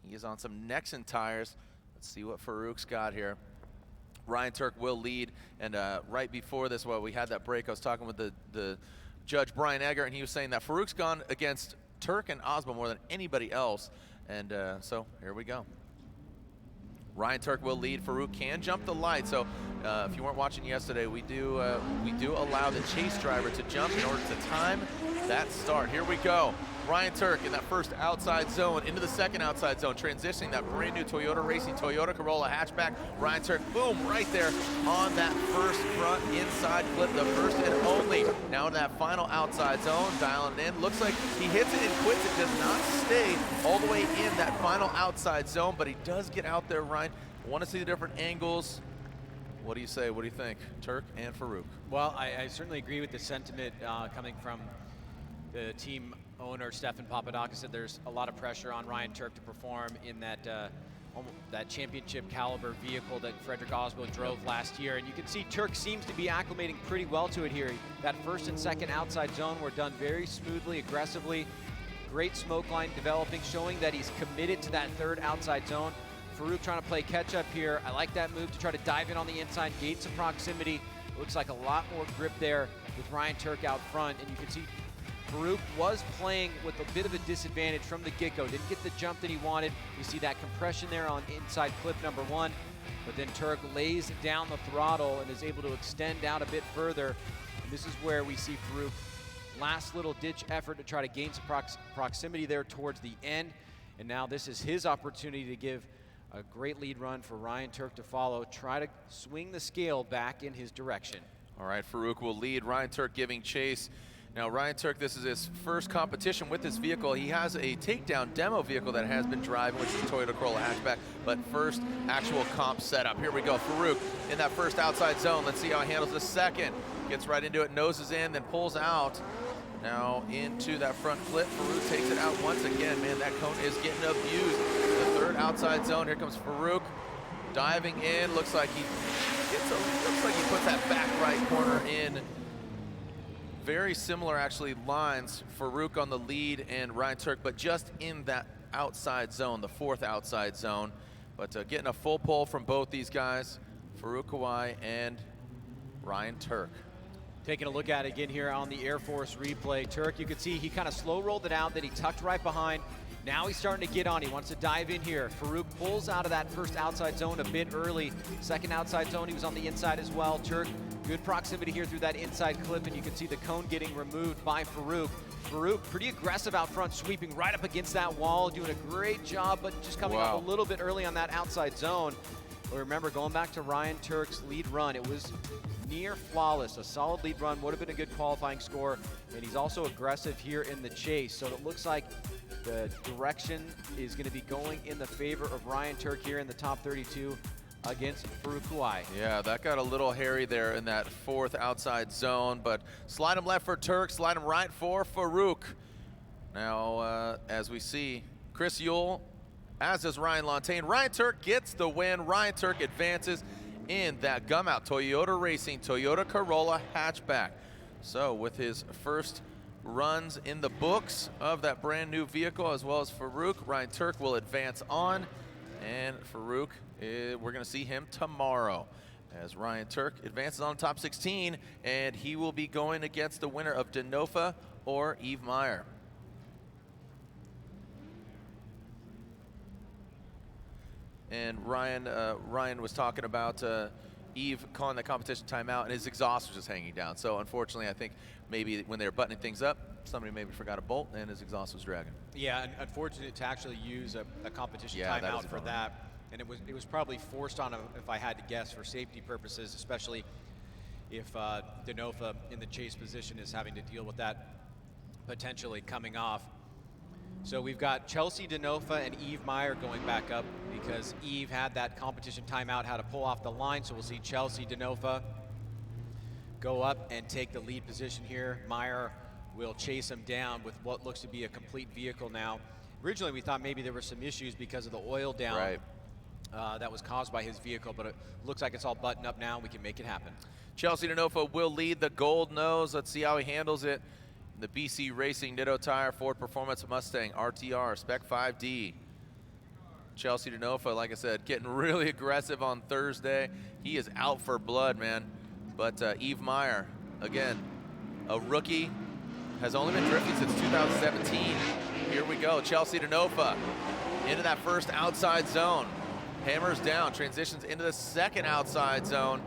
He is on some Nexen tires. Let's see what Farouk's got here. Ryan Turk will lead, and right before this, while we had that break, I was talking with the judge, Brian Egger, and he was saying that Farouk's gone against Turk and Osmo more than anybody else, and so here we go. Ryan Turk will lead. Farouk can jump the light, so if you weren't watching yesterday, we do allow the chase driver to jump in order to time that start. Here we go. Ryan Turk in that first outside zone into the second outside zone, transitioning that brand new Toyota Racing Toyota Corolla hatchback. Ryan Turk, boom, right there on that first front inside clip, the first and only. Now in that final outside zone, dialing it in. Looks like he hits it and quits it, does not stay all the way in that final outside zone, but he does get out there, Ryan. Want to see the different angles. What do you say? What do you think? Turk and Farouk. Well, I certainly agree with the sentiment coming from the team owner, Stefan Papadakis. Said there's a lot of pressure on Ryan Turk to perform in that championship caliber vehicle that Frederick Osmo drove last year. And you can see Turk seems to be acclimating pretty well to it here. That first and second outside zone were done very smoothly, aggressively. Great smoke line developing, showing that he's committed to that third outside zone. Farouk trying to play catch up here. I like that move to try to dive in on the inside, gain some proximity. Looks like a lot more grip there with Ryan Turk out front. And you can see Farouk was playing with a bit of a disadvantage from the get-go. Didn't get the jump that he wanted. You see that compression there on inside clip number one. But then Turk lays down the throttle and is able to extend out a bit further. And this is where we see Farouk last little ditch effort to try to gain some proximity there towards the end. And now this is his opportunity to give a great lead run for Ryan Turk to follow, try to swing the scale back in his direction. All right, Farouk will lead. Ryan Turk giving chase. Now, Ryan Turk, this is his first competition with this vehicle. He has a takedown demo vehicle that has been driving, which is a Toyota Corolla hatchback, but first actual comp setup. Here we go, Farouk in that first outside zone. Let's see how he handles the second. Gets right into it, noses in, then pulls out. Now into that front clip. Farouk takes it out once again. Man, that cone is getting abused. The third outside zone. Here comes Farouk diving in. Looks like he puts that back right corner in. Very similar, actually, lines. Farouk on the lead and Ryan Turk, but just in that outside zone, the fourth outside zone. But getting a full pull from both these guys, Farouk Kawai and Ryan Turk. Taking a look at it again here on the Air Force replay. Turk, you can see he kind of slow rolled it out, then he tucked right behind. Now he's starting to get on. He wants to dive in here. Farouk pulls out of that first outside zone a bit early. Second outside zone, he was on the inside as well. Turk, good proximity here through that inside clip, and you can see the cone getting removed by Farouk. Farouk, pretty aggressive out front, sweeping right up against that wall, doing a great job, but just coming up a little bit early on that outside zone. But remember, going back to Ryan Turk's lead run, it was near flawless. A solid lead run would have been a good qualifying score, and he's also aggressive here in the chase. So it looks like the direction is going to be going in the favor of Ryan Turk here in the top 32 against Farouk Kawai. Yeah, that got a little hairy there in that fourth outside zone, but slide him left for Turk, slide him right for Farouk. Now, as we see, Chris Yule, as does Ryan Lontaine. Ryan Turk gets the win. Ryan Turk advances in that Gum Out Toyota Racing Toyota Corolla hatchback. So with his first runs in the books of that brand new vehicle, as well as Farouk, Ryan Turk will advance on. And Farouk, we're going to see him tomorrow as Ryan Turk advances on top 16, and he will be going against the winner of Denofa or Eve Meyer. And Ryan was talking about Eve calling the competition timeout, and his exhaust was just hanging down. So unfortunately, I think maybe when they were buttoning things up, somebody maybe forgot a bolt, and his exhaust was dragging. Yeah, and unfortunate to actually use a competition timeout for that. And it was probably forced on him, if I had to guess, for safety purposes, especially if Denofa in the chase position is having to deal with that potentially coming off. So we've got Chelsea Denofa and Eve Meyer going back up because Eve had that competition timeout, had to pull off the line. So we'll see Chelsea Denofa go up and take the lead position here. Meyer will chase him down with what looks to be a complete vehicle now. Originally, we thought maybe there were some issues because of the oil down that was caused by his vehicle, but it looks like it's all buttoned up now. We can make it happen. Chelsea DeNofa will lead the gold nose. Let's see how he handles it. The BC Racing Ditto Tire Ford Performance Mustang RTR Spec 5D. Chelsea DeNofa, like I said, getting really aggressive on Thursday. He is out for blood, man. But Yves Meyer, again, a rookie, has only been drifting since 2017. Here we go, Chelsea DeNofa into that first outside zone. Hammers down, transitions into the second outside zone.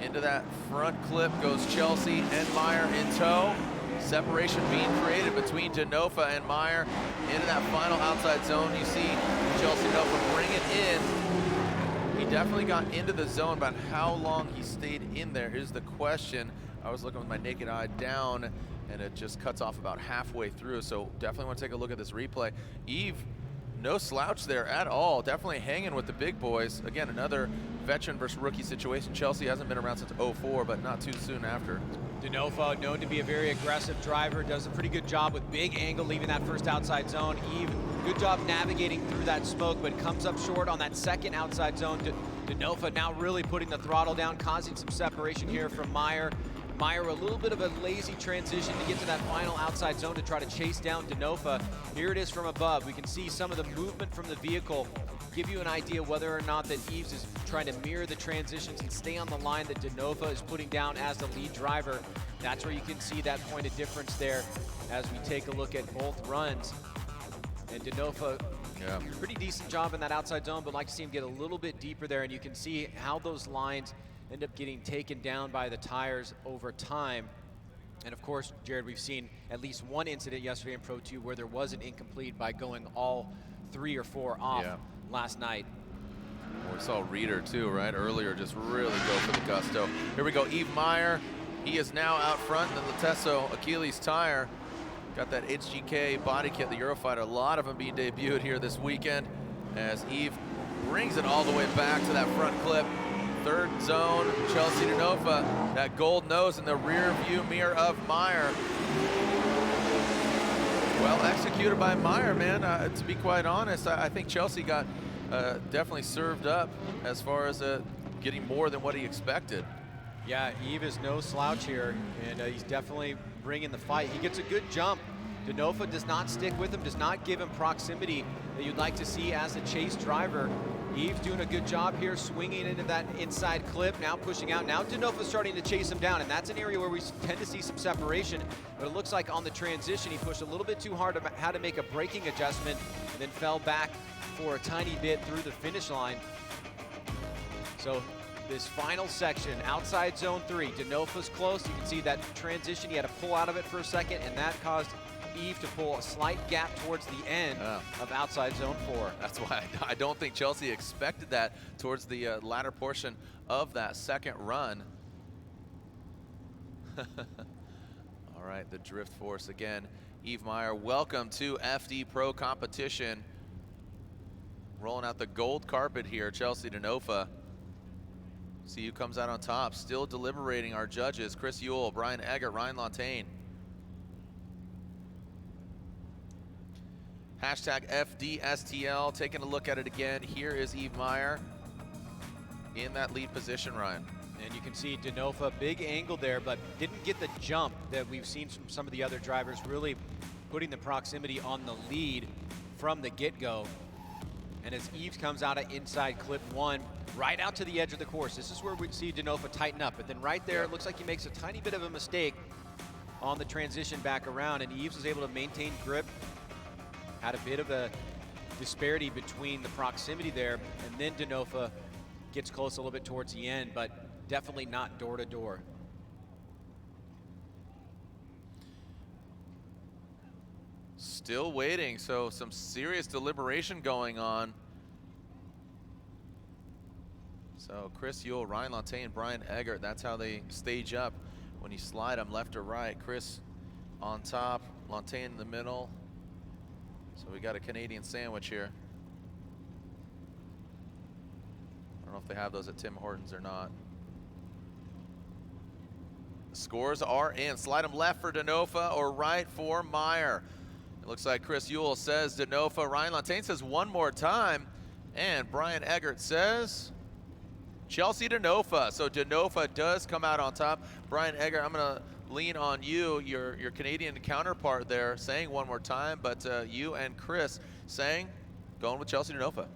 Into that front clip goes Chelsea and Meyer in tow. Separation being created between DeNofa and Meyer. Into that final outside zone, you see Chelsea DeNofa bring it in. He definitely got into the zone, but how long he stayed in there is the question. I was looking with my naked eye down, and it just cuts off about halfway through, so definitely want to take a look at this replay. Yves, no slouch there at all, definitely hanging with the big boys. Again, another veteran versus rookie situation. Chelsea hasn't been around since '04, but not too soon after. DeNofa, known to be a very aggressive driver, does a pretty good job with big angle leaving that first outside zone. Yves, good job navigating through that smoke, but comes up short on that second outside zone. DeNofa now really putting the throttle down, causing some separation here from Meyer. Meyer, a little bit of a lazy transition to get to that final outside zone to try to chase down DeNofa. Here it is from above. We can see some of the movement from the vehicle, give you an idea whether or not that Yves is trying to mirror the transitions and stay on the line that DeNofa is putting down as the lead driver. That's where you can see that point of difference there as we take a look at both runs. And DeNofa, pretty decent job in that outside zone, but like to see him get a little bit deeper there, and you can see how those lines end up getting taken down by the tires over time. And of course, Jared, we've seen at least one incident yesterday in Pro 2 where there was an incomplete by going all 3 or 4 off last night. We saw Reeder too, right? Earlier, just really go for the gusto. Here we go, Yves Meyer. He is now out front in the Latesso Achilles tire. Got that HGK body kit, the Eurofighter. A lot of them being debuted here this weekend as Yves brings it all the way back to that front clip. Third zone, Chelsea DeNofa, that gold nose in the rear view mirror of Meyer. Well executed by Meyer, man. To be quite honest, I think Chelsea got definitely served up as far as getting more than what he expected. Yeah, Yves is no slouch here, and he's definitely bringing the fight. He gets a good jump. DeNofa does not stick with him, does not give him proximity that you'd like to see as a chase driver. Yves doing a good job here, swinging into that inside clip, now pushing out. Now DeNofa's starting to chase him down, and that's an area where we tend to see some separation. But it looks like on the transition, he pushed a little bit too hard, had to make a braking adjustment, and then fell back for a tiny bit through the finish line. So this final section, outside zone 3, DeNofa's close. You can see that transition, he had to pull out of it for a second, and that caused Yves to pull a slight gap towards the end of outside zone 4. That's why I don't think Chelsea expected that towards the latter portion of that second run. All right, the Drift Force again. Yves Meyer, welcome to FD Pro competition. Rolling out the gold carpet here, Chelsea DeNofa. See who comes out on top. Still deliberating our judges, Chris Ewell, Brian Eggert, Ryan Lantain. Hashtag FDSTL, taking a look at it again. Here is Yves Meyer in that lead position, Ryan. And you can see DeNofa, big angle there, but didn't get the jump that we've seen from some of the other drivers, really putting the proximity on the lead from the get-go. And as Yves comes out of inside clip 1, right out to the edge of the course, this is where we see DeNofa tighten up. But then right there, it looks like he makes a tiny bit of a mistake on the transition back around, and Yves was able to maintain grip. Had a bit of a disparity between the proximity there, and then DeNofa gets close a little bit towards the end, but definitely not door to door. Still waiting, so some serious deliberation going on. So Chris Ewell, Ryan Lantain, Brian Eggert, that's how they stage up when you slide them left or right. Chris on top, Lantain in the middle. So we got a Canadian sandwich here. I don't know if they have those at Tim Hortons or not. scores are in. Slide them left for Denofa or right for Meyer. It looks like Chris Ewell says Denofa. Ryan Lantain says one more time. And Brian Eggert says Chelsea Denofa. So Denofa does come out on top. Brian Eggert, I'm going to lean on you, your Canadian counterpart there, saying one more time. But you and Chris saying going with Chelsea Denofa.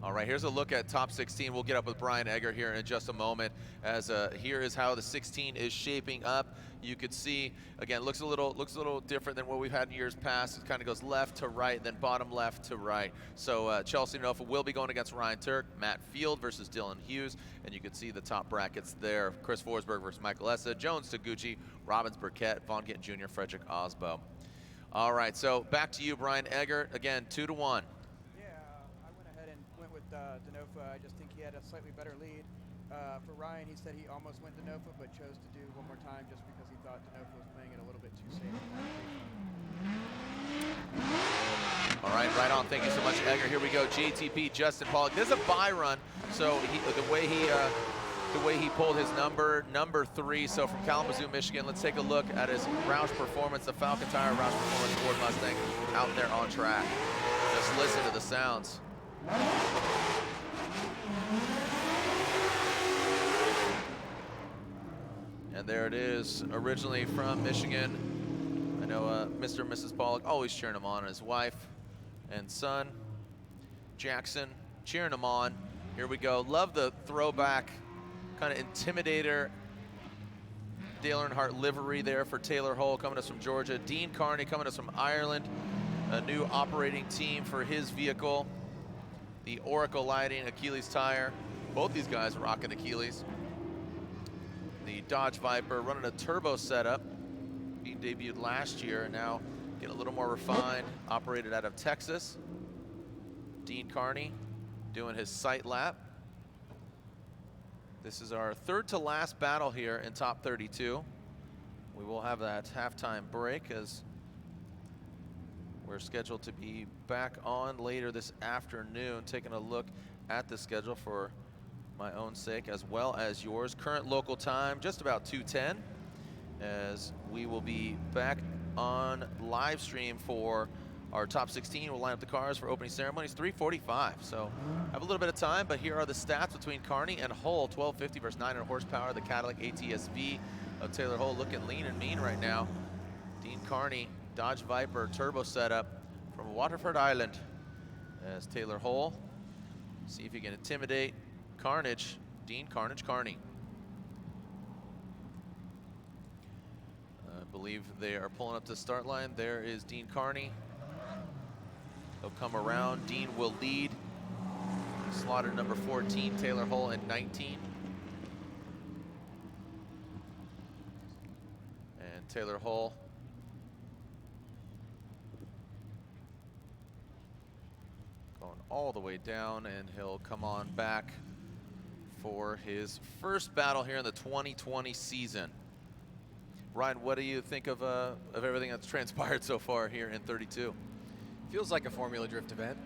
All right, here's a look at top 16. We'll get up with Brian Eggert here in just a moment, as here is how the 16 is shaping up. You could see, again, looks a little different than what we've had in years past. It kind of goes left to right, then bottom left to right. So Chelsea Denofa will be going against Ryan Turk, Matt Field versus Dylan Hughes, and you can see the top brackets there. Chris Forsberg versus Michael Essa, Jones Taguchi, Robbins Burkett, Von Gittin Jr., Frederick Osbo. All right, so back to you, Brian Eggert. Again, 2-1. Denofa. I just think he had a slightly better lead. For Ryan, he said he almost went Denofa, but chose to do one more time just because he thought Denofa was playing it a little bit too safe. All right, right on. Thank you so much, Eggert. Here we go. JTP, Justin Pollock. This is a buy run, so the way he pulled his number 3. So from Kalamazoo, Michigan, let's take a look at his Roush performance, the Falcon Tire Roush performance Ford Mustang out there on track. Just listen to the sounds. And there it is, originally from Michigan. I know Mr. and Mrs. Pollock always cheering him on, and his wife and son, Jackson, cheering him on. Here we go. Love the throwback kind of Intimidator Dale Earnhardt livery there for Taylor Hull, coming to us from Georgia. Dean Carney coming to us from Ireland, a new operating team for his vehicle. The Oracle Lighting, Achilles Tire. Both these guys rocking Achilles. The Dodge Viper running a turbo setup, being debuted last year, and now getting a little more refined, operated out of Texas. Dean Carney doing his sight lap. This is our third to last battle here in top 32. We will have that halftime break as we're scheduled to be back on later this afternoon, taking a look at the schedule for my own sake as well as yours. Current local time, just about 2:10, as we will be back on live stream for our top 16. We'll line up the cars for opening ceremonies, 3:45. So have a little bit of time, but here are the stats between Carney and Hull. 1250 versus 900 horsepower. The Cadillac ATS-V of Taylor Hull looking lean and mean right now. Dean Carney, Dodge Viper turbo setup from Waterford Island, as Taylor Hull see if he can intimidate Carnage, Dean Carnage Carney. I believe they are pulling up to the start line. There is Dean Carney. He'll come around. Dean will lead. Slaughter number 14, Taylor Hull in 19. And Taylor Hull going all the way down, and he'll come on back for his first battle here in the 2020 season. Ryan, what do you think of everything that's transpired so far here in 32? Feels like a Formula Drift event.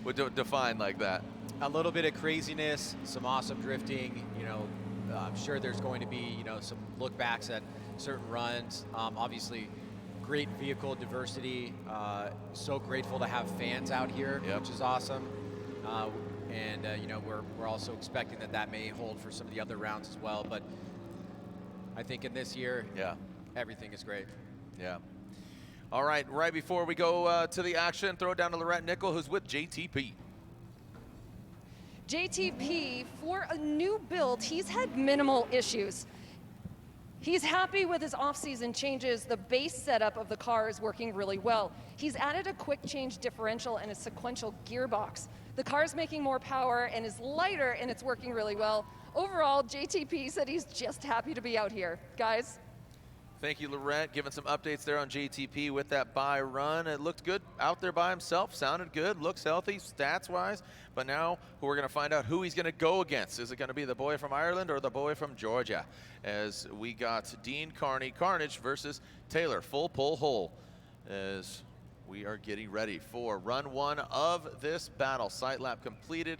Would define like that. A little bit of craziness, some awesome drifting. You know, I'm sure there's going to be, you know, some look backs at certain runs. Obviously, great vehicle diversity. So grateful to have fans out here, which is awesome. And you know, we're also expecting that may hold for some of the other rounds as well. But I think in this year, everything is great. Yeah. All right, right before we go to the action, throw it down to Laurent Nickel, who's with JTP. JTP, for a new build, he's had minimal issues. He's happy with his off-season changes. The base setup of the car is working really well. He's added a quick change differential and a sequential gearbox. The car's making more power and is lighter, and it's working really well. Overall, JTP said he's just happy to be out here. Guys? Thank you, Laurent, giving some updates there on JTP with that buy run. It looked good out there by himself, sounded good, looks healthy stats-wise, but now we're going to find out who he's going to go against. Is it going to be the boy from Ireland or the boy from Georgia? As we got Dean Carney, Carnage versus Taylor, full pull Hull. as we are getting ready for run 1 of this battle. Sight lap completed,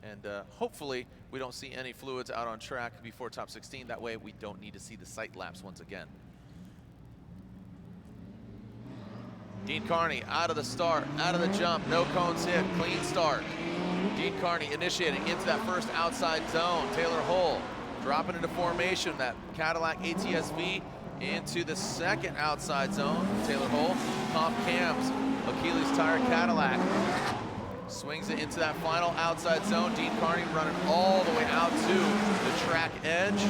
and hopefully we don't see any fluids out on track before top 16. That way we don't need to see the sight laps once again. Dean Carney out of the start, out of the jump, no cones hit, clean start. Dean Carney initiating into that first outside zone. Taylor Hull dropping into formation, that Cadillac ATS-V into the second outside zone. Taylor Hull, Comp Cams, Achilles Tire Cadillac. Swings it into that final outside zone. Dean Carney running all the way out to the track edge.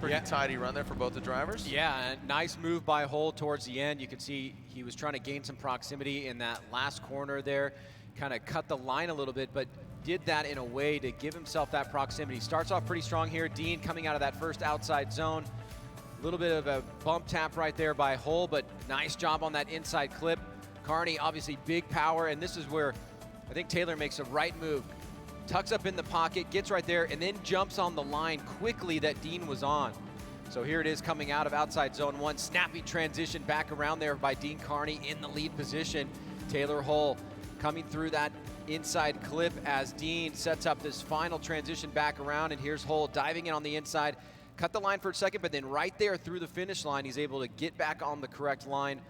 Pretty tidy run there for both the drivers. Yeah, nice move by Hull towards the end. You can see he was trying to gain some proximity in that last corner there, kind of cut the line a little bit, but did that in a way to give himself that proximity. Starts off pretty strong here. Dean coming out of that first outside zone. A little bit of a bump tap right there by Hull, but nice job on that inside clip. Carney, obviously big power, and this is where I think Taylor makes a right move. Tucks up in the pocket, gets right there, and then jumps on the line quickly that Dean was on. So here it is coming out of outside zone 1. Snappy transition back around there by Dean Carney in the lead position. Taylor Hull coming through that inside clip as Dean sets up this final transition back around, and here's Hull diving in on the inside. Cut the line for a second, but then right there through the finish line, he's able to get back on the correct line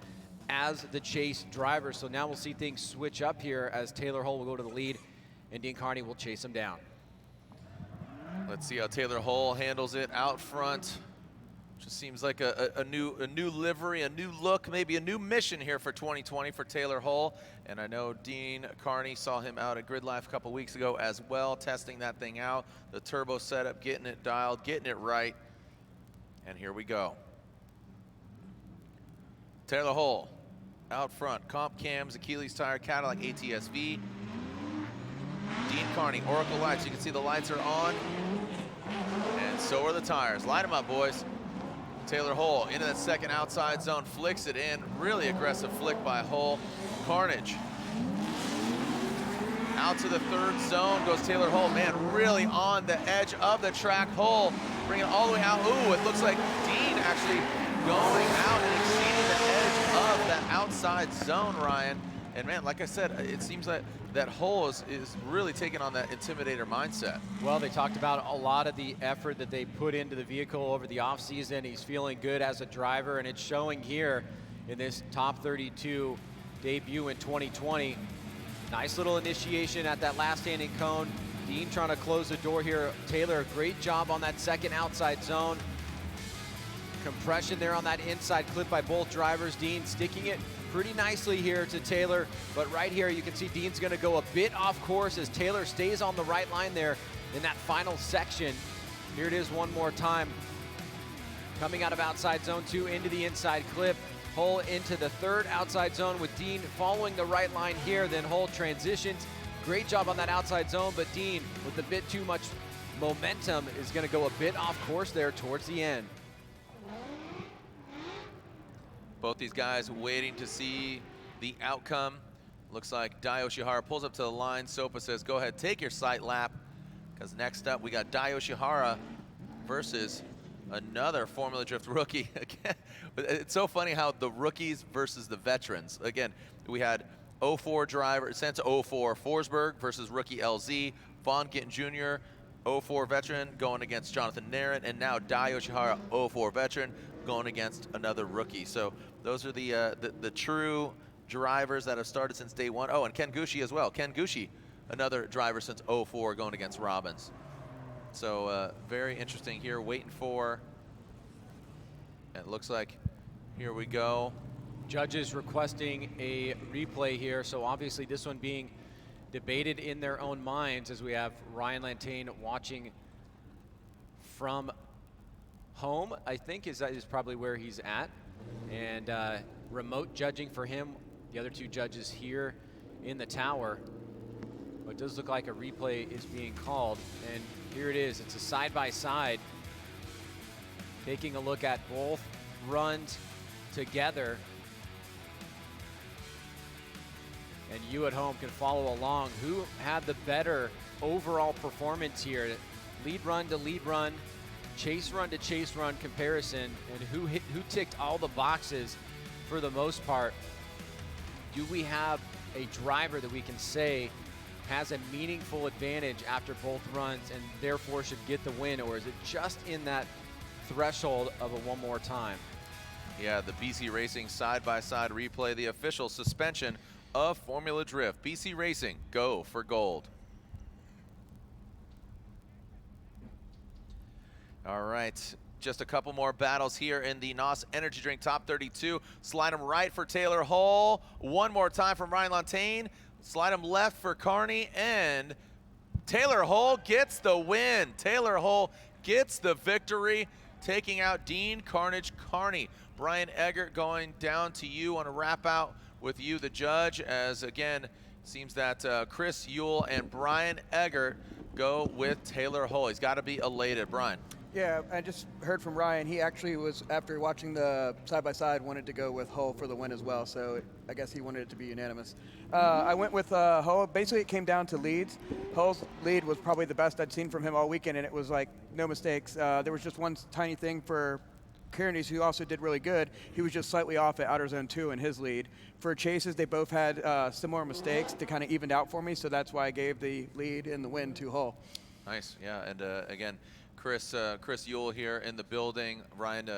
as the chase driver. So now we'll see things switch up here as Taylor Hull will go to the lead and Dean Carney will chase him down. Let's see how Taylor Hull handles it out front. Just seems like a new livery, a new look, maybe a new mission here for 2020 for Taylor Hull. And I know Dean Carney saw him out at Grid Life a couple weeks ago as well, testing that thing out. The turbo setup, getting it dialed, getting it right. And here we go. Taylor Hull out front, Comp Cams, Achilles Tire, Cadillac ATS-V. Dean Carney, Oracle lights. You can see the lights are on, and so are the tires. Light them up, boys. Taylor Hull into that second outside zone, flicks it in. Really aggressive flick by Hull. Carnage. Out to the third zone goes Taylor Hull. Man, really on the edge of the track. Hull bringing it all the way out. Ooh, it looks like Dean actually going out and exceeding the edge of that outside zone, Ryan. And man, like I said, it seems like that Hull is really taking on that intimidator mindset. Well, they talked about a lot of the effort that they put into the vehicle over the offseason. He's feeling good as a driver, and it's showing here in this top 32 debut in 2020. Nice little initiation at that last standing cone. Dean trying to close the door here. Taylor, great job on that second outside zone. Compression there on that inside clip by both drivers. Dean sticking it pretty nicely here to Taylor, but right here you can see Dean's gonna go a bit off course as Taylor stays on the right line there in that final section. Here it is one more time. Coming out of outside zone 2 into the inside clip. Hull into the third outside zone with Dean following the right line here, then Hull transitions. Great job on that outside zone, but Dean with a bit too much momentum is gonna go a bit off course there towards the end. Both these guys waiting to see the outcome. Looks like Dai Yoshihara pulls up to the line. Sopa says, go ahead, take your sight lap. Because next up, we got Dai Yoshihara versus another Formula Drift rookie. Again, it's so funny how the rookies versus the veterans. Again, we had 04 driver, since 04, Forsberg versus rookie LZ. Vaughn Gittin Jr., 04 veteran, going against Jonathan Narron. And now Dai Yoshihara, 04 veteran, going against another rookie. So those are the true drivers that have started since day one. Oh, and Ken Gushi as well. Ken Gushi, another driver since 04, going against Robbins. So very interesting here, waiting for, and it looks like, here we go. Judges requesting a replay here, so obviously this one being debated in their own minds as we have Ryan Lantane watching from home, I think is probably where he's at, and remote judging for him, the other two judges here in the tower. But it does look like a replay is being called, and here it is. It's a side-by-side, taking a look at both runs together, and you at home can follow along. Who had the better overall performance here? Lead run to lead run, chase run to chase run comparison and who ticked all the boxes for the most part, do we have a driver that we can say has a meaningful advantage after both runs and therefore should get the win, or is it just in that threshold of a one more time? Yeah, the BC Racing side-by-side replay, the official suspension of Formula Drift. BC Racing, go for gold. All right, just a couple more battles here in the NOS Energy Drink Top 32. Slide him right for Taylor Hull. One more time from Ryan Lantagne. Slide him left for Carney, and Taylor Hull gets the win. Taylor Hull gets the victory, taking out Dean Carnage Carney. Brian Eggert going down to you on a wrap out with you, the judge, as again, seems that Chris Yule and Brian Eggert go with Taylor Hull. He's got to be elated, Brian. Yeah, I just heard from Ryan. He actually was, after watching the side-by-side, wanted to go with Hull for the win as well, so I guess he wanted it to be unanimous. I went with Hull. Basically, it came down to leads. Hull's lead was probably the best I'd seen from him all weekend, and it was like no mistakes. There was just one tiny thing for Kearney's, who also did really good. He was just slightly off at outer zone 2 in his lead. For chases, they both had similar mistakes to kind of evened out for me, so that's why I gave the lead and the win to Hull. Nice, yeah, and again, Chris Yule here in the building. Ryan,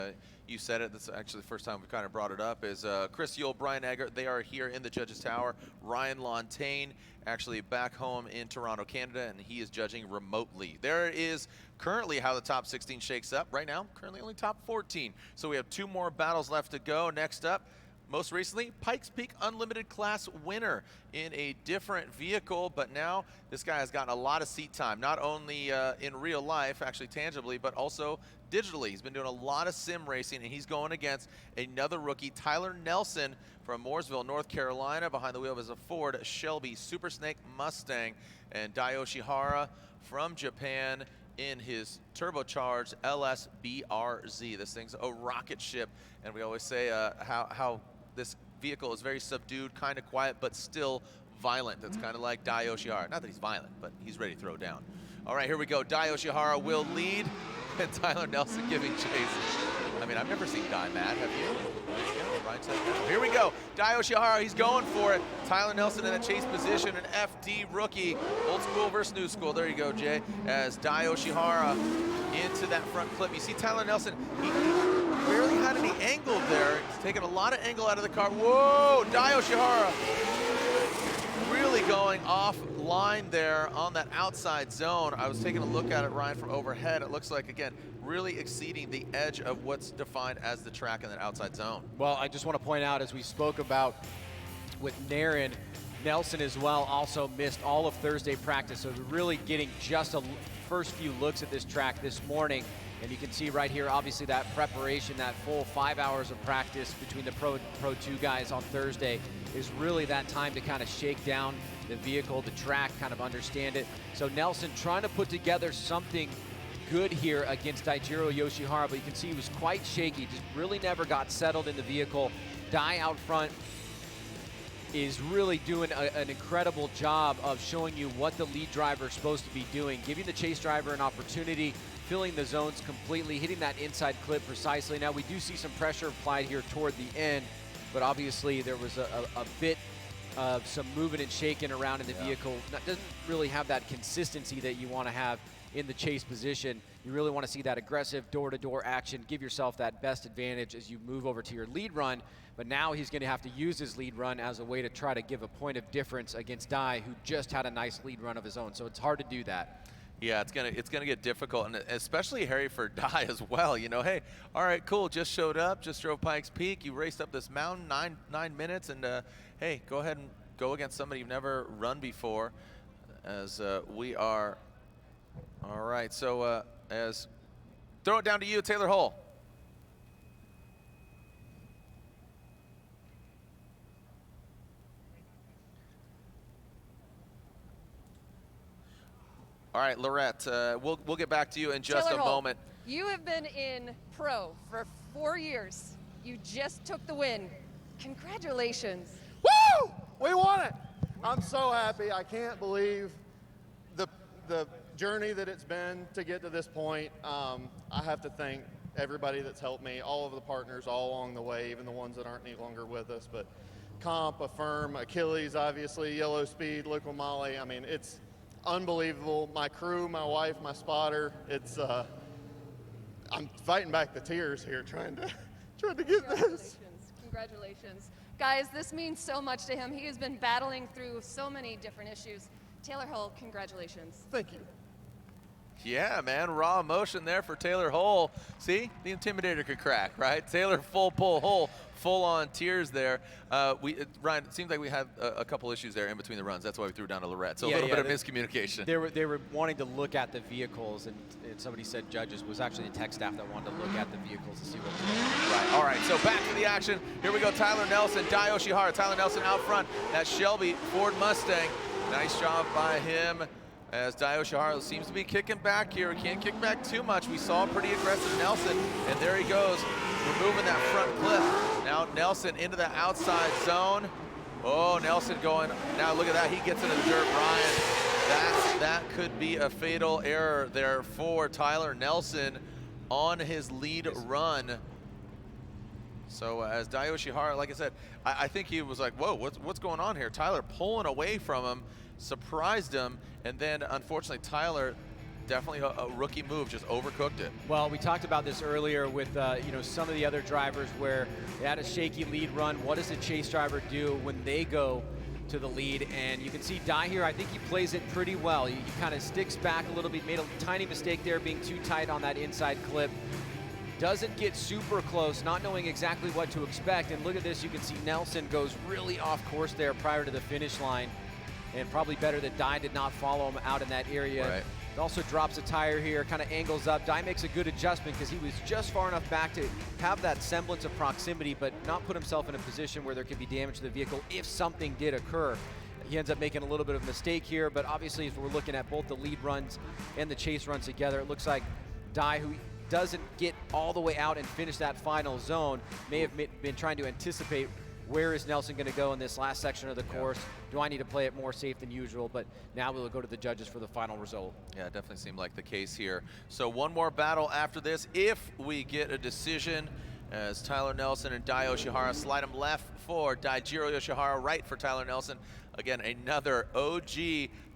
you said it. That's actually the first time we kind of brought it up. Is Chris Yule, Brian Eggert. They are here in the judges' tower. Ryan Lantagne actually back home in Toronto, Canada, and he is judging remotely. There is currently how the top 16 shakes up right now. Currently only top 14. So we have 2 more battles left to go. Next up, most recently, Pikes Peak Unlimited Class winner in a different vehicle, but now this guy has gotten a lot of seat time, not only in real life, actually tangibly, but also digitally. He's been doing a lot of sim racing, and he's going against another rookie, Tyler Nelson from Mooresville, North Carolina, behind the wheel of his Ford Shelby Super Snake Mustang, and Dai Yoshihara from Japan in his turbocharged LS BRZ. This thing's a rocket ship, and we always say how this vehicle is very subdued, kind of quiet, but still violent. That's kind of like Dai Yoshihara. Not that he's violent, but he's ready to throw down. All right, here we go. Dai Yoshihara will lead, and Tyler Nelson giving chase. I mean, I've never seen Dai mad, have you? Right, here we go. Dai Yoshihara, he's going for it. Tyler Nelson in a chase position, an FD rookie. Old school versus new school. There you go, Jay. As Dai Yoshihara into that front clip. You see Tyler Nelson, he barely had any angle there. He's taking a lot of angle out of the car. Whoa, Dai Yoshihara really going offline there on that outside zone. I was taking a look at it, Ryan, from overhead. It looks like, again, really exceeding the edge of what's defined as the track in that outside zone. Well, I just want to point out, as we spoke about with Naren, Nelson as well also missed all of Thursday practice, so really getting just a first few looks at this track this morning. And you can see right here, obviously, that preparation, that full 5 hours of practice between the Pro 2 guys on Thursday is really that time to kind of shake down the vehicle, the track, kind of understand it. So Nelson trying to put together something good here against Daijiro Yoshihara, but you can see he was quite shaky, just really never got settled in the vehicle. Dai out front is really doing an incredible job of showing you what the lead driver is supposed to be doing, giving the chase driver an opportunity, filling the zones completely, hitting that inside clip precisely. Now we do see some pressure applied here toward the end, but obviously there was a bit of some moving and shaking around in the vehicle. That doesn't really have that consistency that you want to have in the chase position. You really want to see that aggressive door-to-door action, give yourself that best advantage as you move over to your lead run. But now he's going to have to use his lead run as a way to try to give a point of difference against Dai, who just had a nice lead run of his own. So it's hard to do that. Yeah, it's gonna get difficult, and especially Harry for Dai as well. You know, hey, all right, cool, just showed up, just drove Pikes Peak, you raced up this mountain, nine minutes, and hey, go ahead and go against somebody you've never run before. As we are, all right. So as throw it down to you, Taylor Hull. All right, Lorette, we'll get back to you in just Taylor a Hull, moment. You have been in pro for 4 years. You just took the win. Congratulations. Woo! We won it. I'm so happy. I can't believe the journey that it's been to get to this point, I have to thank everybody that's helped me, all of the partners all along the way, even the ones that aren't any longer with us. But Comp, Affirm, Achilles, obviously, Yellow Speed, Local Molly. I mean, it's unbelievable. My crew, my wife, my spotter. It's I'm fighting back the tears here, trying to get this. Congratulations. Guys, this means so much to him. He has been battling through so many different issues. Taylor Hull, congratulations. Thank you. Yeah, man, raw emotion there for Taylor Hull. See, the Intimidator could crack, right? Taylor full pull, Hull full on tears there. Ryan, it seems like we had a couple issues there in between the runs. That's why we threw down to Lorette. So a little bit of miscommunication. They were wanting to look at the vehicles, and somebody said judges was actually the tech staff that wanted to look at the vehicles to see what was going on. Right, all right, so back to the action. Here we go, Tyler Nelson, Dai Yoshihara. Tyler Nelson out front. That Shelby Ford Mustang. Nice job by him. As Dai Yoshihara seems to be kicking back here. He can't kick back too much. We saw a pretty aggressive Nelson, and there he goes, removing that front clip. Now Nelson into the outside zone. Oh, Nelson going, now look at that, he gets into the dirt, Ryan. That could be a fatal error there for Tyler Nelson on his lead run. So as Dai Yoshihara, like I said, I think he was like, whoa, what's going on here? Tyler pulling away from him, surprised him, and then unfortunately Tyler, definitely a rookie move, just overcooked it. Well, we talked about this earlier with some of the other drivers where they had a shaky lead run. What does a chase driver do when they go to the lead? And you can see Dai here, I think he plays it pretty well. He kind of sticks back a little bit, made a tiny mistake there being too tight on that inside clip. Doesn't get super close, not knowing exactly what to expect. And look at this, you can see Nelson goes really off course there prior to the finish line. And probably better that Dai did not follow him out in that area. Right. It also drops a tire here, kind of angles up. Dai makes a good adjustment because he was just far enough back to have that semblance of proximity, but not put himself in a position where there could be damage to the vehicle if something did occur. He ends up making a little bit of a mistake here, but obviously if we're looking at both the lead runs and the chase runs together, it looks like Dai, who doesn't get all the way out and finish that final zone, may have been trying to anticipate where is Nelson going to go in this last section of the course. Do I need to play it more safe than usual? But now we'll go to the judges for the final result. Yeah, it definitely seemed like the case here. So one more battle after this, if we get a decision, as Tyler Nelson and Dai Yoshihara slide him left for Daijiro Yoshihara, right for Tyler Nelson. Again, another OG.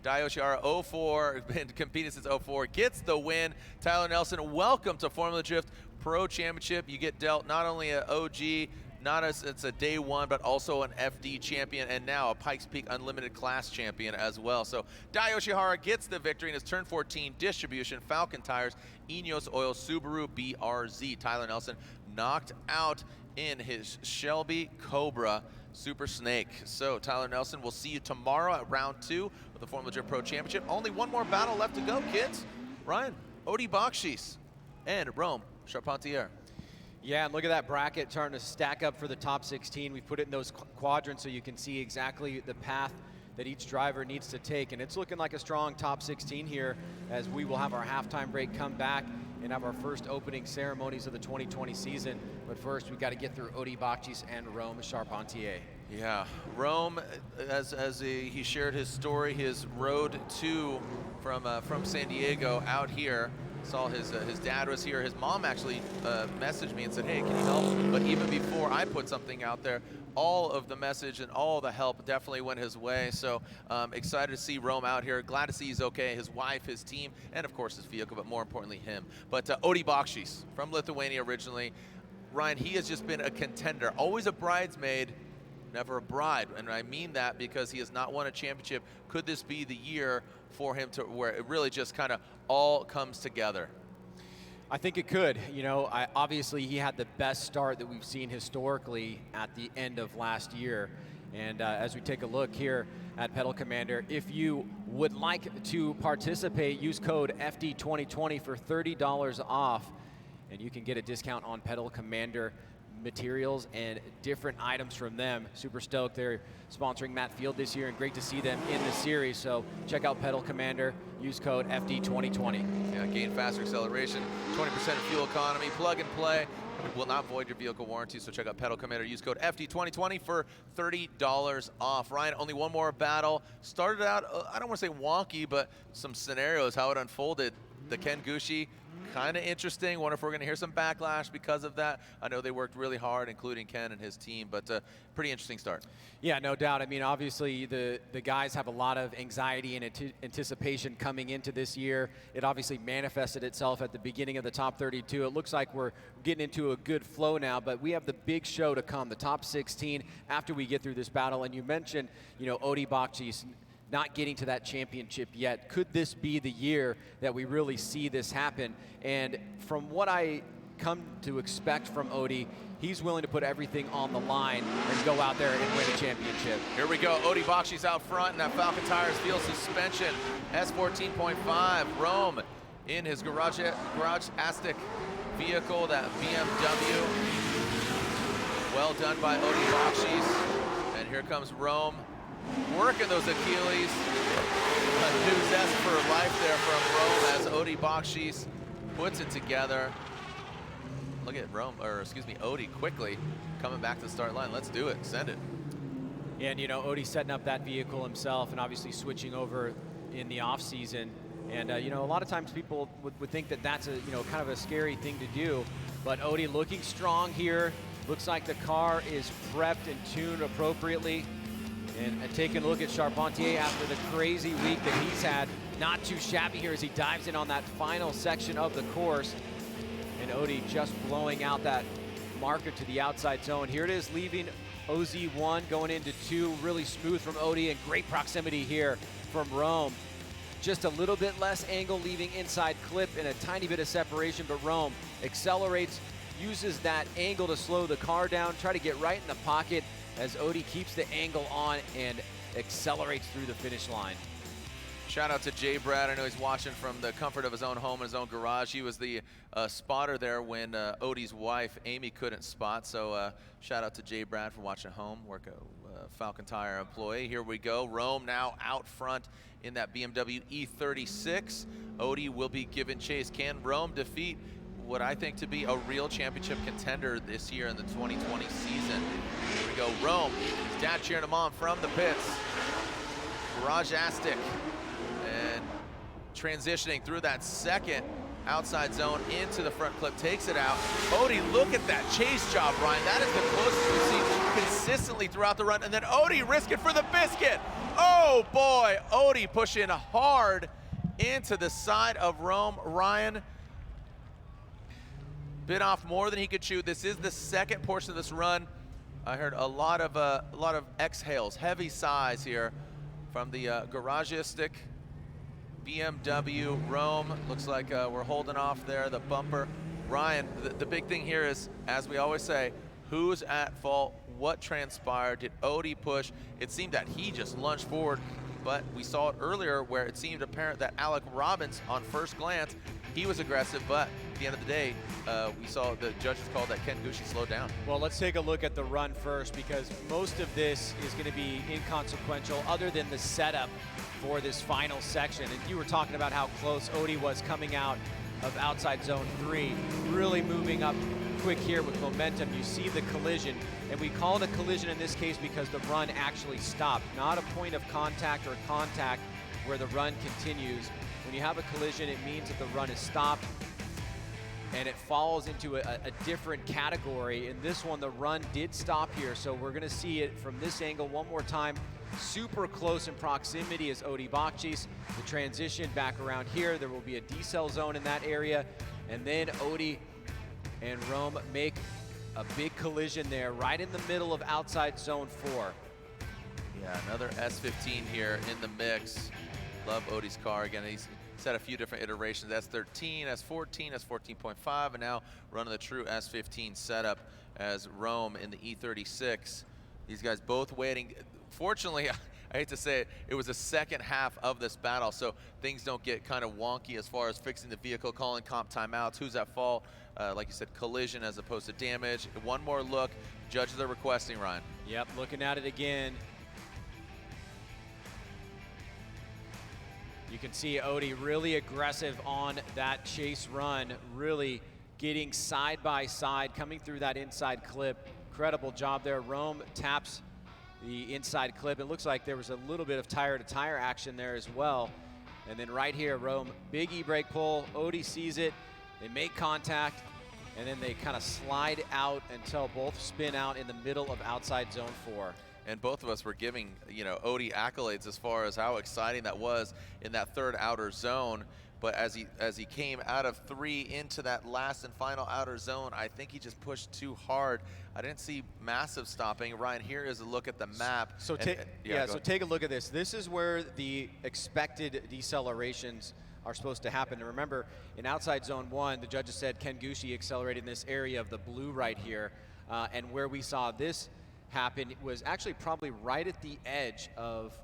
Dai Yoshihara 04, been competing since 04, gets the win. Tyler Nelson, welcome to Formula Drift Pro Championship. You get dealt not only an OG, not as it's a day one, but also an FD champion, and now a Pikes Peak Unlimited class champion as well. So Dai Yoshihara gets the victory in his turn 14 distribution, Falcon Tires, Ineos Oil, Subaru BRZ. Tyler Nelson knocked out in his Shelby Cobra Super Snake. So Tyler Nelson, we'll see you tomorrow at round 2 of the Formula Drift Pro Championship. Only one more battle left to go, kids. Ryan, Odi Bakshis, and Rome Charpentier. Yeah, and look at that bracket starting to stack up for the top 16. We put it in those quadrants so you can see exactly the path that each driver needs to take. And it's looking like a strong top 16 here as we will have our halftime break, come back and have our first opening ceremonies of the 2020 season. But first, we've got to get through Odi Bakshis and Rome Charpentier. Yeah, Rome, as he shared his story, his road to from San Diego out here. Saw his dad was here. His mom actually messaged me and said, hey, can you help? But even before I put something out there, all of the message and all the help definitely went his way. So excited to see Rome out here. Glad to see he's okay. His wife, his team, and of course his vehicle, but more importantly him. But Odi Bakshis from Lithuania originally. Ryan, he has just been a contender. Always a bridesmaid, never a bride. And I mean that because he has not won a championship. Could this be the year for him to where it really just kind of all comes together? I think it could. You know, obviously he had the best start that we've seen historically at the end of last year. And as we take a look here at Pedal Commander, if you would like to participate, use code FD2020 for $30 off, and you can get a discount on Pedal Commander materials and different items from them. Super stoked they're sponsoring Matt Field this year, and great to see them in the series. So check out Pedal Commander, use code FD2020. Yeah, gain faster acceleration, 20% fuel economy, plug and play. Will not void your vehicle warranty, so check out Pedal Commander, use code FD2020 for $30 off. Ryan, only one more battle. Started out, I don't want to say wonky, but some scenarios, how it unfolded. The Ken Gucci, kind of interesting. Wonder if we're going to hear some backlash because of that. I know they worked really hard, including Ken and his team, but pretty interesting start. Yeah, no doubt. I mean, obviously the guys have a lot of anxiety and anticipation coming into this year. It obviously manifested itself at the beginning of the top 32. It looks like we're getting into a good flow now, but we have the big show to come, the top 16, after we get through this battle. And you mentioned, you know, Odi Bakchis not getting to that championship yet. Could this be the year that we really see this happen? And from what I come to expect from Odi, he's willing to put everything on the line and go out there and win a championship. Here we go. Odi Bakchis out front in that Falcon Tires field suspension. S14.5. Rome in his Garage Aztek vehicle, that BMW. Well done by Odi Bakchis. And here comes Rome, working those Achilles. A new zest for life there from Rome as Odi Bakchis puts it together. Look at Rome, or excuse me, Odi quickly coming back to the start line. Let's do it, send it. And you know, Odi setting up that vehicle himself and obviously switching over in the off season. And you know, a lot of times people would think that that's a, you know, kind of a scary thing to do. But Odi looking strong here. Looks like the car is prepped and tuned appropriately. And taking a look at Charpentier after the crazy week that he's had, not too shabby here as he dives in on that final section of the course. And Odi just blowing out that marker to the outside zone. Here it is, leaving OZ1, going into 2. Really smooth from Odi and great proximity here from Rome. Just a little bit less angle leaving inside clip and a tiny bit of separation, but Rome accelerates, uses that angle to slow the car down, try to get right in the pocket as Odi keeps the angle on and accelerates through the finish line. Shout out to Jay Brad. I know he's watching from the comfort of his own home and his own garage. He was the spotter there when Odi's wife, Amy, couldn't spot. So shout out to Jay Brad for watching at home, work a Falcon Tire employee. Here we go. Rome now out front in that BMW E36. Odi will be given chase. Can Rome defeat what I think to be a real championship contender this year in the 2020 season? Here we go. Rome, his dad cheering him on from the pits. Garage Aztek. And transitioning through that second outside zone into the front clip, takes it out. Odi, look at that chase job, Ryan. That is the closest we've seen consistently throughout the run. And then Odi risking for the biscuit. Oh boy, Odi pushing hard into the side of Rome. Ryan bit off more than he could chew. This is the second portion of this run. I heard a lot of exhales, heavy sighs here from the Garage Aztek BMW Rome. Looks like we're holding off there, the bumper. Ryan, the big thing here is, as we always say, who's at fault? What transpired? Did Odi push? It seemed that he just lunged forward, but we saw it earlier where it seemed apparent that Alec Robbins, on first glance, he was aggressive, but at the end of the day, we saw the judges called that Ken Gucci slowed down. Well, let's take a look at the run first, because most of this is going to be inconsequential other than the setup for this final section. And you were talking about how close Odi was coming out of outside zone 3, really moving up quick here with momentum. You see the collision, and we call it a collision in this case because the run actually stopped, not a point of contact or contact where the run continues. When you have a collision, it means that the run is stopped and it falls into a different category. In this one, the run did stop here, so we're gonna see it from this angle one more time. Super close in proximity is Odi Bakchis. The transition back around here, there will be a decel zone in that area, and then Odi and Rome make a big collision there, right in the middle of outside zone 4. Yeah, another S15 here in the mix. Love Odi's car. Again, he's had a few different iterations, S13, S14, S14.5, and now running the true S15 setup as Rome in the E36. These guys both waiting. Fortunately, I hate to say it, it was the second half of this battle, so things don't get kind of wonky as far as fixing the vehicle, calling comp timeouts, who's at fault, like you said, collision as opposed to damage. One more look, judges are requesting, Ryan. Yep, looking at it again. You can see Odie really aggressive on that chase run, really getting side by side, coming through that inside clip. Incredible job there. Rome taps the inside clip. It looks like there was a little bit of tire-to-tire action there as well. And then right here, Rome, big e-brake pull. Odie sees it. They make contact, and then they kind of slide out until both spin out in the middle of outside zone 4. And both of us were giving, you know, Odie accolades as far as how exciting that was in that third outer zone. But as he came out of 3 into that last and final outer zone, I think he just pushed too hard. I didn't see massive stopping. Ryan, here is a look at the map. So so take a look at this. This is where the expected decelerations are supposed to happen. And remember, in outside zone 1, the judges said Ken Gucci accelerated in this area of the blue right here. And where we saw this happen was actually probably right at the edge of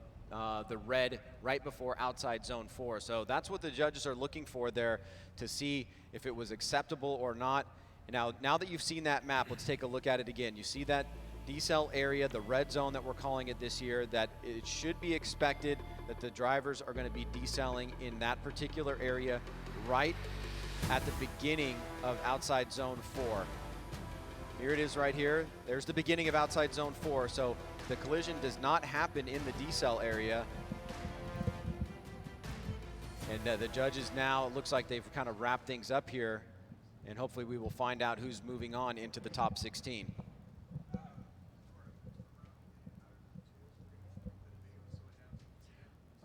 the red right before outside zone 4. So that's what the judges are looking for there to see if it was acceptable or not. Now that you've seen that map, let's take a look at it again. You see that decel area, the red zone that we're calling it this year, that it should be expected that the drivers are going to be decelling in that particular area right at the beginning of outside zone 4. Here it is right here. There's the beginning of outside zone 4. So the collision does not happen in the decel area. And the judges now, it looks like they've kind of wrapped things up here. And hopefully we will find out who's moving on into the top 16.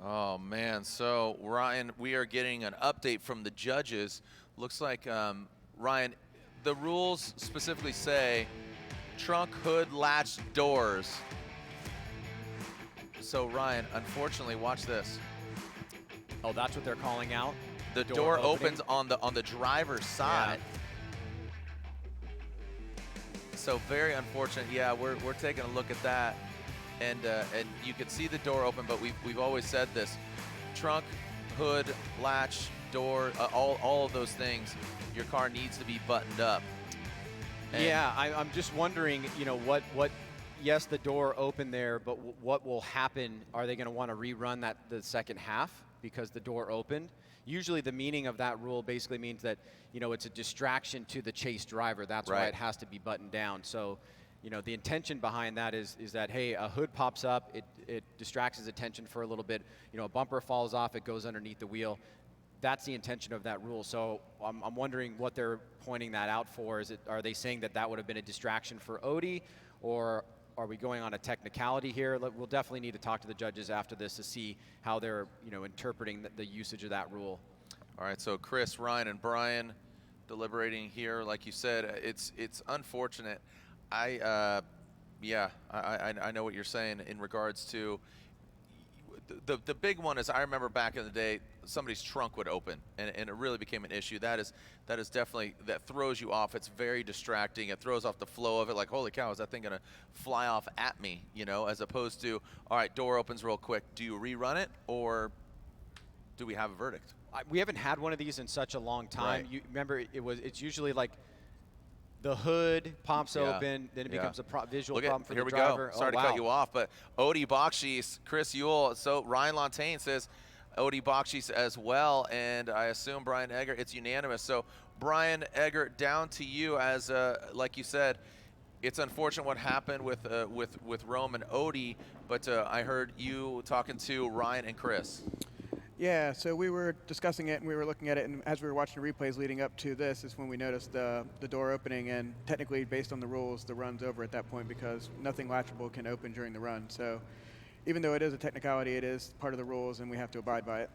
Oh man, so Ryan, we are getting an update from the judges. Looks like, Ryan, the rules specifically say trunk, hood, latch, doors. So Ryan, unfortunately, watch this. Oh, that's what they're calling out? The door opens on the driver's side. Yeah. So very unfortunate. Yeah, we're taking a look at that. And you can see the door open, but we've always said this: trunk, hood, latch, door, all of those things, your car needs to be buttoned up. And yeah, I'm just wondering, you know, what? Yes, the door opened there, but what will happen? Are they going to want to rerun the second half because the door opened? Usually, the meaning of that rule basically means that, you know, it's a distraction to the chase driver. That's why it has to be buttoned down. So, you know, the intention behind that is that, hey, a hood pops up, it distracts his attention for a little bit. You know, a bumper falls off, it goes underneath the wheel. That's the intention of that rule. So I'm wondering what they're pointing that out for. Are they saying that would have been a distraction for Odie, or are we going on a technicality here? We'll definitely need to talk to the judges after this to see how they're, you know, interpreting the usage of that rule. All right, so Chris, Ryan, and Brian deliberating here. Like you said, it's unfortunate. I know what you're saying in regards to the big one is, I remember back in the day, somebody's trunk would open and it really became an issue. That is definitely, that throws you off. It's very distracting. It throws off the flow of it. Like, holy cow, is that thing gonna fly off at me? You know, as opposed to, all right, door opens real quick. Do you rerun it, or do we have a verdict? We haven't had one of these in such a long time. Right. You remember, it's usually like the hood pops open, then it becomes a visual problem for the driver. Here we go. Sorry to cut you off, but Odie Bakshis, Chris Yule. So Ryan Lontaine says Odie Bakshis as well, and I assume Brian Eggert. It's unanimous. So Brian Eggert, down to you. As like you said, it's unfortunate what happened with Rome and Odie, but I heard you talking to Ryan and Chris. Yeah, so we were discussing it and we were looking at it, and as we were watching the replays leading up to this is when we noticed the door opening, and technically based on the rules, the run's over at that point because nothing latchable can open during the run. So even though it is a technicality, it is part of the rules and we have to abide by it.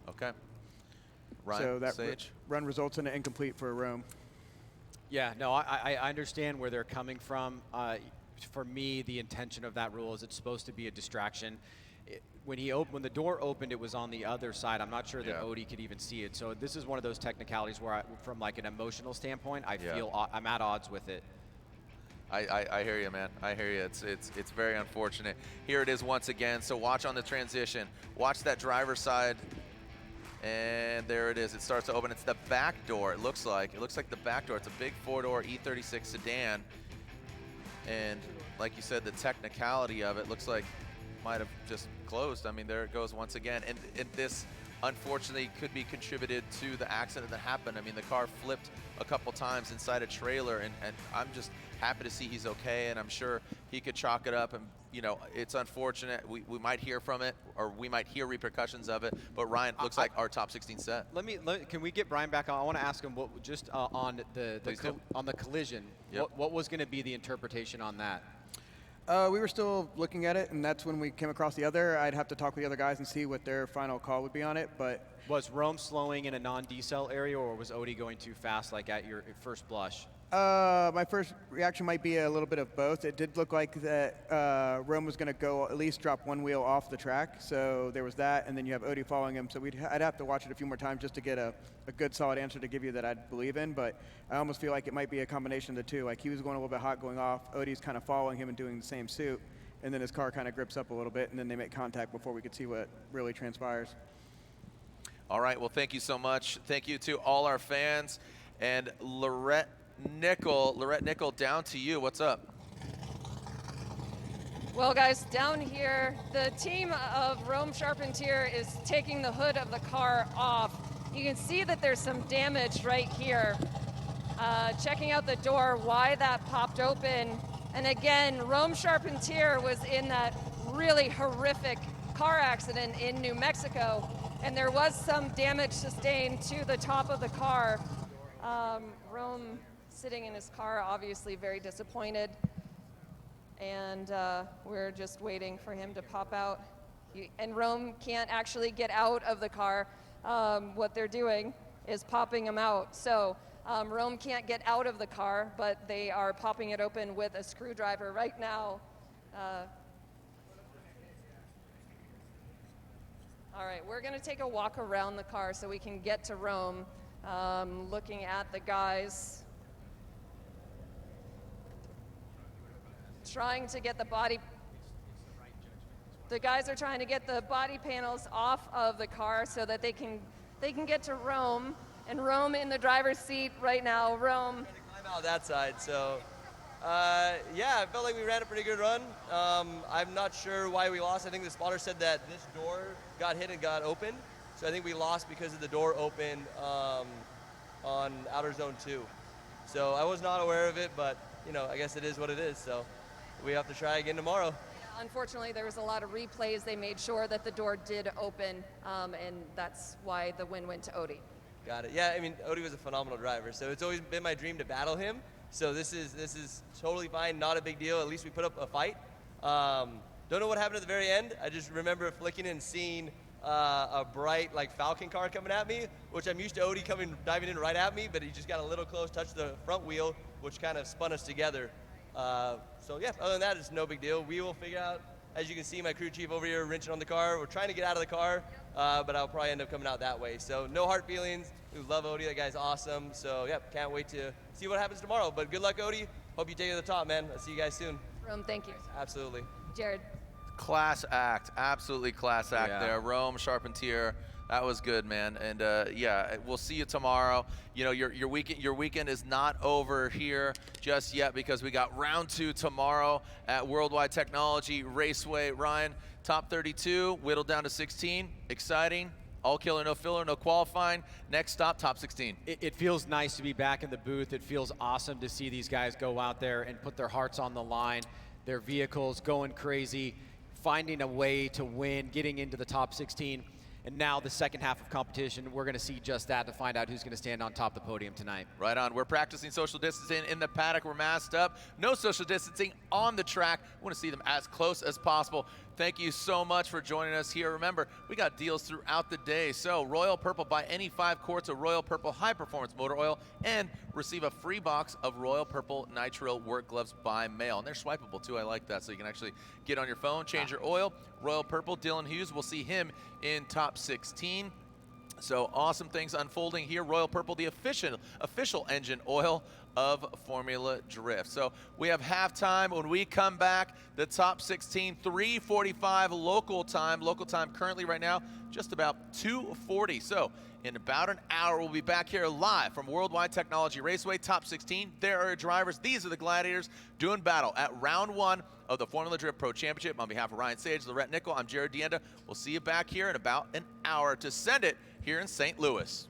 Okay. Ryan, so that Sage? Run results in an incomplete for Rome. Yeah, no, I understand where they're coming from. For me, the intention of that rule is it's supposed to be a distraction. When the door opened, it was on the other side. I'm not sure that Odie could even see it. So this is one of those technicalities where, from like an emotional standpoint, I feel I'm at odds with it. I hear you, man. I hear you. It's very unfortunate. Here it is once again. So watch on the transition. Watch that driver's side. And there it is. It starts to open. It's the back door, it looks like. It looks like the back door. It's a big four-door E36 sedan. And like you said, the technicality of it looks like might have just closed. I mean, there it goes once again. And this, unfortunately, could be contributed to the accident that happened. I mean, the car flipped a couple times inside a trailer, and I'm just happy to see he's okay, and I'm sure he could chalk it up. And, you know, it's unfortunate. We might hear from it, or we might hear repercussions of it, but Ryan, looks like our top 16 set. Can we get Brian back on? I want to ask him what, just on the collision, Yep. what was going to be the interpretation on that? We were still looking at it, and that's when we came across the other. I'd have to talk with the other guys and see what their final call would be on it. But was Rome slowing in a non-decel area, or was Odie going too fast, like at your first blush? My first reaction might be a little bit of both. It did look like that Rome was going to go at least drop one wheel off the track, so there was that, and then you have Odie following him. So I'd have to watch it a few more times just to get a good solid answer to give you that I'd believe in. But I almost feel like it might be a combination of the two. Like he was going a little bit hot going off, Odie's kind of following him and doing the same suit, and then his car kind of grips up a little bit, and then they make contact before we could see what really transpires. All right, well, thank you so much. Thank you to all our fans. And Lorette Nickel, down to you. What's up? Well, guys, down here, the team of Rome Charpentier is taking the hood of the car off. You can see that there's some damage right here. Checking out the door, why that popped open. And again, Rome Charpentier was in that really horrific car accident in New Mexico, and there was some damage sustained to the top of the car. Rome sitting in his car, obviously very disappointed, and we're just waiting for him to pop out. And Rome can't actually get out of the car. What they're doing is popping him out. So Rome can't get out of the car, but they are popping it open with a screwdriver right now. All right, we're gonna take a walk around the car so we can get to Rome, looking at the guys. Trying to get the guys are trying to get the body panels off of the car so that they can get to Rome, and Rome in the driver's seat right now. Rome. Climb out that side, so yeah, I felt like we ran a pretty good run. I'm not sure why we lost. I think the spotter said that this door got hit and got open, so I think we lost because of the door open on outer zone 2. So I was not aware of it, but you know, I guess it is what it is. So we have to try again tomorrow. Yeah, unfortunately, there was a lot of replays. They made sure that the door did open, and that's why the win went to Odie. Got it. Yeah, I mean, Odie was a phenomenal driver, so it's always been my dream to battle him. So this is totally fine, not a big deal. At least we put up a fight. Don't know what happened at the very end. I just remember flicking and seeing a bright like Falcon car coming at me, which I'm used to Odie diving in right at me, but he just got a little close, touched the front wheel, which kind of spun us together. So yeah, other than that, it's no big deal. We will figure out. As you can see, my crew chief over here wrenching on the car. We're trying to get out of the car, but I'll probably end up coming out that way. So no hard feelings. We love Odie. That guy's awesome. So yeah, can't wait to see what happens tomorrow. But good luck, Odie. Hope you take it to the top, man. I'll see you guys soon. Rome, thank you. Absolutely. Jared. Class act, absolutely class act there. Rome Charpentier, that was good, man. And yeah, we'll see you tomorrow. You know, your weekend is not over here just yet, because we got round 2 tomorrow at Worldwide Technology Raceway. Ryan, top 32, whittled down to 16. Exciting. All killer, no filler, no qualifying. Next stop, top 16. It feels nice to be back in the booth. It feels awesome to see these guys go out there and put their hearts on the line, their vehicles going crazy, finding a way to win, getting into the top 16. And now the second half of competition, we're going to see just that to find out who's going to stand on top of the podium tonight. Right on. We're practicing social distancing in the paddock. We're masked up. No social distancing on the track. We want to see them as close as possible. Thank you so much for joining us here. Remember, we got deals throughout the day. So Royal Purple, buy any 5 quarts of Royal Purple high performance motor oil and receive a free box of Royal Purple Nitro work gloves by mail. And they're swipeable too. I like that. So you can actually get on your phone, change your oil. Royal Purple, Dylan Hughes, we'll see him in top 16. So awesome things unfolding here. Royal Purple, the official engine oil of Formula Drift. So we have halftime. When we come back, the top 16, 3:45 local time. Local time currently right now, just about 2:40. So in about an hour, we'll be back here live from Worldwide Technology Raceway, top 16. There are your drivers. These are the gladiators doing battle at round 1 of the Formula Drift Pro Championship. On behalf of Ryan Sage, Lorette Nickel, I'm Jared Deenda. We'll see you back here in about an hour to send it here in St. Louis.